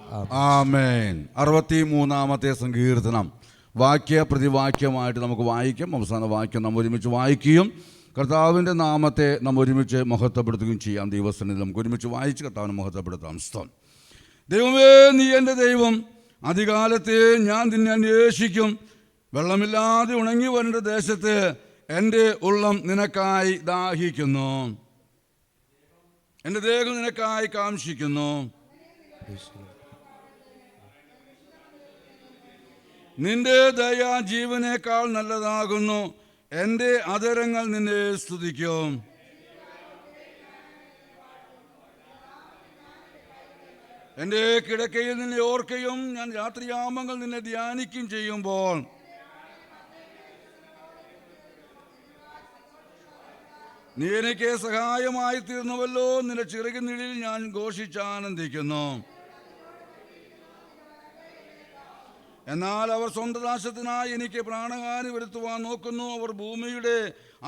S1: ആമേൻ. 63-ാമത്തെ സങ്കീർത്തനം വാക്യ പ്രതിവാക്യമായിട്ട് നമുക്ക് വായിക്കാം. അവസാന വാക്യം നമ്മൾ ഒരുമിച്ച് വായിക്കുകയും കർത്താവിൻ്റെ നാമത്തെ നാം ഒരുമിച്ച് മഹത്വപ്പെടുത്തുകയും ചെയ്യാം. ദൈവസന്നിധിയിൽ നമുക്ക് ഒരുമിച്ച് വായിച്ച് കർത്താവിനെ മഹത്വപ്പെടുത്താം. സ്തോത്രം. ദൈവമേ, നീ എൻ്റെ ദൈവം, അധികാലത്തെ ഞാൻ നിന്നെ അന്വേഷിക്കും. വെള്ളമില്ലാതെ ഉണങ്ങി വരേണ്ട ദേശത്ത് എൻ്റെ ഉള്ളം നിനക്കായി ദാഹിക്കുന്നു, എൻ്റെ ദേഹം നിനക്കായി കാംക്ഷിക്കുന്നു. നിന്റെ ദയ ജീവനേക്കാൾ നല്ലതാകുന്നു, എൻ്റെ അധരങ്ങൾ നിന്നെ സ്തുതിക്കും. എൻ്റെ കിടക്കയിൽ നിന്നെ ഓർക്കുകയും ഞാൻ രാത്രിയാമങ്ങൾ നിന്നെ ധ്യാനിക്കുകയും ചെയ്യുമ്പോൾ നീ എനിക്ക് സഹായമായി തീർന്നുവല്ലോ. നിന്റെ ചിറകിനിഴലിൽ ഞാൻ ഘോഷിച്ചാനന്ദിക്കുന്നു. എന്നാൽ അവർ സ്വന്തം നാശത്തിനായി എനിക്ക് പ്രാണഹാനി വരുത്തുവാൻ നോക്കുന്നു. അവർ ഭൂമിയുടെ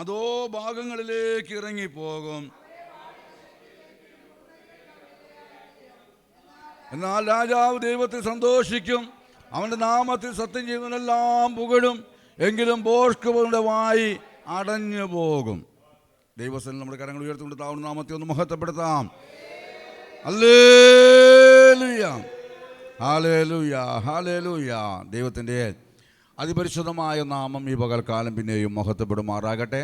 S1: അധോ ഭാഗങ്ങളിലേക്ക് ഇറങ്ങിപ്പോകും. എന്നാൽ രാജാവ് ദൈവത്തിൽ സന്തോഷിക്കും, അവൻ്റെ നാമത്തിൽ സത്യം ചെയ്യുന്നവനെല്ലാം പുകഴും. എങ്കിലും ഭോഷ്കുകളുടെ വായി അടഞ്ഞു പോകും. ദൈവസ്ഥനിൽ നമ്മുടെ കരങ്ങൾ ഉയർത്തിക്കൊണ്ട് താവുന്ന നാമത്തെ ഒന്ന് മഹത്വപ്പെടുത്താം. ഹല്ലേലൂയ ഹല്ലേലൂയ ഹല്ലേലൂയ. ദൈവത്തിൻ്റെ അതിപരിശുദ്ധമായ നാമം ഈ പകൽക്കാലം പിന്നെയും മഹത്വപ്പെടുമാറാകട്ടെ.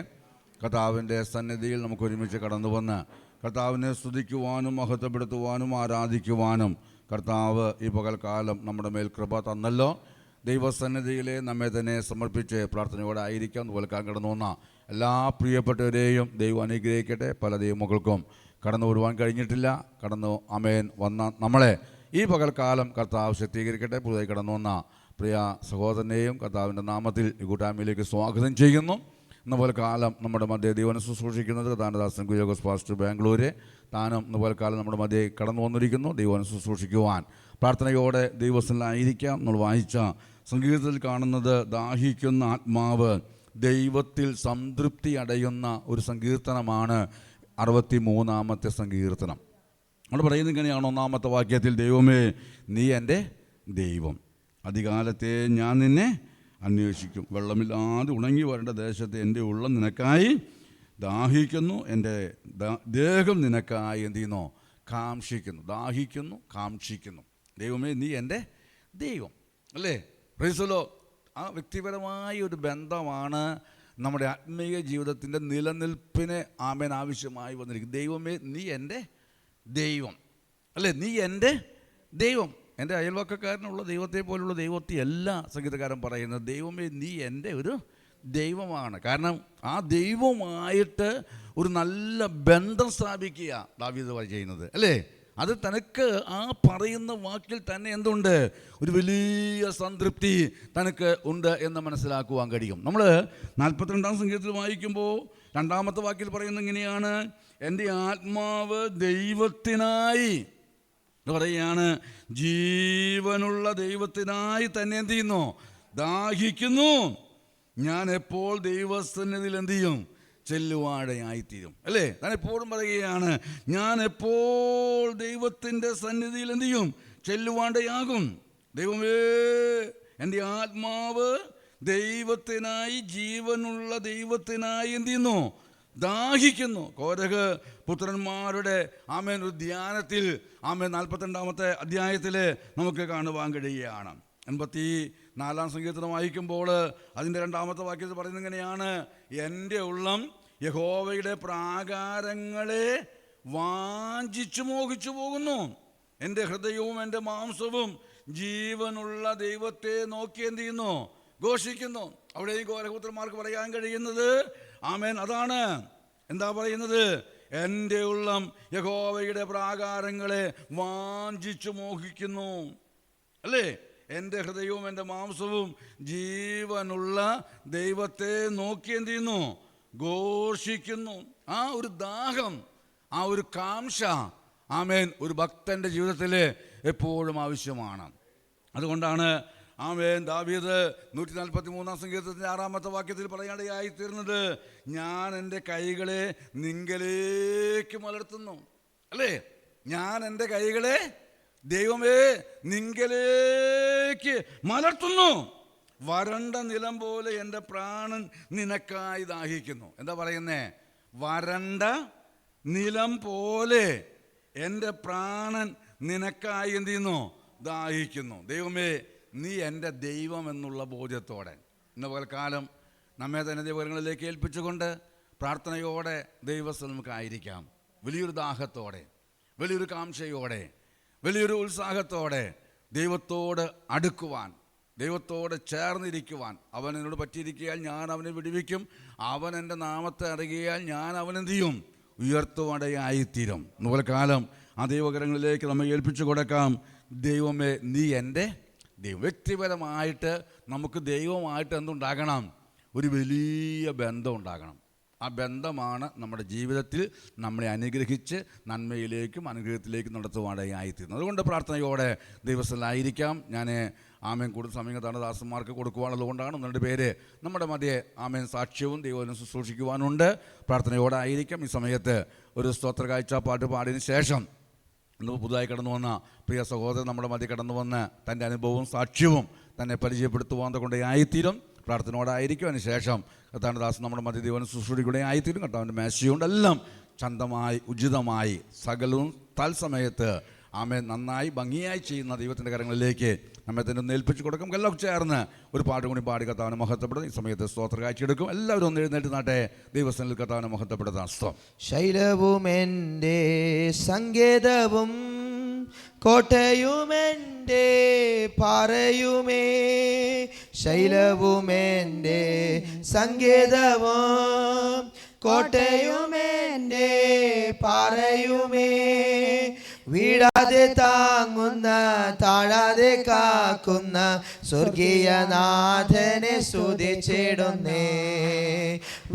S1: കർത്താവിൻ്റെ സന്നിധിയിൽ നമുക്ക് ഒരുമിച്ച് കടന്നു വന്ന് കർത്താവിനെ സ്തുതിക്കുവാനും മഹത്വപ്പെടുത്തുവാനും ആരാധിക്കുവാനും കർത്താവ് ഈ പകൽക്കാലം നമ്മുടെ മേൽ കൃപ തന്നല്ലോ. ദൈവസന്നിധിയിലെ നമ്മെ തന്നെ സമർപ്പിച്ച് പ്രാർത്ഥനയോടെ ആയിരിക്കാം. പകൽക്കാലം കടന്നു വന്ന എല്ലാ പ്രിയപ്പെട്ടവരെയും ദൈവം അനുഗ്രഹിക്കട്ടെ. പല ദൈവമക്കൾക്കും കടന്നു വരുവാൻ കഴിഞ്ഞിട്ടില്ല. കടന്നു അമേൻ വന്ന നമ്മളെ ഈ പകൽക്കാലം കർത്താവ് ശക്തീകരിക്കട്ടെ. പുതുതായി കടന്നു വന്ന പ്രിയ സഹോദരനെയും കർത്താവിൻ്റെ നാമത്തിൽ ഈ കൂട്ടായ്മയിലേക്ക് സ്വാഗതം ചെയ്യുന്നു. ഇന്നുപോലെ കാലം നമ്മുടെ മധ്യ ദൈവനെ ശുശ്രൂഷിക്കുന്നത് താനദാസൻ കുര്യാക്കോസ് പാസ്റ്റർ ബാംഗ്ലൂര് താനും ഇന്നുപോലെ കാലം നമ്മുടെ മധ്യ കടന്നു വന്നിരിക്കുന്നു. ദൈവനെ ശുശ്രൂഷിക്കുവാൻ പ്രാർത്ഥനയോടെ ദൈവസ്ഥനിലായിരിക്കാം. നമ്മൾ വായിച്ച സംഗീതത്തിൽ കാണുന്നത് ദാഹിക്കുന്ന ആത്മാവ് ദൈവത്തിൽ സംതൃപ്തി അടയുന്ന ഒരു സങ്കീർത്തനമാണ് 63-ാമത്തെ സങ്കീർത്തനം. അവിടെ പറയുന്നത് ഇങ്ങനെയാണ് 1-ാമത്തെ വാക്യത്തിൽ, ദൈവമേ നീ എൻ്റെ ദൈവം, അധികാലത്തെ ഞാൻ നിന്നെ അന്വേഷിക്കും. വെള്ളമില്ലാതെ ഉണങ്ങി വരേണ്ട ദേശത്തെ എൻ്റെ ഉള്ളം നിനക്കായി ദാഹിക്കുന്നു, എൻ്റെ ദേഹം നിനക്കായി എന്ത് ചെയ്യുന്നു? കാംക്ഷിക്കുന്നു. ദാഹിക്കുന്നു, കാംക്ഷിക്കുന്നു. ദൈവമേ നീ എൻ്റെ ദൈവം അല്ലേ? പ്രൈസലോ. ആ വ്യക്തിപരമായ ഒരു ബന്ധമാണ് നമ്മുടെ ആത്മീയ ജീവിതത്തിൻ്റെ നിലനിൽപ്പിന് ആമേൻ ആവശ്യമായി വന്നിരിക്കുന്നത്. ദൈവമേ നീ എൻ്റെ ദൈവം. അല്ലേ, നീ എൻ്റെ ദൈവം. എൻ്റെ അയൽവക്കക്കാരനുള്ള ദൈവത്തെ പോലുള്ള ദൈവത്തെ എല്ലാ സംഗീതക്കാരൻ പറയുന്നത്, ദൈവമേ നീ എൻ്റെ ഒരു ദൈവമാണ്. കാരണം ആ ദൈവമായിട്ട് ഒരു നല്ല ബന്ധം സ്ഥാപിക്കുക ദാവീദ് ചെയ്യുന്നത്, അല്ലേ? അത് തനക്ക് ആ പറയുന്ന വാക്കിൽ തന്നെ എന്തുണ്ട്, ഒരു വലിയ സംതൃപ്തി തനക്ക് ഉണ്ട് എന്ന് മനസ്സിലാക്കുവാൻ കഴിയും. നമ്മൾ 42-ാം സങ്കീർത്തനത്തിൽ വായിക്കുമ്പോൾ 2-ാമത്തെ വാക്കിൽ പറയുന്നത് ഇങ്ങനെയാണ്, എൻ്റെ ആത്മാവ് ദൈവത്തിനായി എന്ന് പറയുകയാണ്, ജീവനുള്ള ദൈവത്തിനായി തന്നെ എന്ത് ചെയ്യുന്നു, ദാഹിക്കുന്നു. ഞാൻ എപ്പോൾ ദൈവസന്നിധിയിൽ എന്ത് ചെയ്യും, ചെല്ലുവാടയായിത്തീരും. അല്ലേ, ഞാൻ എപ്പോഴും പറയുകയാണ്, ഞാൻ എപ്പോൾ ദൈവത്തിൻ്റെ സന്നിധിയിൽ എന്ത് ചെയ്യും, ചെല്ലുവാണ്ടയാകും. ദൈവമേ, എൻ്റെ ആത്മാവ് ദൈവത്തിനായി, ജീവനുള്ള ദൈവത്തിനായി എന്ത് ചെയ്യുന്നു, ദാഹിക്കുന്നു. കോരഹ് പുത്രന്മാരുടെ ആമേൻ ഒരു ധ്യാനത്തിൽ 42-ാമത്തെ അധ്യായത്തിൽ നമുക്ക് കാണുവാൻ കഴിയുകയാണ്. 84-ാം സങ്കീർത്തനം വായിക്കുമ്പോൾ അതിൻ്റെ 2-ാമത്തെ വാക്യത്തിൽ പറയുന്നത് ഇങ്ങനെയാണ്, എൻ്റെ ഉള്ളം യഹോവയുടെ പ്രാകാരങ്ങളെ വാഞ്ചിച്ചു മോഹിച്ചു പോകുന്നു. എൻ്റെ ഹൃദയവും എൻ്റെ മാംസവും ജീവനുള്ള ദൈവത്തെ നോക്കി എന്ത് ചെയ്യുന്നു, ഘോഷിക്കുന്നു. അവിടെ ഈ കോരഹപുത്രന്മാർക്ക് പറയാൻ കഴിയുന്നത് ആമേൻ അതാണ്. എന്താ പറയുന്നത്, എൻ്റെ ഉള്ളം യഹോവയുടെ പ്രാകാരങ്ങളെ വാഞ്ചിച്ചു മോഹിക്കുന്നു. അല്ലേ, എൻ്റെ ഹൃദയവും എൻ്റെ മാംസവും ജീവനുള്ള ദൈവത്തെ നോക്കി എന്ത് ചെയ്യുന്നു, ഘോഷിക്കുന്നു. ആ ഒരു ദാഹം, ആ ഒരു കാംക്ഷ ആമേൻ ഒരു ഭക്തൻ്റെ ജീവിതത്തിൽ എപ്പോഴും ആവശ്യമാണ്. അതുകൊണ്ടാണ് ആമേൻ ദാവീദ് 143-ാം സങ്കീർത്തനത്തിൻ്റെ 6-ാമത്തെ വാക്യത്തിൽ പറയാനിടയായി തീർന്നത്, ഞാൻ എൻ്റെ കൈകളെ നിങ്കലേക്ക് മലർത്തുന്നു. അല്ലേ, ഞാൻ എൻ്റെ കൈകളെ ദൈവമേ നിങ്കലേക്ക് മലർത്തുന്നു. വരണ്ട നിലം പോലെ എൻ്റെ പ്രാണൻ നിനക്കായി ദാഹിക്കുന്നു. എന്താ പറയുന്നേ, വരണ്ട നിലം പോലെ എൻ്റെ പ്രാണൻ നിനക്കായി എന്ത് ചെയ്യുന്നു, ദാഹിക്കുന്നു. ദൈവമേ നീ എൻ്റെ ദൈവം എന്നുള്ള ബോധ്യത്തോടെ ഇന്ന് പകൽക്കാലം നമ്മെ തന്നെ ദൈവങ്ങളിലേക്ക് ഏൽപ്പിച്ചുകൊണ്ട് പ്രാർത്ഥനയോടെ ദൈവസ്ഥ നമുക്കായിരിക്കാം. വലിയൊരു ദാഹത്തോടെ, വലിയൊരു കാംക്ഷയോടെ, വലിയൊരു ഉത്സാഹത്തോടെ ദൈവത്തോട് അടുക്കുവാൻ, ദൈവത്തോട് ചേർന്നിരിക്കുവാൻ. അവൻ എന്നോട് പറ്റിയിരിക്കിയാൽ ഞാൻ അവനെ വിടുവിക്കും, അവൻ എൻ്റെ നാമത്തെ അറിയിയാൽ ഞാൻ അവനെന്ത് ചെയ്യും, ഉയർത്തുവടയായിത്തീരും. ഇന്നുപോലെ കാലം ആ ദൈവകരങ്ങളിലേക്ക് നമ്മെ ഏൽപ്പിച്ചു കൊടുക്കാം. ദൈവമേ നീ എൻ്റെ ദൈവം. വ്യക്തിപരമായിട്ട് നമുക്ക് ദൈവമായിട്ട് എന്തുണ്ടാകണം, ഒരു വലിയ ബന്ധം ഉണ്ടാകണം. ആ ബന്ധമാണ് നമ്മുടെ ജീവിതത്തിൽ നമ്മളെ അനുഗ്രഹിച്ച് നന്മയിലേക്കും അനുഗ്രഹത്തിലേക്കും നടത്തുവാനായിത്തീരുന്നത്. അതുകൊണ്ട് പ്രാർത്ഥനയോടെ ദൈവസ്ഥലായിരിക്കാം. ഞാൻ ആമേൻ കൂടുതൽ സമയത്താണ് ദാസന്മാർക്ക് കൊടുക്കുവാനുള്ളതുകൊണ്ടാണ് 1-2 പേര് നമ്മുടെ മധ്യേ ആമേൻ സാക്ഷ്യവും ദൈവം ശുശ്രൂഷിക്കുവാനുണ്ട്. പ്രാർത്ഥനയോടെ ആയിരിക്കാം. ഈ സമയത്ത് ഒരു സ്തോത്ര കാഴ്ച പാട്ട് പാടിയതിന് ശേഷം ഇന്ന് പുതുതായി കടന്നു വന്ന പ്രിയ സഹോദരൻ നമ്മുടെ മധ്യ കടന്നു വന്ന് തൻ്റെ അനുഭവവും സാക്ഷ്യവും തന്നെ പരിചയപ്പെടുത്തുവാൻ കൊണ്ട് ആയിത്തീരും. പ്രാർത്ഥനയോടായിരിക്കും. അതിന് ശേഷം കർത്താവിൻ്റെ ദാസൻ നമ്മുടെ മധ്യ ദൈവം ശുശ്രൂഷിക്കൂടെ ആയിത്തീരും. കർത്താവിൻ്റെ മേശയുണ്ടെല്ലാം ചന്തമായി ഉചിതമായി സകലവും തൽസമയത്ത് ആമേൻ നന്നായി ഭംഗിയായി ചെയ്യുന്ന ദൈവത്തിൻ്റെ കരങ്ങളിലേക്ക് നമ്മെ തന്നെ ഒന്ന് ഏൽപ്പിച്ചു കൊടുക്കും. എല്ലാം ചേർന്ന് ഒരു പാട്ട് കൂടി പാടി കർത്താവിനെ മഹത്വപ്പെടും. ഈ സമയത്ത് സ്തോത്ര കാഴ്ചയെടുക്കും. എല്ലാവരും ഒന്ന് എഴുന്നേറ്റ് നാട്ടെ ദൈവസ്ഥനിൽ കർത്താവിനെ മഹത്വപ്പെടുത്താൻ.
S2: ശൈലവും എൻ്റെ സങ്കേതവും കോട്ടയുമെൻ്റെ പാറയുമേ, ശൈലവുമെൻ്റെ സങ്കേതവും കോട്ടയുമെൻ്റെ പാറയുമേ, വീഴാതെ താങ്ങുന്ന താഴാതെ കാക്കുന്ന സ്വർഗീയനാഥനെ സ്തുതിച്ചിടുന്നേ.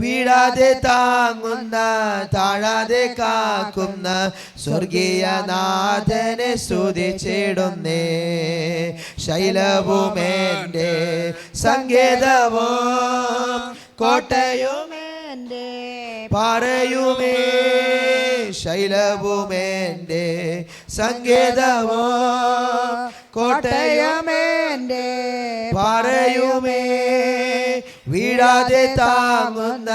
S2: വീഴാതെ താങ്ങുന്ന താഴാതെ കാക്കുന്ന സ്വർഗീയനാഥനെ സ്തുതിച്ചിടുന്നേ. ശൈലവുമെൻ്റെ സങ്കേതവും കോട്ടയുമെൻ്റെ പാറയുമേ, ശൈലവുമെൻ്റെ സങ്കേതവും കോട്ടയുമെൻ്റെ പാറയുമേ, വീഴാതെ താങ്ങുന്ന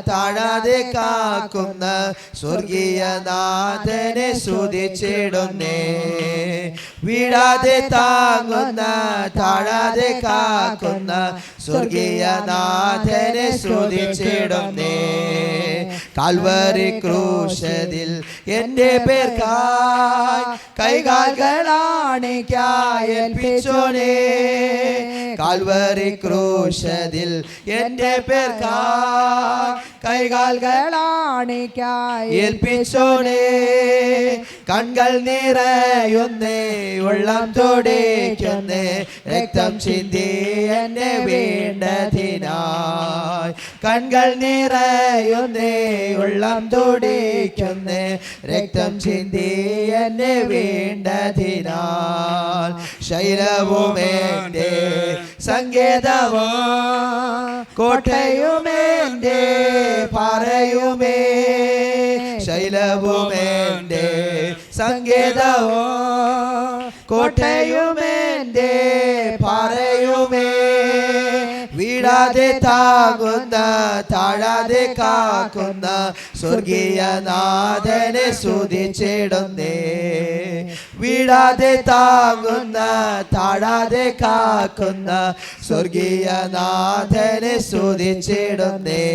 S2: താഴാതെ കാക്കുന്ന സ്വർഗീയനാഥനെ സ്തുതിച്ചിടുന്നേ. വീഴാതെ താങ്ങുന്ന താഴാതെ കാക്കുന്ന സ്വർഗീയ നാഥനെ സ്തുതിച്ചിടുന്നേ. കാൽവരി ക്രൂശതിൽ എൻ്റെ പേർക്കായി കൈകാൽകളാണിക്കായി ഏൽപ്പിച്ചോനേ. കാൽവരി ക്രൂശതിൽ എൻ്റെ പേർക്കായി കൈകാൽകളാണിക്കായി ഏൽപ്പിച്ചോനേ. കൺകൾ നിറയുന്നേ, ഉള്ളം തുടിക്കുന്നേ, രക്തം ചിന്തി എന്നെ വീണ്ടതിനായി. കൺകൾ നിറയുന്നേ, ഉള്ളം തുടിക്കുന്നേ, രക്തം ചിന്തി എന്നെ വീണ്ടതിനാൽ. ശൈലവുമേൻ്റെ സങ്കേതവും കോട്ടയുമേൻ്റെ പാറയുമേ. ശൈലവുമേൻ്റെ സങ്കേതവും കോട്ടയുമേൻ്റെ പാറയുമേ. വീഴാതെ താങ്ങുന്ന താഴാതെ കാക്കുന്ന സ്വർഗീയ നാഥനെ സ്തുതിച്ചിടുന്നേ. വീഴാതെ താങ്ങുന്ന താഴാതെ കാക്കുന്ന സ്വർഗീയ നാഥനെ സ്തുതിച്ചിടുന്നേ.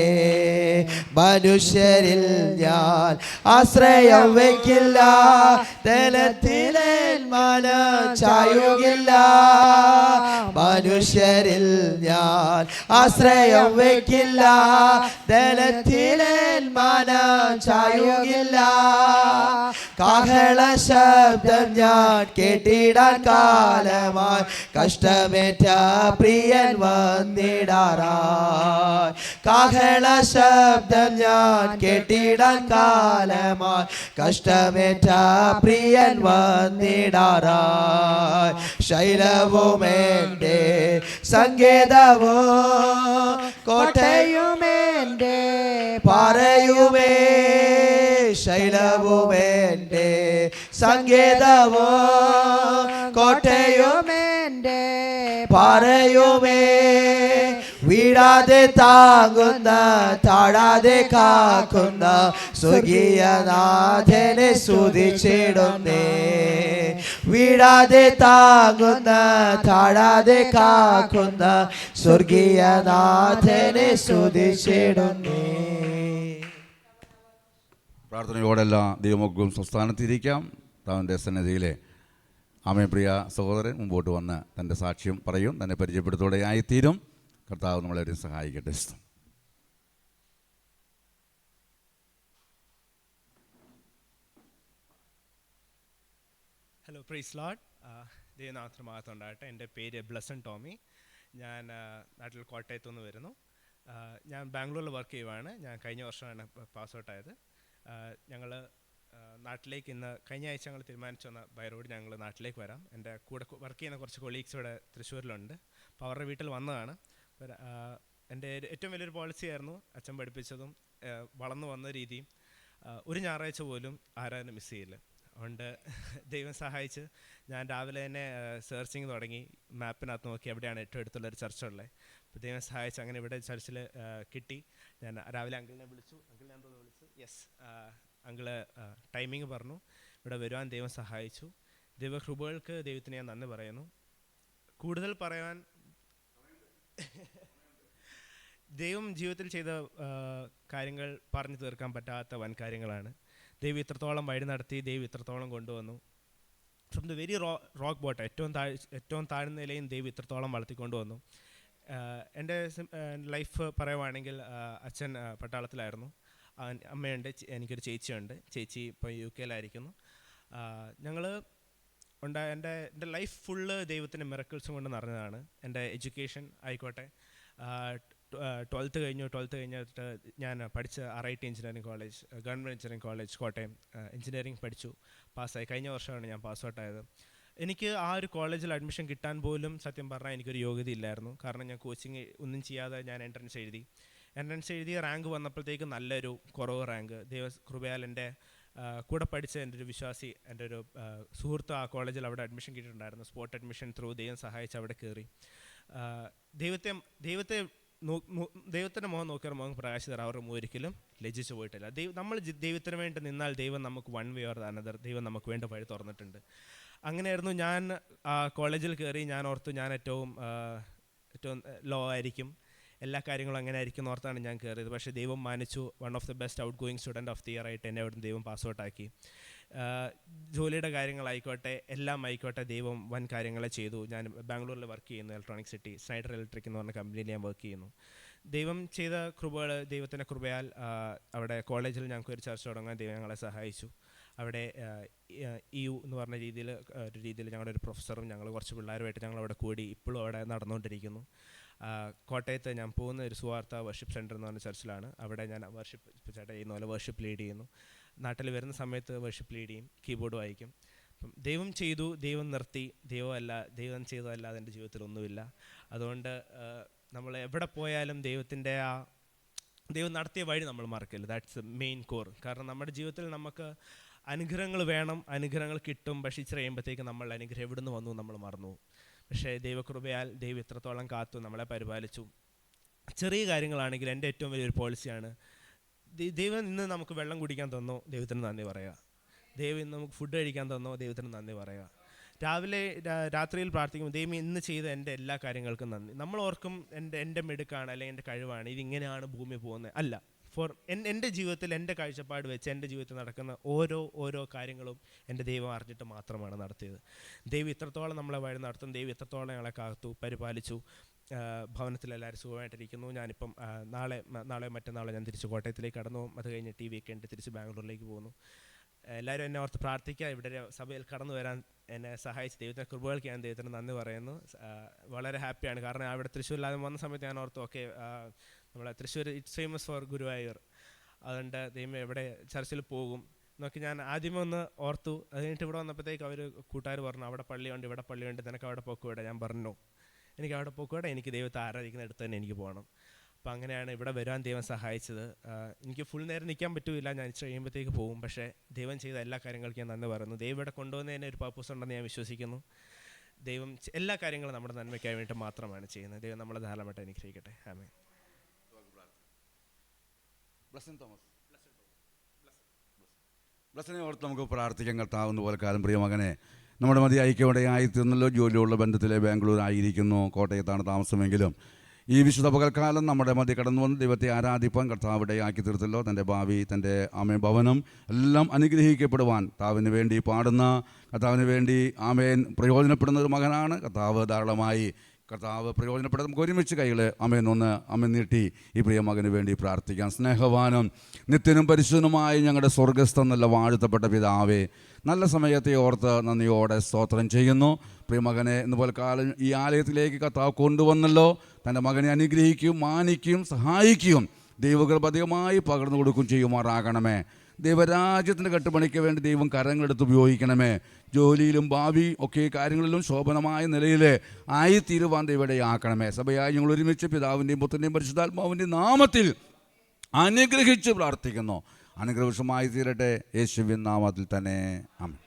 S2: മനുഷ്യരിൽ ഞാൻ ആശ്രയം വയ്ക്കില്ല, ധനത്തിലെ മനം ചായുകില്ല. മനുഷ്യരിൽ ഞാൻ ആശ്രയം വയ്ക്കില്ല, ധനത്തിലെ മനം ചായുകില്ല. കാഹള ശബ്ദം ഞാൻ കേട്ടിടാൻ കാലമായി, കഷ്ടമേറ്റ പ്രിയൻ വന്നിടാറായി. കാഹള ശബ്ദം ഞാൻ കേട്ടിടാൻ കാലമായി, കഷ്ടമേറ്റ പ്രിയൻ വന്നിടാറായി. ശൈലവുമേൻ്റെ സങ്കേതവും കോട്ടയുമേൻ്റെ പാറയുമേ. ശൈലവുമേൻ്റെ സങ്കേതവും കോട്ടയുമേൻ്റെ പാറയുമേ. വീഴാതെ താങ്ങുന്ന താഴാതെ കാക്കുന്ന സ്വർഗീയ നാഥനെ സ്തുതിച്ചിടുന്നേ. വീഴാതെ താങ്ങുന്ന താഴാതെ കാക്കുന്ന സ്വർഗീയ നാഥനെ സ്തുതിച്ചിടുന്നേ.
S1: പ്രാർത്ഥനയോടെല്ലാം ദൈവമൊക്കും സംസ്ഥാനത്തിരിക്കാം. താവിൻ്റെ സന്നിധിയിലെ ആമേൻ. പ്രിയ സഹോദരൻ മുമ്പോട്ട് വന്ന് തൻ്റെ സാക്ഷ്യം പറയും, തന്നെ പരിചയപ്പെടുത്തോടെ ആയിത്തീരും. കർത്താവ് നമ്മളെവരെയും സഹായിക്കട്ടെ.
S5: Hello, praise lord. ദൈവനാമത്തിന് മഹത്വം ഉണ്ടാകട്ടെ. എൻ്റെ പേര് ബ്ലസൻ ടോമി. ഞാൻ നാട്ടിൽ കോട്ടയത്തുനിന്ന് വരുന്നു. ഞാൻ ബാംഗ്ലൂരിൽ വർക്ക് ചെയ്യുവാണ്. ഞാൻ കഴിഞ്ഞ വർഷമാണ് പാസ് ഔട്ടായത്. ഞങ്ങൾ നാട്ടിലേക്ക് കഴിഞ്ഞ ആഴ്ച ഞങ്ങൾ തീരുമാനിച്ചു വന്ന ബൈ റോഡ് ഞങ്ങൾ നാട്ടിലേക്ക് വരാം. എൻ്റെ കൂടെ വർക്ക് ചെയ്യുന്ന കുറച്ച് കൊളീഗ്സ് ഇവിടെ തൃശ്ശൂരിലുണ്ട്. അപ്പോൾ അവരുടെ വീട്ടിൽ വന്നതാണ്. എൻ്റെ ഏറ്റവും വലിയൊരു പോളിസി ആയിരുന്നു അച്ഛൻ പഠിപ്പിച്ചതും വളർന്നു വന്ന രീതിയും. ഒരു ഞായറാഴ്ച പോലും ആരാധന മിസ് ചെയ്യില്ല. അതുകൊണ്ട് ദൈവം സഹായിച്ച് ഞാൻ രാവിലെ തന്നെ സെർച്ചിങ് തുടങ്ങി. മാപ്പിനകത്ത് നോക്കി എവിടെയാണ് ഏറ്റവും അടുത്തുള്ളൊരു ചർച്ച ഉള്ളത്. അപ്പോൾ ദൈവം സഹായിച്ച് അങ്ങനെ ഇവിടെ ചർച്ചിൽ കിട്ടി. ഞാൻ രാവിലെ അങ്കിളിനെ വിളിച്ചു. അങ്കിളിനെ എന്തോന്ന് വിളിച്ചു? യെസ്, അങ്കിള് ടൈമിങ് പറഞ്ഞു. ഇവിടെ വരുവാൻ ദൈവം സഹായിച്ചു. ദൈവകൃപകൾക്ക് ദൈവത്തിന് ഞാൻ നന്ദി പറയുന്നു. കൂടുതൽ പറയാൻ ദൈവം ജീവിതത്തിൽ ചെയ്ത കാര്യങ്ങൾ പറഞ്ഞു തീർക്കാൻ പറ്റാത്ത വൻ കാര്യങ്ങളാണ്. ദൈവം ഇത്രത്തോളം വഴി നടത്തി, ദൈവം ഇത്രത്തോളം കൊണ്ടുവന്നു. From the very rock bottom, ഏറ്റവും താഴ്ന്ന നിലയും ദൈവം ഇത്രത്തോളം വളർത്തിക്കൊണ്ടുവന്നു. എൻ്റെ ലൈഫ് പറയുവാണെങ്കിൽ അച്ഛൻ പട്ടാളത്തിലായിരുന്നു. അമ്മയുണ്ട്, എനിക്കൊരു ചേച്ചിയുണ്ട്. ചേച്ചി ഇപ്പോൾ UK യിലായിരിക്കുന്നു. എൻ്റെ ലൈഫ് ഫുള്ള് ദൈവത്തിൻ്റെ മിറക്കിൾസും കൊണ്ട് നിറഞ്ഞതാണ്. എൻ്റെ എഡ്യൂക്കേഷൻ ആയിക്കോട്ടെ, 12th കഴിഞ്ഞിട്ട് ഞാൻ പഠിച്ച RIT engineering college, government engineering college Kottayam engineering പഠിച്ചു. പാസ്സായി. കഴിഞ്ഞ വർഷമാണ് ഞാൻ പാസ് ഔട്ടായത്. എനിക്ക് ആ ഒരു കോളേജിൽ അഡ്മിഷൻ കിട്ടാൻ പോലും സത്യം പറഞ്ഞാൽ എനിക്കൊരു യോഗ്യത ഇല്ലായിരുന്നു. കാരണം ഞാൻ കോച്ചിങ് ഒന്നും ചെയ്യാതെ ഞാൻ എൻട്രൻസ് എഴുതി റാങ്ക് വന്നപ്പോഴത്തേക്ക് നല്ലൊരു കുറവ് റാങ്ക്. ദൈവകൃപയാൽ എൻ്റെ കൂടെ പഠിച്ച എൻ്റെ ഒരു വിശ്വാസി, എൻ്റെ ഒരു സുഹൃത്ത് ആ കോളേജിൽ അവിടെ അഡ്മിഷൻ കിട്ടിയിട്ടുണ്ടായിരുന്നു. സ്പോട്ട് അഡ്മിഷൻ ത്രൂ ദൈവം സഹായിച്ച് അവിടെ കയറി. ദൈവത്തിൻ്റെ മുഖം നോക്കിയാൽ മുഖം പ്രകാശിതർ അവരുടെ ഒരിക്കലും ലജ്ജിച്ചു പോയിട്ടില്ല. നമ്മൾ ദൈവത്തിന് വേണ്ടി നിന്നാൽ ദൈവം നമുക്ക് വൺ വേ ഓർ അനദർ ദൈവം നമുക്ക് വേണ്ടി വഴി തുറന്നിട്ടുണ്ട്. അങ്ങനെയായിരുന്നു ഞാൻ കോളേജിൽ കയറി. ഞാൻ ഓർത്തു ഞാൻ ഏറ്റവും ലോ ആയിരിക്കും, എല്ലാ കാര്യങ്ങളും അങ്ങനെ ആയിരിക്കും ഓർത്താണ് ഞാൻ കയറിയത്. പക്ഷേ ദൈവം മാനിച്ചു. One of the best out going student of the year ആയിട്ട് എന്നെ അവിടുന്ന് ദൈവം പാസ് ഔട്ടാക്കി. ജോലിയുടെ കാര്യങ്ങളായിക്കോട്ടെ, എല്ലാം ആയിക്കോട്ടെ, ദൈവം വൻ കാര്യങ്ങളെ ചെയ്തു. ഞാൻ ബാംഗ്ലൂരിൽ വർക്ക് ചെയ്യുന്നു, ഇലക്ട്രോണിക് സിറ്റി സ്നൈഡർ ഇലക്ട്രിക് എന്ന് പറഞ്ഞ കമ്പനിയിൽ ഞാൻ വർക്ക് ചെയ്യുന്നു. ദൈവം ചെയ്ത കൃപകൾ, ദൈവത്തിൻ്റെ കൃപയാൽ അവിടെ കോളേജിൽ ഞങ്ങൾക്ക് ഒരു ചർച്ച തുടങ്ങാൻ ദൈവം ഞങ്ങളെ സഹായിച്ചു. അവിടെ EU എന്ന് പറഞ്ഞ രീതിയിൽ ഞങ്ങളുടെ ഒരു പ്രൊഫസറും ഞങ്ങൾ കുറച്ച് പിള്ളേരുമായിട്ട് ഞങ്ങൾ അവിടെ കൂടി ഇപ്പോഴും അവിടെ നടന്നുകൊണ്ടിരിക്കുന്നു. കോട്ടയത്ത് ഞാൻ പോകുന്ന ഒരു സുവാർത്ത വർഷിപ്പ് സെൻറ്റർ എന്ന് പറഞ്ഞ ചർച്ചിലാണ്. അവിടെ ഞാൻ വർഷിപ്പ് ചേട്ടാ ചെയ്യുന്ന പോലെ വർഷിപ്പ് ലീഡ് ചെയ്യുന്നു. നാട്ടിൽ വരുന്ന സമയത്ത് വർഷിപ്പ് ലീഡ് ചെയ്യും, കീബോർഡ് വായിക്കും. അപ്പം ദൈവം ചെയ്തു, ദൈവം നിർത്തി, ദൈവം ചെയ്തതല്ലാതെ എൻ്റെ ജീവിതത്തിലൊന്നുമില്ല. അതുകൊണ്ട് നമ്മൾ എവിടെ പോയാലും ദൈവം നടത്തിയ വഴി നമ്മൾ മറക്കില്ല. That's main core. കാരണം നമ്മുടെ ജീവിതത്തിൽ നമുക്ക് അനുഗ്രഹങ്ങൾ വേണം, അനുഗ്രഹങ്ങൾ കിട്ടും. പക്ഷേ ഇച്ചിരി കഴിയുമ്പോഴത്തേക്ക് നമ്മൾ അനുഗ്രഹം എവിടെ നിന്ന് വന്നു നമ്മൾ മറന്നു. പക്ഷേ ദൈവകൃപയാൽ ദൈവം ഇത്രത്തോളം കാത്തു, നമ്മളെ പരിപാലിച്ചു. ചെറിയ കാര്യങ്ങളാണെങ്കിൽ എൻ്റെ ഏറ്റവും വലിയൊരു പോളിസിയാണ്, ദൈവം ഇന്ന് നമുക്ക് വെള്ളം കുടിക്കാൻ തന്നോ, ദൈവത്തിന് നന്ദി പറയുക. ദൈവം ഇന്ന് നമുക്ക് ഫുഡ് കഴിക്കാൻ തന്നോ, ദൈവത്തിന് നന്ദി പറയുക. രാത്രിയിൽ പ്രാർത്ഥിക്കുമ്പോൾ ദൈവം ഇന്ന് ചെയ്ത എൻ്റെ എല്ലാ കാര്യങ്ങൾക്കും നന്ദി. നമ്മൾ ഓർക്കും എൻ്റെ മിടുക്കാണ് അല്ലെങ്കിൽ എൻ്റെ കഴിവാണ്, ഇതിങ്ങനെയാണ് ഭൂമി പോകുന്നത്. അല്ല, എൻ്റെ ജീവിതത്തിൽ എൻ്റെ കാഴ്ചപ്പാട് വെച്ച് എൻ്റെ ജീവിതത്തിൽ നടക്കുന്ന ഓരോ കാര്യങ്ങളും എൻ്റെ ദൈവം അറിഞ്ഞിട്ട് മാത്രമാണ് നടത്തിയത്. ദൈവം ഇത്രത്തോളം നമ്മളെ വഴി നടത്തും. ദൈവം ഇത്രത്തോളം ഞങ്ങളെ കാത്തു, പരിപാലിച്ചു. ഭവനത്തിലെല്ലാവരും സുഖമായിട്ടിരിക്കുന്നു. ഞാനിപ്പം നാളെ മറ്റന്നാളെ ഞാൻ തിരിച്ച് കോട്ടയത്തിലേക്ക് കടന്നു പോകും. അത് കഴിഞ്ഞിട്ട് ഈ വീക്കെൻഡ് തിരിച്ച് ബാംഗ്ലൂരിലേക്ക് പോകുന്നു. എല്ലാവരും എന്നെ ഓർത്ത് പ്രാർത്ഥിക്കുക. ഇവിടെ സഭയിൽ കടന്നു വരാൻ എന്നെ സഹായിച്ച ദൈവത്തിൻ്റെ കൃപകൾക്ക് ഞാൻ ദൈവത്തിന് നന്ദി പറയുന്നു. വളരെ ഹാപ്പിയാണ്. കാരണം അവിടെ തൃശ്ശൂരിലാദ്യം വന്ന സമയത്ത് ഞാൻ ഓർത്തു, ഓക്കെ, നമ്മളെ Thrissur it's famous for Guruvayur, അതുകൊണ്ട് ദൈവം എവിടെ ചർച്ചിൽ പോകും എന്നൊക്കെ ഞാൻ ആദ്യമേ ഒന്ന് ഓർത്തു. അത് കഴിഞ്ഞിട്ട് ഇവിടെ വന്നപ്പോഴത്തേക്ക് അവർ കൂട്ടുകാർ പറഞ്ഞു, അവിടെ പള്ളിയുണ്ട്, ഇവിടെ പള്ളിയുണ്ട്, നിനക്ക് അവിടെ പോക്കുവിടെ. ഞാൻ പറഞ്ഞു, എനിക്ക് അവിടെ പോക്കുവിടെ, എനിക്ക് ദൈവത്തെ ആരാധിക്കുന്ന അടുത്ത് തന്നെ എനിക്ക് പോകണം. അപ്പോൾ അങ്ങനെയാണ് ഇവിടെ വരാൻ ദൈവം സഹായിച്ചത്. എനിക്ക് ഫുൾ നേരം നിൽക്കാൻ പറ്റില്ല, ഞാൻ ഇച്ചിരി കഴിയുമ്പോഴത്തേക്ക് പോകും. പക്ഷേ ദൈവം ചെയ്ത എല്ലാ കാര്യങ്ങൾക്കും ഞാൻ നന്ദി പറയുന്നു. ദൈവം ഇവിടെ കൊണ്ടുവന്നതിന് ഒരു പർപ്പസ് ഉണ്ടെന്ന് ഞാൻ വിശ്വസിക്കുന്നു. ദൈവം എല്ലാ കാര്യങ്ങളും നമ്മുടെ നന്മയ്ക്കായി വേണ്ടി മാത്രമാണ് ചെയ്യുന്നത്. ദൈവം നമ്മളെ ധാരാളമായിട്ട് അനുഗ്രഹിക്കട്ടെ. ആമേൻ.
S1: ബ്ലസ്സിനെ ഓർത്ത് നമുക്ക് പ്രാർത്ഥിക്കാൻ കർത്താവുന്ന പോലെ കാലം. പ്രിയ മകനെ, നമ്മുടെ മതി ഐക്യവടയായിത്തീർന്നല്ലോ. ജോലിയുള്ള ബന്ധത്തിലെ ബാംഗ്ലൂർ ആയിരിക്കുന്നു, കോട്ടയത്താണ് താമസമെങ്കിലും ഈ വിശുദ്ധ പകൽക്കാലം നമ്മുടെ മതി കടന്നു വന്ന് ദൈവത്തെ ആരാധിപ്പാൻ കർത്താവിടയാക്കി തീർത്തല്ലോ. തൻ്റെ ഭാവി, തൻ്റെ ആമേൻ ഭവനം എല്ലാം അനുഗ്രഹിക്കപ്പെടുവാൻ കർത്താവിന് വേണ്ടി പാടുന്ന, കർത്താവിന് വേണ്ടി ആമേൻ പ്രയോജനപ്പെടുന്ന ഒരു മകനാണ്. കർത്താവ് ധാരാളമായി പ്രയോജനപ്പെടും. നമുക്ക് ഒരുമിച്ച് കൈകൾ അമ്മ നീട്ടി ഈ പ്രിയ മകന് വേണ്ടി പ്രാർത്ഥിക്കാം. സ്നേഹവാനും നിത്യനും പരിശുദ്ധനുമായി ഞങ്ങളുടെ സ്വർഗസ്ഥ നല്ല വാഴ്ത്തപ്പെട്ട പിതാവേ, നല്ല സമയത്തെ ഓർത്ത് നന്ദിയോടെ സ്തോത്രം ചെയ്യുന്നു. പ്രിയമകനെ ഇന്നുപോലെ കാലം ഈ ആലയത്തിലേക്ക് കർത്താവ് കൊണ്ടുവന്നല്ലോ. തൻ്റെ മകനെ അനുഗ്രഹിക്കും, മാനിക്കും, സഹായിക്കും, ദൈവകൃപ അധികമായി പകർന്നു കൊടുക്കും ചെയ്യുമാറാകണമേ. ദൈവരാജ്യത്തിൻ്റെ കെട്ടുപണിക്ക് വേണ്ടി ദൈവം കരങ്ങളെടുത്ത് ഉപയോഗിക്കണമേ. ജോലിയിലും ഭാവി ഒക്കെ കാര്യങ്ങളിലും ശോഭനമായ നിലയിൽ ആയിത്തീരുവാൻ ദൈവടയാക്കണമേ. സഭയായി ഞങ്ങൾ ഒരുമിച്ച് പിതാവിൻ്റെയും പുത്രൻ്റെയും പരിശുദ്ധാത്മാവിൻ്റെയും നാമത്തിൽ അനുഗ്രഹിച്ച് പ്രാർത്ഥിക്കുന്നു. അനുഗ്രഹമായി തീരട്ടെ യേശുവിൻ നാമത്തിൽ തന്നെ. ആമേൻ.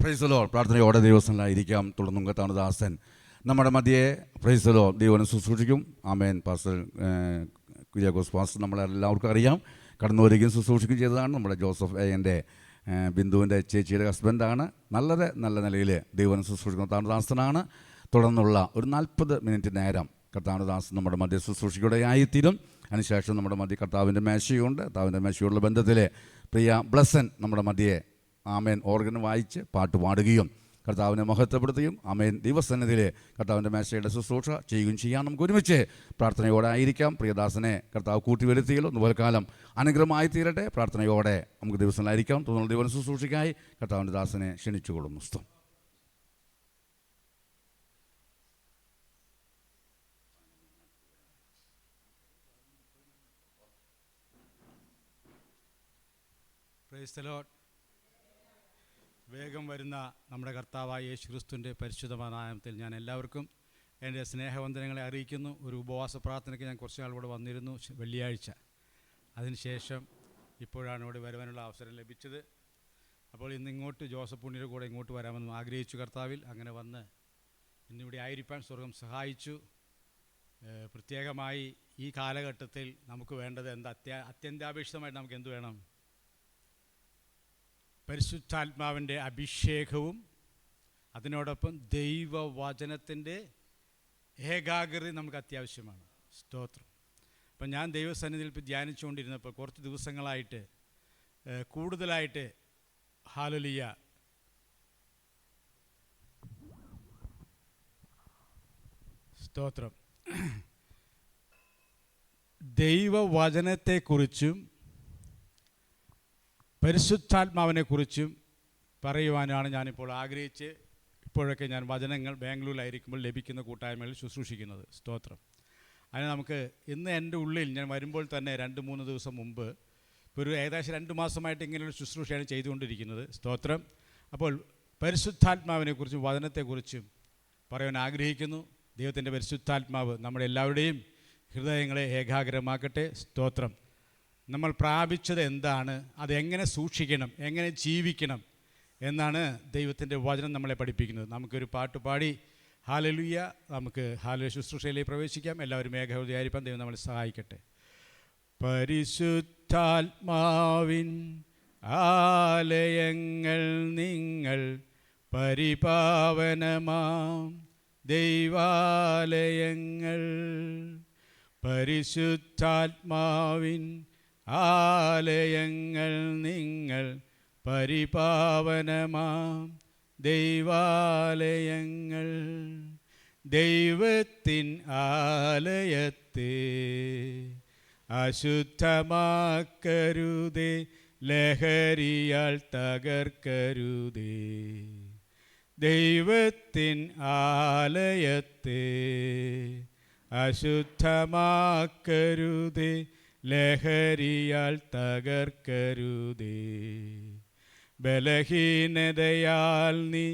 S1: Praise the Lord. പ്രാർത്ഥനയോടെ ദിവസങ്ങളിലായിരിക്കാം. തുടർന്നും കർത്താവിന്റെ ദാസൻ നമ്മുടെ മധ്യേ പ്രൈസ് ദി ലോർഡ് ദൈവനെ ശുശ്രൂഷിക്കും. ആമേൻ. പാസ്റ്റർ കുര്യാക്കോസ് പാസ്റ്റർ നമ്മളെല്ലാവർക്കും അറിയാം, കടന്നു വരികയും ശുശ്രൂഷിക്കുകയും ചെയ്തതാണ്. നമ്മുടെ ജോസഫ് എൻ്റെ ബിന്ദുവിൻ്റെ ചേച്ചിയുടെ ഹസ്ബൻഡാണ്. നല്ല നിലയിൽ ദൈവനെ ശുശ്രൂഷിക്കുന്ന കർത്താവിന്റെ ദാസനാണ്. തുടർന്നുള്ള ഒരു 40 മിനിറ്റ് നേരം കർത്താവിന്റെ ദാസൻ നമ്മുടെ മധ്യ ശുശ്രൂഷിക്കുകയായിത്തീരും. അതിനുശേഷം നമ്മുടെ മധ്യ കർത്താവിൻ്റെ മേശയുണ്ട്. കർത്താവിൻ്റെ മേശയുള്ള ബന്ധത്തിൽ പ്രിയ ബ്ലസ്സൻ നമ്മുടെ മധ്യയെ ആമേൻ ഓർഗൻ വായിച്ച് പാട്ട് പാടുകയും കർത്താവിനെ മഹത്വപ്പെടുത്തുകയും ആമേൻ ദൈവസന്നിധിയിൽ കർത്താവിൻ്റെ മേശയുടെ ശുശ്രൂഷ ചെയ്യുകയും ചെയ്യാൻ നമുക്ക് ഒരുമിച്ച് പ്രാർത്ഥനയോടെ ആയിരിക്കാം. പ്രിയദാസനെ കർത്താവ് കൂട്ടിവരുത്തിയല്ലോ. ഇതുപോലെ കാലം അനുഗ്രഹമായി തീരട്ടെ. പ്രാർത്ഥനയോടെ നമുക്ക് ദിവസങ്ങളായിരിക്കാം. തുടർന്ന് ദൈവ ശുശ്രൂഷയ്ക്കായി കർത്താവിൻ്റെ ദാസനെ ക്ഷണിച്ചുകൊള്ളുന്നു. സ്തോത്രം.
S7: Price the Lord. വേഗം വരുന്ന നമ്മുടെ കർത്താവായ യേശു ക്രിസ്തുവിൻ്റെ പരിശുദ്ധമായ നാമത്തിൽ ഞാൻ എല്ലാവർക്കും എൻ്റെ സ്നേഹവന്ദനങ്ങളെ അറിയിക്കുന്നു. ഒരു ഉപവാസ പ്രാർത്ഥനയ്ക്ക് ഞാൻ കുറച്ച് നാൾ ഇവിടെ വന്നിരുന്നു, വെള്ളിയാഴ്ച. അതിനുശേഷം ഇപ്പോഴാണ് ഇവിടെ വരുവാനുള്ള അവസരം ലഭിച്ചത്. അപ്പോൾ ഇന്ന് ഇങ്ങോട്ട് ജോസഫ് പുണ്യയുടെ കൂടെ ഇങ്ങോട്ട് വരാമെന്ന് ആഗ്രഹിച്ചു കർത്താവിൽ. അങ്ങനെ വന്ന് ഇന്നിവിടെ ആയിരിക്കാൻ സ്വർഗം സഹായിച്ചു. പ്രത്യേകമായി ഈ കാലഘട്ടത്തിൽ നമുക്ക് വേണ്ടത് എന്താ? അത്യന്താപേക്ഷിതമായിട്ട് നമുക്ക് എന്ത് വേണം? പരിശുദ്ധാത്മാവിൻ്റെ അഭിഷേകവും അതിനോടൊപ്പം ദൈവവചനത്തിൻ്റെ ഏകാഗ്രത നമുക്ക് അത്യാവശ്യമാണ്. സ്തോത്രം. അപ്പം ഞാൻ ദൈവസന്നിധിയിൽ ഇപ്പോൾ ധ്യാനിച്ചുകൊണ്ടിരുന്നപ്പോൾ കുറച്ച് ദിവസങ്ങളായിട്ട് കൂടുതലായിട്ട് ഹല്ലേലൂയ സ്തോത്രം ദൈവവചനത്തെക്കുറിച്ചും പരിശുദ്ധാത്മാവിനെക്കുറിച്ചും പറയുവാനാണ് ഞാനിപ്പോൾ ആഗ്രഹിച്ച് ഇപ്പോഴൊക്കെ ഞാൻ വചനങ്ങൾ ബാംഗ്ലൂരിലായിരിക്കുമ്പോൾ ലഭിക്കുന്ന കൂട്ടായ്മകളിൽ ശുശ്രൂഷിക്കുന്നത്. സ്തോത്രം. അതിന് നമുക്ക് ഇന്ന് എൻ്റെ ഉള്ളിൽ ഞാൻ വരുമ്പോൾ തന്നെ 2-3 ദിവസം മുമ്പ് ഇപ്പോൾ ഒരു ഏകദേശം 2 മാസമായിട്ട് ഇങ്ങനെയുള്ള ശുശ്രൂഷയാണ് ചെയ്തുകൊണ്ടിരിക്കുന്നത്. സ്തോത്രം. അപ്പോൾ പരിശുദ്ധാത്മാവിനെക്കുറിച്ചും വചനത്തെക്കുറിച്ചും പറയാൻ ആഗ്രഹിക്കുന്നു. ദൈവത്തിൻ്റെ പരിശുദ്ധാത്മാവ് നമ്മുടെ എല്ലാവരുടെയും ഹൃദയങ്ങളെ ഏകാഗ്രമാക്കട്ടെ. സ്തോത്രം. നമ്മൾ പ്രാപിച്ചത് എന്താണ്, അതെങ്ങനെ സൂക്ഷിക്കണം, എങ്ങനെ ജീവിക്കണം എന്നാണ് ദൈവത്തിൻ്റെ വചനം നമ്മളെ പഠിപ്പിക്കുന്നത്. നമുക്കൊരു പാട്ട് പാടി ഹല്ലേലൂയ, നമുക്ക് ഹല്ലേലൂയ ശുശ്രൂഷയിലേക്ക് പ്രവേശിക്കാം. എല്ലാവരും ഏകഹൃദയരായിരിക്കാൻ ദൈവം നമ്മളെ സഹായിക്കട്ടെ. പരിശുദ്ധാത്മാവിൻ ആലയങ്ങൾ നിങ്ങൾ, പരിപാവനമാം ദൈവാലയങ്ങൾ. പരിശുദ്ധാത്മാവിൻ ആലയങ്ങൾ നിങ്ങൾ, പരിപാവനമാം ദൈവാലയങ്ങൾ. ദൈവത്തിൻ ആലയത്തെ അശുദ്ധമാക്കരുതേ, ലഹരിയാൽ തകർക്കരുതേ. ദൈവത്തിൻ ആലയത്തെ അശുദ്ധമാക്കരുതേ, ലഹരിയാൽ തകർക്കരുതേ. ബലഹീനതയാൽ നീ